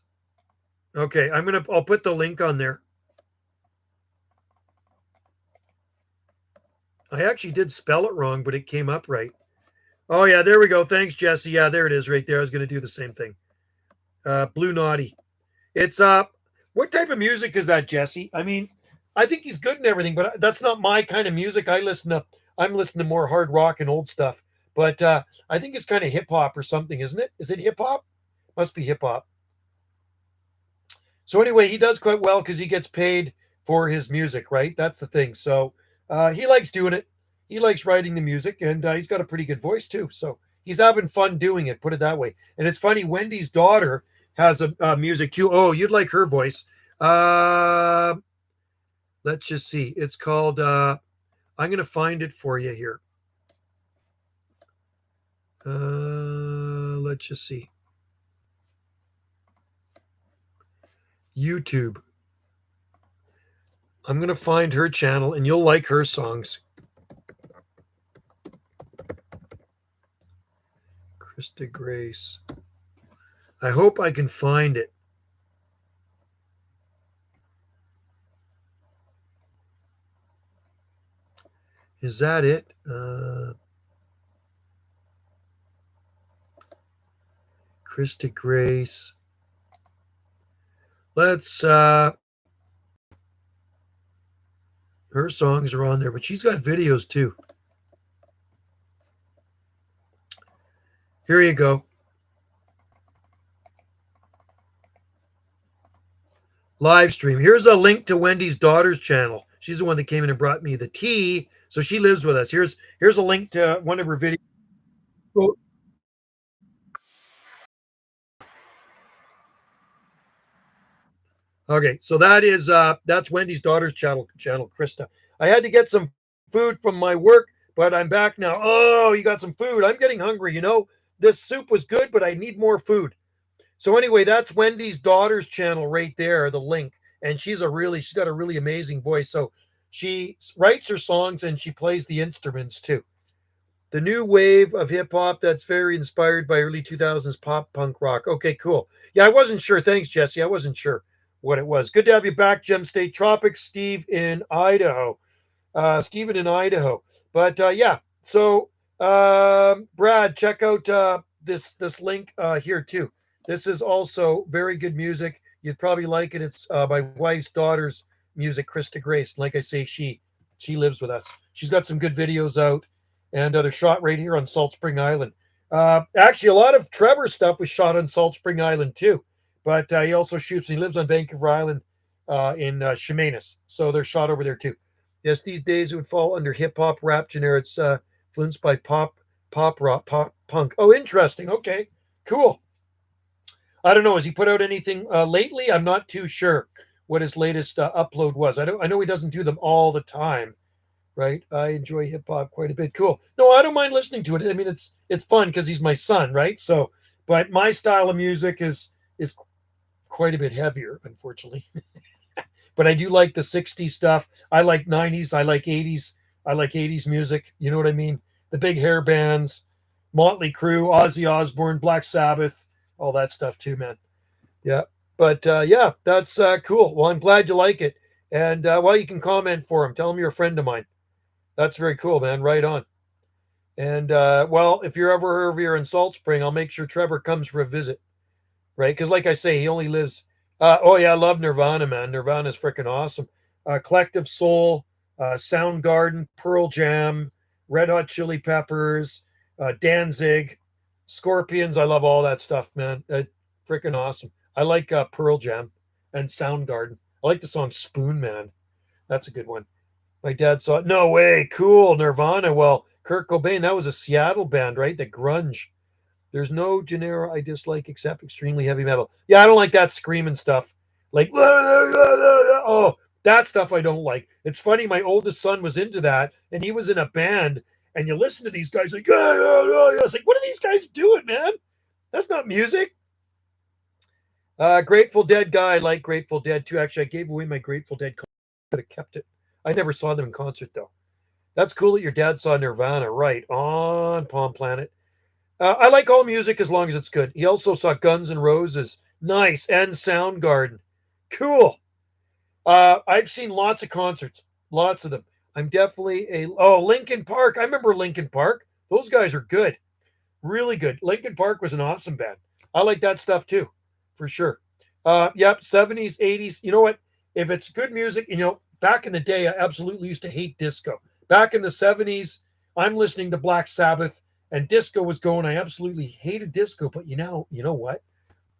Okay, I'll put the link on there. I actually did spell it wrong, but it came up right. Oh yeah, there we go. Thanks, Jesse. Yeah, there it is right there. I was going to do the same thing. Blue Naughty. It's what type of music is that, Jesse? I mean, I think he's good and everything, but that's not my kind of music. I'm listening to more hard rock and old stuff. But I think it's kind of hip hop or something, isn't it? Is it hip hop? Must be hip hop. So anyway, he does quite well because he gets paid for his music, right? That's the thing. So he likes doing it. he likes writing the music, and he's got a pretty good voice too. So he's having fun doing it. Put it that way. And it's funny. Wendy's daughter has a music too. Oh, you'd like her voice. Uh, let's just see. It's called. I'm gonna find it for you here. Let's just see. YouTube. I'm gonna find her channel, and you'll like her songs. Krista Grace. I hope I can find it. Is that it? Krista Grace. Let's her songs are on there, but she's got videos too. Here you go. Live stream. Here's a link to Wendy's daughter's channel. She's the one that came in and brought me the tea. So she lives with us. Here's a link to one of her videos. Okay, so that's Wendy's daughter's channel, Krista. I had to get some food from my work, but I'm back now. Oh, you got some food. I'm getting hungry. This soup was good, but I need more food. So anyway, that's Wendy's daughter's channel right there, the link. And she's got a really amazing voice. So she writes her songs and she plays the instruments too. The new wave of hip hop that's very inspired by early 2000s pop punk rock. Okay, cool. Yeah, I wasn't sure. Thanks, Jesse. I wasn't sure what it was. Good to have you back, Gem State Tropics, Steve in Idaho. Steven in Idaho. But yeah, so Brad, check out this link here too. This is also very good music. You'd probably like it. It's my wife's daughter's music, Krista Grace. Like I say, she lives with us. She's got some good videos out, and they're shot right here on Salt Spring Island. Actually, a lot of Trevor's stuff was shot on Salt Spring Island too, but he also shoots. He lives on Vancouver Island in Chemainus, so they're shot over there too. Yes, these days it would fall under hip hop rap genre. It's influenced by pop rock, pop punk. Oh, interesting. Okay, cool. I don't know. Has he put out anything lately? I'm not too sure what his latest upload was. I know he doesn't do them all the time, right? I enjoy hip hop quite a bit. Cool. No, I don't mind listening to it. I mean, it's fun because he's my son, right? So, but my style of music is quite a bit heavier, unfortunately. But I do like the 60s stuff. I like 90s. I like 80s. I like 80s music. You know what I mean? The big hair bands, Motley Crue, Ozzy Osbourne, Black Sabbath, all that stuff too, man. Yeah. But yeah, that's cool. Well, I'm glad you like it. And well, you can comment for him. Tell him you're a friend of mine. That's very cool, man. Right on. And well, if you're ever over here in Salt Spring, I'll make sure Trevor comes for a visit, right? Because like I say, he only lives. Oh yeah, I love Nirvana, man. Nirvana's freaking awesome. Collective Soul, Soundgarden, Pearl Jam, Red Hot Chili Peppers, Danzig, Scorpions. I love all that stuff, man. Freaking awesome. I like Pearl Jam and Soundgarden. I like the song Spoon Man. That's a good one. My dad saw it. No way. Cool. Nirvana. Well, Kurt Cobain, that was a Seattle band, right? The grunge. There's no genre I dislike except extremely heavy metal. Yeah, I don't like that screaming stuff. Like, oh, that stuff I don't like. It's funny, my oldest son was into that, and he was in a band, and you listen to these guys like, it's like, what are these guys doing, man? That's not music. Grateful Dead guy, I like Grateful Dead too. Actually, I gave away my Grateful Dead. Could have kept it. I never saw them in concert though. That's cool that your dad saw Nirvana. Right on, Palm Planet. I like all music as long as it's good. He also saw Guns N' Roses. Nice. And Soundgarden. Cool. I've seen lots of concerts. Lots of them. I'm definitely Linkin Park. I remember Linkin Park. Those guys are good. Really good. Linkin Park was an awesome band. I like that stuff too, for sure. Yep, 70s, 80s. You know what? If it's good music, back in the day, I absolutely used to hate disco. Back in the 70s, I'm listening to Black Sabbath and disco was going. I absolutely hated disco, but you know what?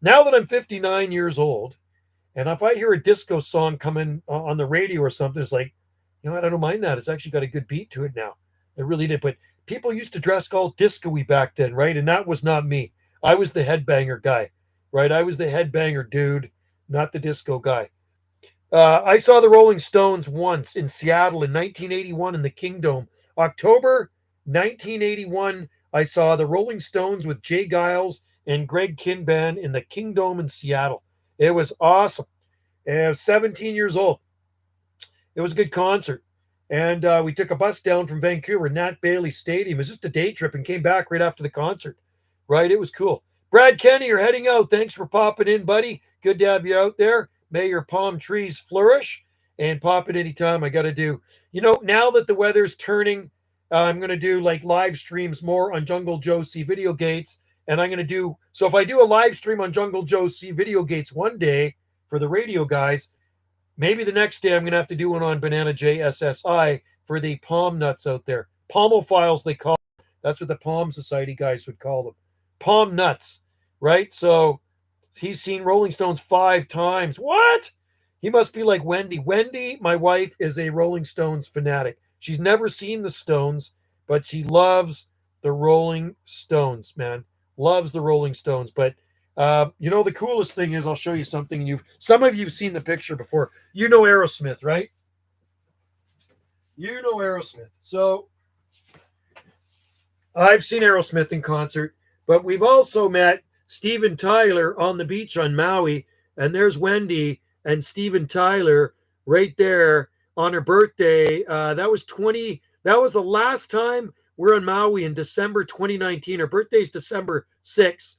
Now that I'm 59 years old, and if I hear a disco song coming on the radio or something, it's like, I don't mind that. It's actually got a good beat to it now. It really did. But people used to dress all disco-y back then, right? And that was not me. I was the headbanger guy, right? I was the headbanger dude, not the disco guy. I saw the Rolling Stones once in Seattle in 1981 in the Kingdome. October 1981, I saw the Rolling Stones with Jay Giles and Greg Kinban in the Kingdome in Seattle. It was awesome. I was 17 years old. It was a good concert. And we took a bus down from Vancouver, Nat Bailey Stadium. It was just a day trip and came back right after the concert. Right? It was cool. Brad Kenny, you're heading out. Thanks for popping in, buddy. Good to have you out there. May your palm trees flourish and pop it anytime. I got to do, now that the weather's turning, I'm going to do like live streams more on Jungle Joe C Video Gates. And I'm going to do, so if I do a live stream on Jungle Joe C Video Gates one day for the radio guys, maybe the next day I'm going to have to do one on Banana JSSI for the palm nuts out there. Palmophiles, they call them. That's what the Palm Society guys would call them. Palm nuts, right? So he's seen Rolling Stones 5 times. What? He must be like Wendy. Wendy, my wife, is a Rolling Stones fanatic. She's never seen the Stones, but she loves the Rolling Stones, man. Loves the Rolling Stones. But the coolest thing is, I'll show you something. Some of you've seen the picture before. You know Aerosmith, right? You know Aerosmith. So I've seen Aerosmith in concert, but we've also met Steven Tyler on the beach on Maui, and there's Wendy and Steven Tyler right there on her birthday. That was the last time we're on Maui in December 2019. Her birthday's December 6th.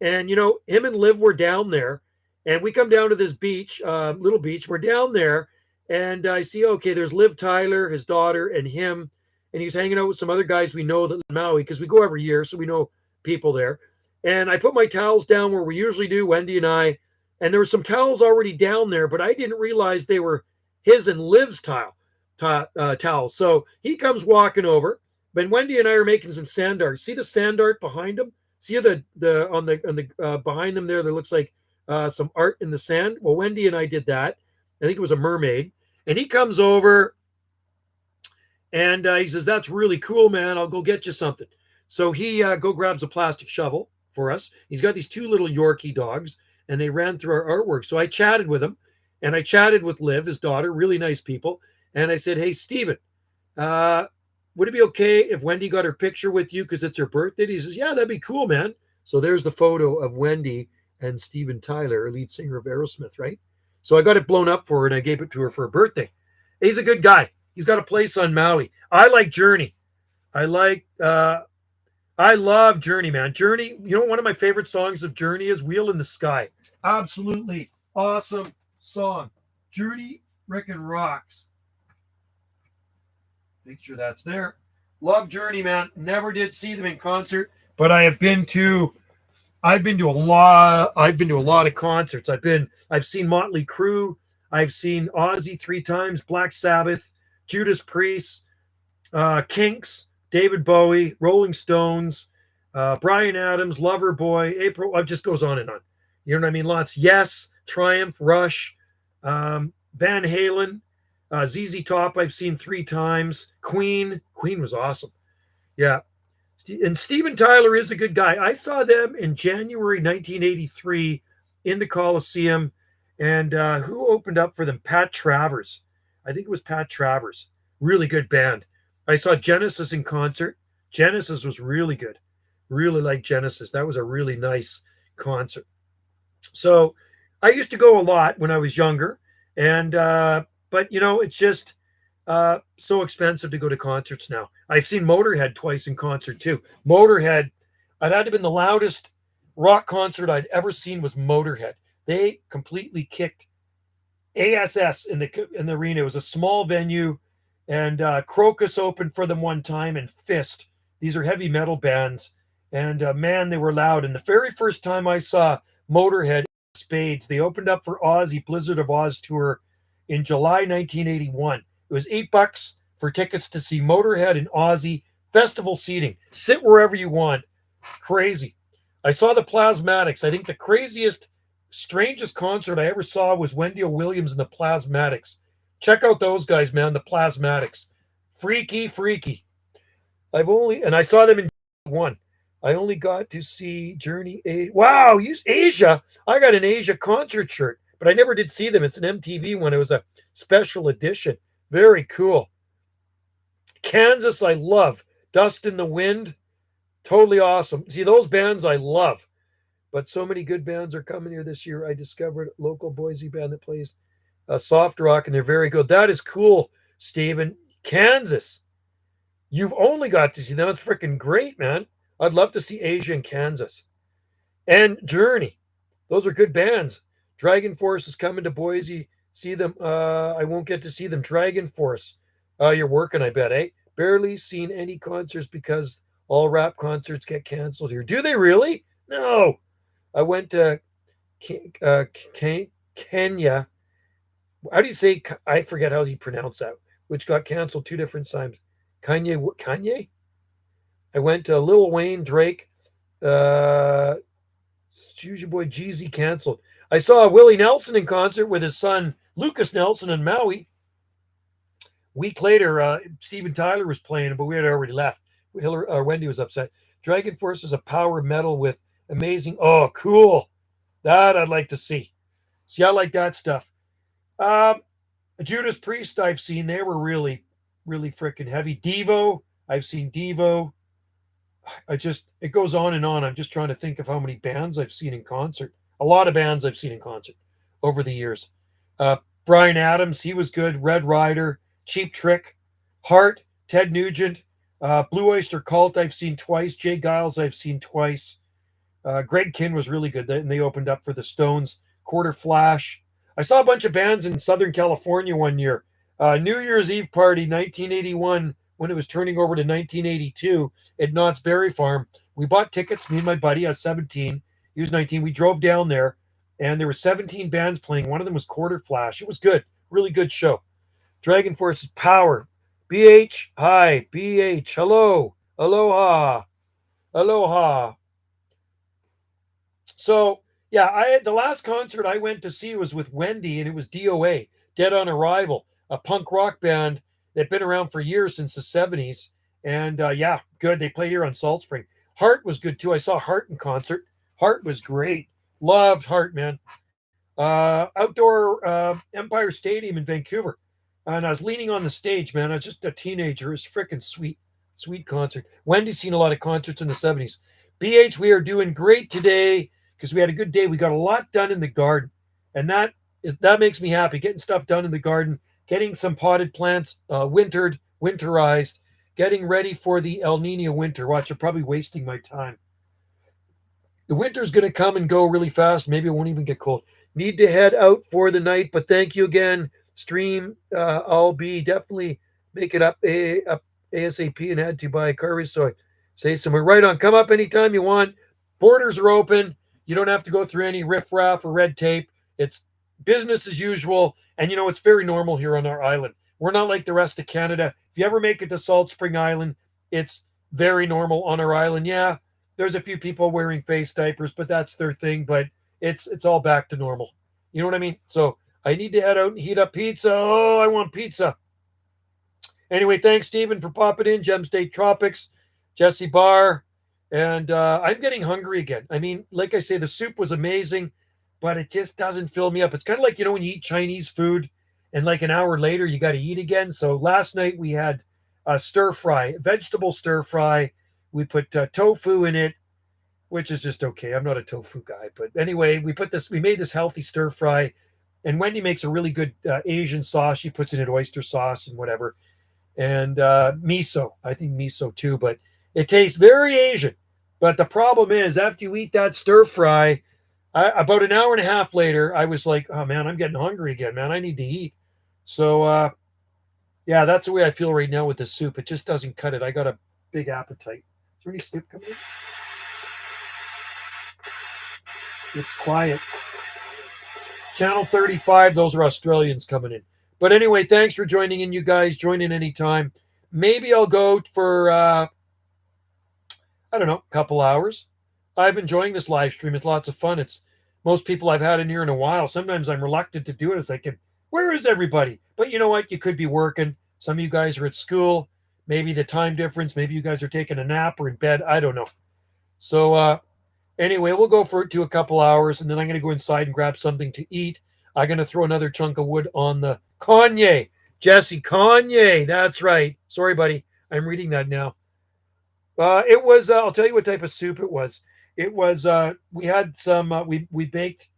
And, him and Liv were down there, and we come down to this beach, little beach. We're down there, and I see, okay, there's Liv Tyler, his daughter, and him, and he's hanging out with some other guys we know that in Maui, because we go every year, so we know people there. And I put my towels down where we usually do, Wendy and I, and there were some towels already down there, but I didn't realize they were his and Liv's towels. So he comes walking over, but Wendy and I are making some sand art. See the sand art behind him? See the on the behind them there looks like some art in the sand. Well, Wendy and I did that. I think it was a mermaid. And he comes over and he says, "That's really cool, man. I'll go get you something." So he go grabs a plastic shovel for us. He's got these 2 little Yorkie dogs, and they ran through our artwork. So I chatted with him, and I chatted with Liv, his daughter, really nice people. And I said, "Hey, Steven, would it be okay if Wendy got her picture with you because it's her birthday?" He says, "Yeah, that'd be cool, man." So there's the photo of Wendy and Steven Tyler, lead singer of Aerosmith, right? So I got it blown up for her, and I gave it to her for her birthday. He's a good guy. He's got a place on Maui. I like Journey. I love Journey, man. Journey, one of my favorite songs of Journey is Wheel in the Sky. Absolutely awesome song. Journey frickin' rocks. Make sure that's there. Love Journey, man. Never did see them in concert, but I've been to a lot of concerts. I've seen Motley Crue. I've seen Ozzy 3 times, Black Sabbath, Judas Priest, Kinks, David Bowie, Rolling Stones, Bryan Adams, Loverboy, April. It just goes on and on. You know what I mean? Lots. Yes, Triumph, Rush, Van Halen, ZZ Top. I've seen 3 times. Queen was awesome. Yeah. And Steven Tyler is a good guy. I saw them in January 1983 in the Coliseum. And who opened up for them? Pat Travers. I think it was Pat Travers. Really good band. I saw Genesis in concert. Genesis was really good. Really like Genesis. That was a really nice concert. So I used to go a lot when I was younger. And but it's just so expensive to go to concerts now. I've seen Motorhead twice in concert too. Motorhead, it had to have been the loudest rock concert I'd ever seen was Motorhead. They completely kicked ASS in the arena. It was a small venue, and Crocus opened for them one time, and Fist. These are heavy metal bands, and man, they were loud. And the very first time I saw Motorhead, Spades, they opened up for Ozzy Blizzard of Oz tour in July 1981. It was $8 for tickets to see Motorhead and Ozzy, festival seating. Sit wherever you want. Crazy. I saw the Plasmatics. I think the craziest, strangest concert I ever saw was Wendy O. Williams and the Plasmatics. Check out those guys, man, the Plasmatics. Freaky, freaky. And I saw them in one. I only got to see Journey. Wow, use Asia. I got an Asia concert shirt, but I never did see them. It's an MTV one. It was a special edition. Very cool. Kansas, I love. Dust in the Wind, totally awesome. See, those bands I love. But so many good bands are coming here this year. I discovered a local Boise band that plays soft rock, and they're very good. That is cool, Steven. Kansas. You've only got to see them. It's freaking great, man. I'd love to see Asia and Kansas. And Journey. Those are good bands. Dragon Force is coming to Boise. See them. I won't get to see them. Dragon Force. You're working, I bet, eh? Barely seen any concerts because all rap concerts get canceled here. Do they really? No. I went to Kenya. How do you say? I forget how you pronounce that. Which got canceled two different times. Kanye. I went to Lil Wayne, Drake, Choose Your Boy Jeezy canceled. I saw Willie Nelson in concert with his son Lucas Nelson in Maui. Week later, Steven Tyler was playing, but we had already left. Wendy was upset. Dragon Force is a power metal with amazing. Oh, cool! That I'd like to see. See, I like that stuff. Judas Priest, I've seen. They were really, really freaking heavy. Devo, I've seen Devo. It goes on and on. I'm just trying to think of how many bands I've seen in concert. A lot of bands I've seen in concert over the years. Brian Adams, he was good. Red Rider, Cheap Trick, Heart, Ted Nugent, Blue Oyster Cult, I've seen twice. Jay Giles, I've seen twice. Greg Kinn was really good. And they opened up for the Stones. Quarter Flash. I saw a bunch of bands in Southern California one year. New Year's Eve party, 1981, when it was turning over to 1982 at Knott's Berry Farm. We bought tickets, me and my buddy. I was 17. He was 19. We drove down there, and there were 17 bands playing. One of them was Quarter Flash. It was good. Really good show. Dragon Force's Power. BH, hi. BH, hello. Aloha. Aloha. So, yeah, the last concert I went to see was with Wendy, and it was DOA, Dead on Arrival, a punk rock band that'd been around for years, since the 70s. And yeah, good. They played here on Salt Spring. Heart was good too. I saw Heart in concert. Heart was great. Loved Heart, man. Outdoor Empire Stadium in Vancouver. And I was leaning on the stage, man. I was just a teenager. It was freaking sweet, sweet concert. Wendy's seen a lot of concerts in the 70s. BH, we are doing great today because we had a good day. We got a lot done in the garden. And that makes me happy, getting stuff done in the garden, getting some potted plants winterized, getting ready for the El Nino winter. Watch, I'm probably wasting my time. The winter's going to come and go really fast. Maybe it won't even get cold. Need to head out for the night, but thank you again. Stream, I'll be definitely make it up ASAP and head to buy a car. So say somewhere. Right on. Come up anytime you want. Borders are open. You don't have to go through any riffraff or red tape. It's business as usual. And it's very normal here on our island. We're not like the rest of Canada. If you ever make it to Salt Spring Island, it's very normal on our island. Yeah, there's a few people wearing face diapers, but that's their thing. But it's all back to normal. You know what I mean? So I need to head out and heat up pizza. Oh, I want pizza. Anyway, thanks, Stephen, for popping in. Gem State Tropics, Jesse Barr. And I'm getting hungry again. I mean, like I say, the soup was amazing, but it just doesn't fill me up. It's kind of like, when you eat Chinese food and like an hour later, you got to eat again. So last night we had a stir fry, vegetable stir fry. We put tofu in it, which is just okay. I'm not a tofu guy. But anyway, we made this healthy stir fry. And Wendy makes a really good Asian sauce. She puts in it oyster sauce and whatever. And miso. I think miso too. But it tastes very Asian. But the problem is, after you eat that stir fry, about an hour and a half later, I was like, oh, man, I'm getting hungry again, man. I need to eat. So, yeah, that's the way I feel right now with the soup. It just doesn't cut it. I got a big appetite. Is there any soup coming in? It's quiet. Channel 35, those are Australians coming in. But anyway, thanks for joining in, you guys. Join in anytime. Maybe I'll go for, I don't know, a couple hours. I'm enjoying this live stream. It's lots of fun. It's most people I've had in here in a while. Sometimes I'm reluctant to do it. It's like, where is everybody? But you know what? You could be working. Some of you guys are at school. maybe the time difference, maybe you guys are taking a nap or in bed. I don't know. So anyway, we'll go for it to a couple hours, and then I'm going to go inside and grab something to eat. I'm going to throw another chunk of wood on the Kanye. Jesse, Kanye. That's right. Sorry, buddy. I'm reading that now. It was. I'll tell you what type of soup it was. It was. We had some. We baked.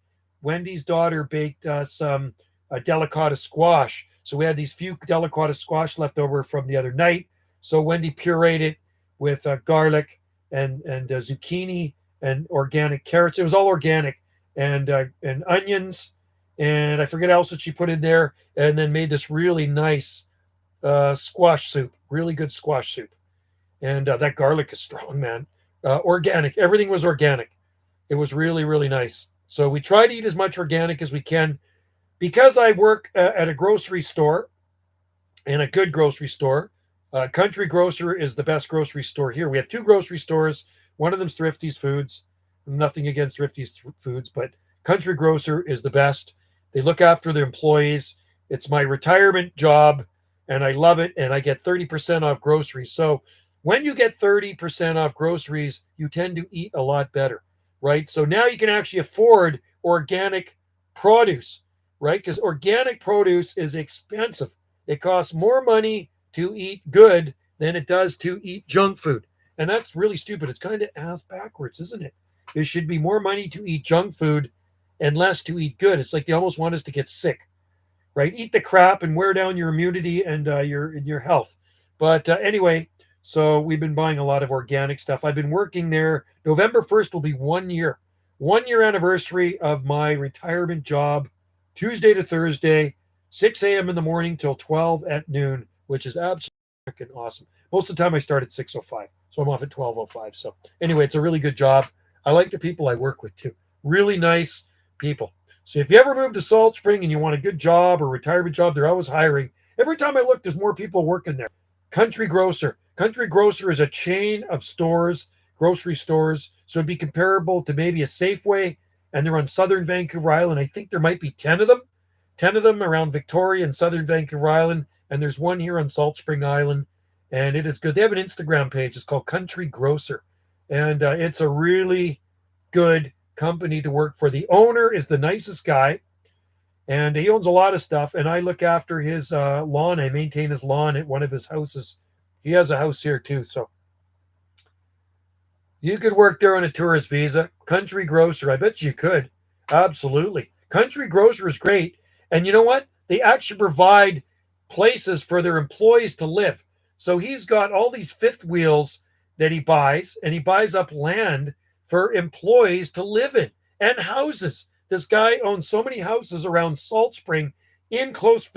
Wendy's daughter baked some delicata squash. So we had these few delicata squash left over from the other night. So Wendy pureed it with garlic and zucchini and organic carrots. It was all organic and onions and I forget else that she put in there. And then made this really nice squash soup. Really good squash soup. And that garlic is strong, man. Organic. Everything was organic. It was really, really nice. So we try to eat as much organic as we can. Because I work at a grocery store and a good grocery store, Country Grocer is the best grocery store here. We have two grocery stores. One of them's Thrifty's Foods. Nothing against Thrifty's Foods, but Country Grocer is the best. They look after their employees. It's my retirement job, and I love it. And I get 30% off groceries. So when you get 30% off groceries, you tend to eat a lot better, right? So now you can actually afford organic produce, right? Because organic produce is expensive. It costs more money to eat good than it does to eat junk food. And that's really stupid. It's kind of ass backwards, isn't it? It should be more money to eat junk food and less to eat good. It's like they almost want us to get sick, right? Eat the crap and wear down your immunity and your health. But anyway, so we've been buying a lot of organic stuff. I've been working there. November 1st will be 1 year anniversary of my retirement job, Tuesday to Thursday, 6 a.m. in the morning till 12 at noon, which is absolutely freaking awesome. Most of the time I start at 6:05, so I'm off at 12:05. So anyway, it's a really good job. I like the people I work with too. Really nice people. So if you ever move to Salt Spring and you want a good job or retirement job, they're always hiring. Every time I look, there's more people working there. Country Grocer. Country Grocer is a chain of stores, grocery stores. So it'd be comparable to maybe a Safeway, and they're on southern Vancouver Island. I think there might be 10 of them. 10 of them around Victoria and southern Vancouver Island. And there's one here on Salt Spring Island. And it is good. They have an Instagram page. It's called Country Grocer. And it's a really good company to work for. The owner is the nicest guy. And he owns a lot of stuff. And I look after his lawn. I maintain his lawn at one of his houses. He has a house here too. So you could work there on a tourist visa. Country Grocer. I bet you could. Absolutely. Country Grocer is great. And you know what? They actually provide places for their employees to live. So he's got all these fifth wheels that he buys, and he buys up land for employees to live in and houses. This guy owns so many houses around Salt Spring in close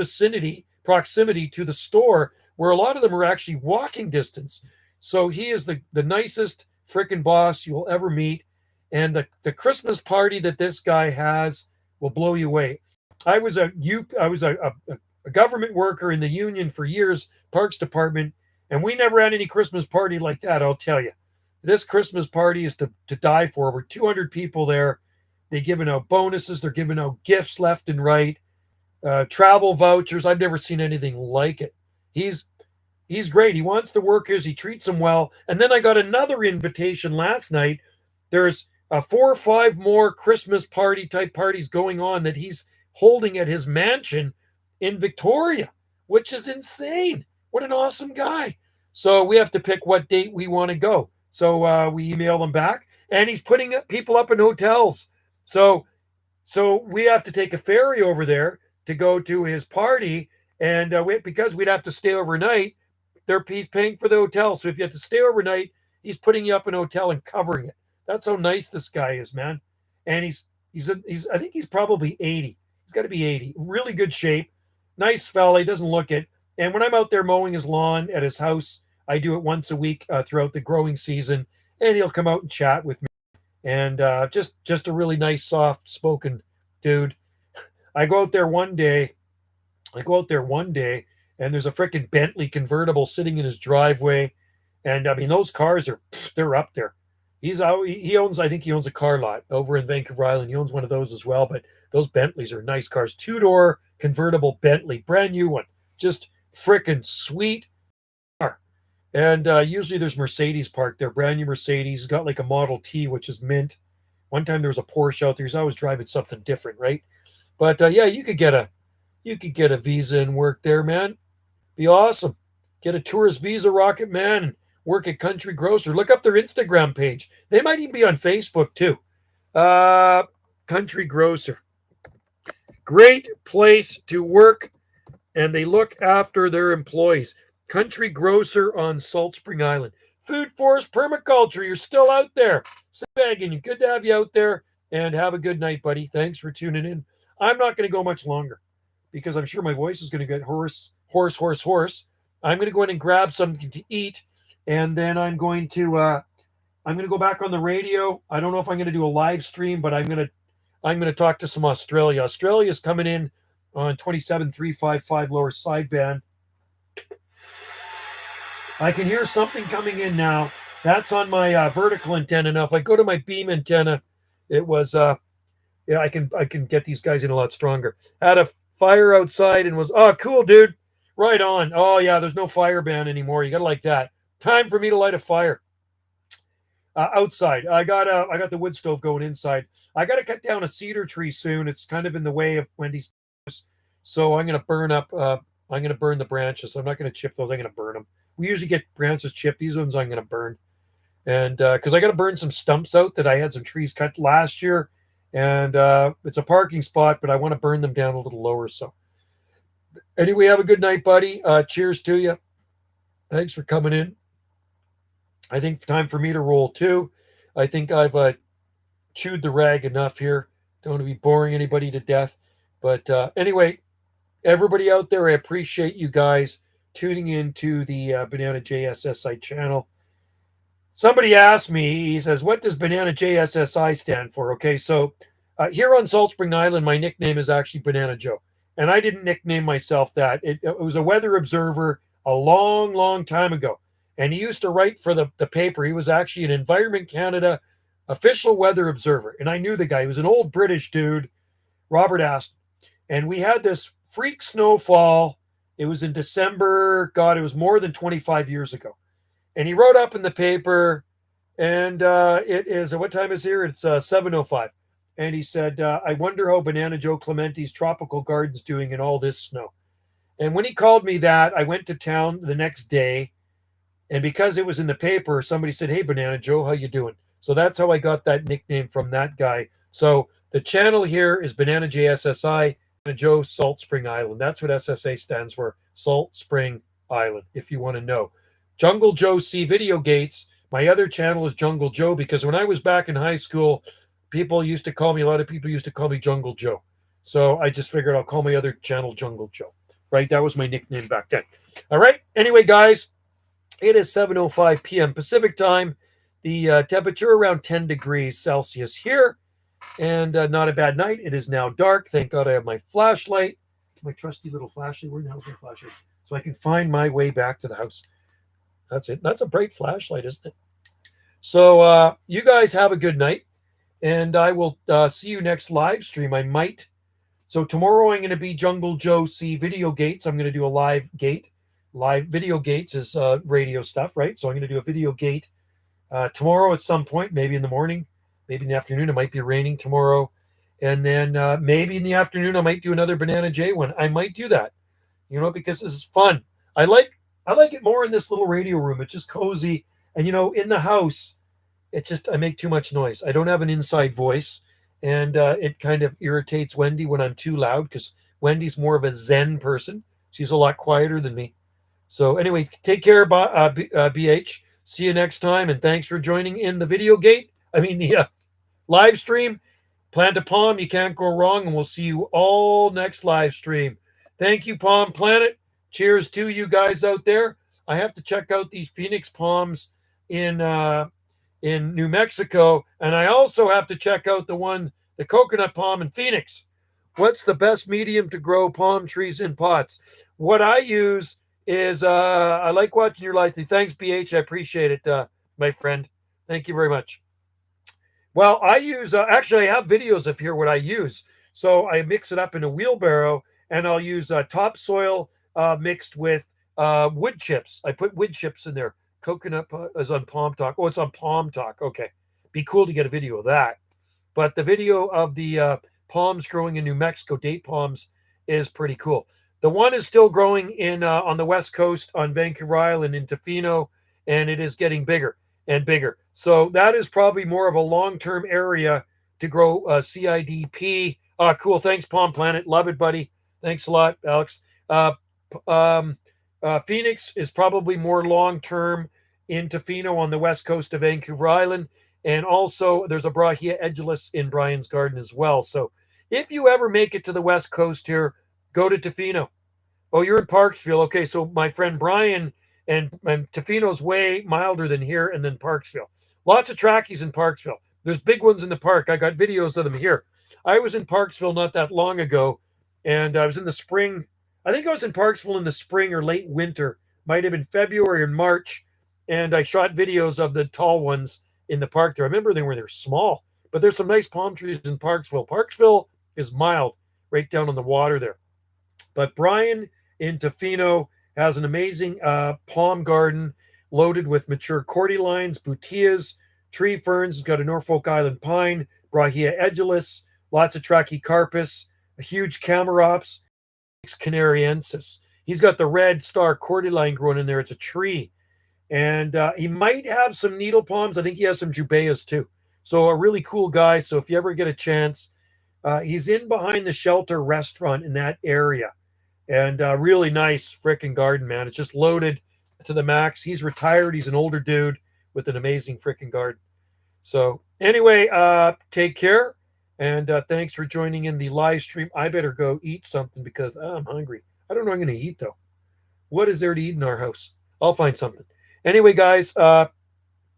proximity to the store, where a lot of them are actually walking distance. So he is the nicest freaking boss you will ever meet. And the Christmas party that this guy has will blow you away. I was a government worker in the union for years, Parks Department, and we never had any Christmas party like that, I'll tell you. This Christmas party is to die for. Over 200 people there. They're giving out bonuses. They're giving out gifts left and right. Travel vouchers. I've never seen anything like it. He's great. He wants the workers. He treats them well. And then I got another invitation last night. There's 4 or 5 more Christmas party type parties going on that he's holding at his mansion in Victoria, which is insane. What an awesome guy. So we have to pick what date we want to go. So we email him back, and he's putting people up in hotels. So we have to take a ferry over there to go to his party, and because we'd have to stay overnight, he's paying for the hotel. So if you have to stay overnight, he's putting you up in a hotel and covering it. That's how nice this guy is, man. And he's I think he's probably 80. He's got to be 80. Really good shape. Nice fella. He doesn't look it. And when I'm out there mowing his lawn at his house, I do it once a week throughout the growing season, and he'll come out and chat with me. And just a really nice, soft-spoken dude. I go out there one day, and there's a freaking Bentley convertible sitting in his driveway. And I mean, those cars they're up there. I think he owns a car lot over in Vancouver Island. He owns one of those as well. But those Bentleys are nice cars. 2-door convertible Bentley, brand new one. Just freaking sweet car. And usually there's Mercedes parked there, brand new Mercedes. It's got like a Model T, which is mint. One time there was a Porsche out there. He's always driving something different, right? But yeah, you could get a visa and work there, man. Be awesome. Get a tourist visa, Rocket Man, and work at Country Grocer. Look up their Instagram page. They might even be on Facebook too. Uh, Country Grocer. Great place to work, and they look after their employees. Country Grocer on Salt Spring Island. Food Forest Permaculture, you're still out there. Begging, good to have you out there, and have a good night, buddy. Thanks for tuning in. I'm not going to go much longer because I'm sure my voice is going to get hoarse, hoarse, hoarse, hoarse. I'm going to go in and grab something to eat, and then I'm going to go back on the radio. I don't know if I'm going to do a live stream, but I'm going to talk to some Australia. Australia's coming in on 27355 lower sideband. I can hear something coming in now. That's on my vertical antenna. Now, if I go to my beam antenna, it was yeah, I can get these guys in a lot stronger. Had a fire outside and was cool, dude. Right on. Oh yeah, there's no fire ban anymore. You gotta like that. Time for me to light a fire. Outside. I got the wood stove going inside. I got to cut down a cedar tree soon. It's kind of in the way of Wendy's, so I'm gonna burn up. I'm gonna burn the branches. I'm not gonna chip those. I'm gonna burn them. We usually get branches chipped. These ones I'm gonna burn, and because I got to burn some stumps out that I had some trees cut last year, and it's a parking spot, but I want to burn them down a little lower. So anyway, have a good night, buddy. Cheers to you. Thanks for coming in. I think time for me to roll too. I think I've chewed the rag enough here. Don't want to be boring anybody to death. But anyway, everybody out there, I appreciate you guys tuning into the Banana JSSI channel. Somebody asked me, he says, what does Banana JSSI stand for? Okay, so here on Salt Spring Island, my nickname is actually Banana Joe. And I didn't nickname myself that. It was a weather observer a long, long time ago. And he used to write for the paper. He was actually an Environment Canada official weather observer. And I knew the guy. He was an old British dude, Robert Aston. And we had this freak snowfall. It was in December. God, it was more than 25 years ago. And he wrote up in the paper, and it is, what time is here? It's 7:05. And he said, I wonder how Banana Joe Clementi's tropical garden's doing in all this snow. And when he called me that, I went to town the next day. And because it was in the paper, somebody said, hey, Banana Joe, how you doing? So that's how I got that nickname from that guy. So the channel here is Banana JSSI, Banana Joe Salt Spring Island. That's what SSA stands for, Salt Spring Island, if you want to know. Jungle Joe C Video Gates. My other channel is Jungle Joe because when I was back in high school, a lot of people used to call me Jungle Joe. So I just figured I'll call my other channel Jungle Joe, right? That was my nickname back then. All right. Anyway, guys, it is 7:05 p.m. Pacific time. The temperature around 10 degrees Celsius here, and not a bad night. It is now dark. Thank God I have my flashlight, my trusty little flashlight. Where the hell is my flashlight? So I can find my way back to the house. That's it. That's a bright flashlight, isn't it? So you guys have a good night, and I will see you next live stream. I might. So tomorrow I'm going to be Jungle Joe C Video Gates. I'm going to do a live gate. Live video gates is radio stuff, right? So I'm going to do a video gate tomorrow at some point, maybe in the morning, maybe in the afternoon. It might be raining tomorrow. And then maybe in the afternoon, I might do another Banana J one. I might do that, because this is fun. I like it more in this little radio room. It's just cozy. And, in the house, it's just, I make too much noise. I don't have an inside voice. And it kind of irritates Wendy when I'm too loud because Wendy's more of a Zen person. She's a lot quieter than me. So anyway, take care, BH. See you next time. And thanks for joining in the the live stream. Plant a palm. You can't go wrong. And we'll see you all next live stream. Thank you, Palm Planet. Cheers to you guys out there. I have to check out these Phoenix palms in New Mexico. And I also have to check out the coconut palm in Phoenix. What's the best medium to grow palm trees in pots? What I use is I like watching your live. Thanks, BH. I appreciate it, my friend. Thank you very much. Well, I use actually I have videos of here what I use. So I mix it up in a wheelbarrow, and I'll use topsoil mixed with wood chips. I put wood chips in there. Coconut is on Palm Talk. Oh, it's on Palm Talk. Okay. Be cool to get a video of that. But the video of the palms growing in New Mexico, date palms, is pretty cool. The one is still growing in on the West Coast on Vancouver Island in Tofino, and it is getting bigger and bigger. So that is probably more of a long-term area to grow CIDP. Cool. Thanks, Palm Planet. Love it, buddy. Thanks a lot, Alex. Phoenix is probably more long-term in Tofino on the west coast of Vancouver Island. And also, there's a Brahia edulis in Brian's garden as well. So if you ever make it to the west coast here, go to Tofino. Oh, you're in Parksville. Okay, so my friend Brian and Tofino's way milder than here and then Parksville. Lots of trackies in Parksville. There's big ones in the park. I got videos of them here. I was in Parksville not that long ago, and I was in the spring. I think I was in Parksville in the spring or late winter. Might have been February or March, and I shot videos of the tall ones in the park there. I remember they're small, but there's some nice palm trees in Parksville. Parksville is mild, right down on the water there. But Brian in Tofino has an amazing palm garden loaded with mature cordylines, butias, tree ferns. He's got a Norfolk Island pine, Brahia edulis, lots of Trachycarpus, a huge Camarops, Canariensis. He's got the red star cordyline growing in there. It's a tree. And he might have some needle palms. I think he has some Jubaeas too. So a really cool guy. So if you ever get a chance, he's in behind the Shelter restaurant in that area. And really nice freaking garden, man. It's just loaded to the max. He's retired. He's an older dude with an amazing freaking garden. So anyway, take care. And thanks for joining in the live stream. I better go eat something because I'm hungry. I don't know what I'm going to eat, though. What is there to eat in our house? I'll find something. Anyway, guys,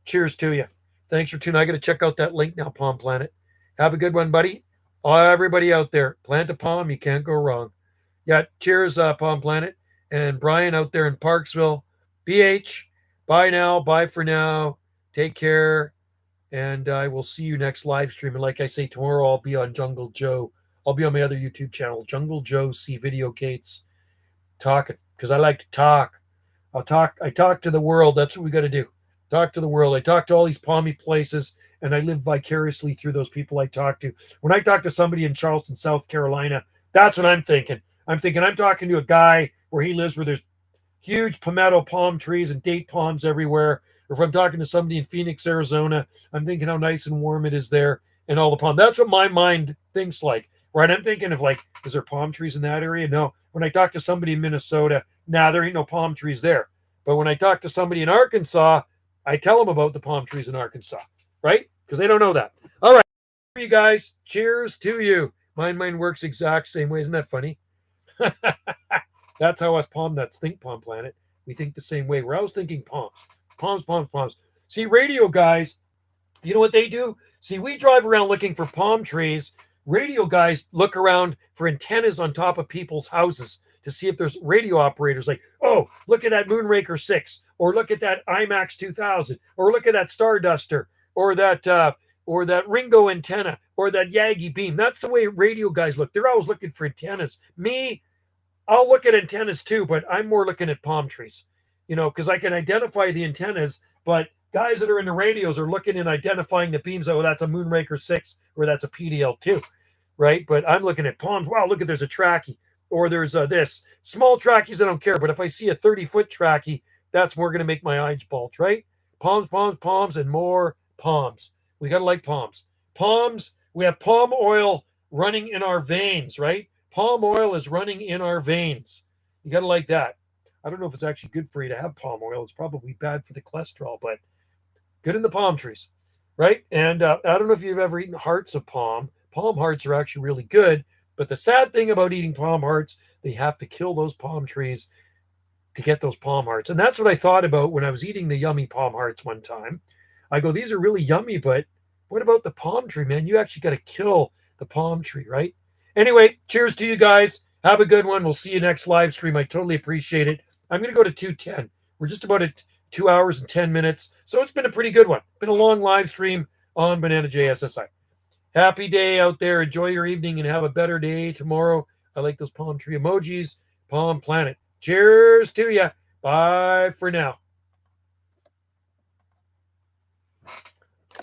cheers to you. Thanks for tuning. I got to check out that link now, Palm Planet. Have a good one, buddy. Everybody out there, plant a palm. You can't go wrong. Yeah, cheers, Palm Planet. And Brian out there in Parksville. BH, bye now. Bye for now. Take care. And I will see you next live stream. And like I say, tomorrow I'll be on Jungle Joe. I'll be on my other YouTube channel, Jungle Joe C Video Gates, talking because I like to talk. I talk to the world. That's what we got to do. Talk to the world. I talk to all these palmy places, and I live vicariously through those people I talk to. When I talk to somebody in Charleston, South Carolina, that's what I'm thinking. I'm talking to a guy where he lives where there's huge palmetto palm trees and date palms everywhere. Or if I'm talking to somebody in Phoenix, Arizona, I'm thinking how nice and warm it is there and all the palm. That's what my mind thinks like, right? I'm thinking of like, is there palm trees in that area? No. When I talk to somebody in Minnesota, there ain't no palm trees there. But when I talk to somebody in Arkansas, I tell them about the palm trees in Arkansas, right? Because they don't know that. All right, you guys, cheers to you. Mine works exact same way. Isn't that funny? That's how us palm nuts think, Palm Planet. We think the same way. We're always thinking palms. Palms. See, radio guys, you know what they do? See, we drive around looking for palm trees. Radio guys look around for antennas on top of people's houses to see if there's radio operators like, oh, look at that Moonraker 6, or look at that IMAX 2000, or look at that Starduster, or that Ringo antenna, or that Yagi beam. That's the way radio guys look. They're always looking for antennas. Me, I'll look at antennas too, but I'm more looking at palm trees, because I can identify the antennas, but guys that are in the radios are looking and identifying the beams. Oh, that's a Moonraker 6 or that's a PDL2, right? But I'm looking at palms. Wow, look at there's a trackie or there's this. Small trackies, I don't care. But if I see a 30-foot trackie, that's more going to make my eyes bulge, right? Palms, and more palms. We got to like palms. Palms, we have palm oil running in our veins, right? Palm oil is running in our veins. You got to like that. I don't know if it's actually good for you to have palm oil. It's probably bad for the cholesterol, but good in the palm trees, right? And I don't know if you've ever eaten hearts of palm. Palm hearts are actually really good. But the sad thing about eating palm hearts, they have to kill those palm trees to get those palm hearts. And that's what I thought about when I was eating the yummy palm hearts one time. I go, these are really yummy, but what about the palm tree, man? You actually got to kill the palm tree, right? Anyway, cheers to you guys. Have a good one. We'll see you next live stream. I totally appreciate it. I'm going to go to 2:10. We're just about at 2 hours and 10 minutes. So it's been a pretty good one. Been a long live stream on Banana JSSI. Happy day out there. Enjoy your evening and have a better day tomorrow. I like those palm tree emojis. Palm Planet. Cheers to you. Bye for now.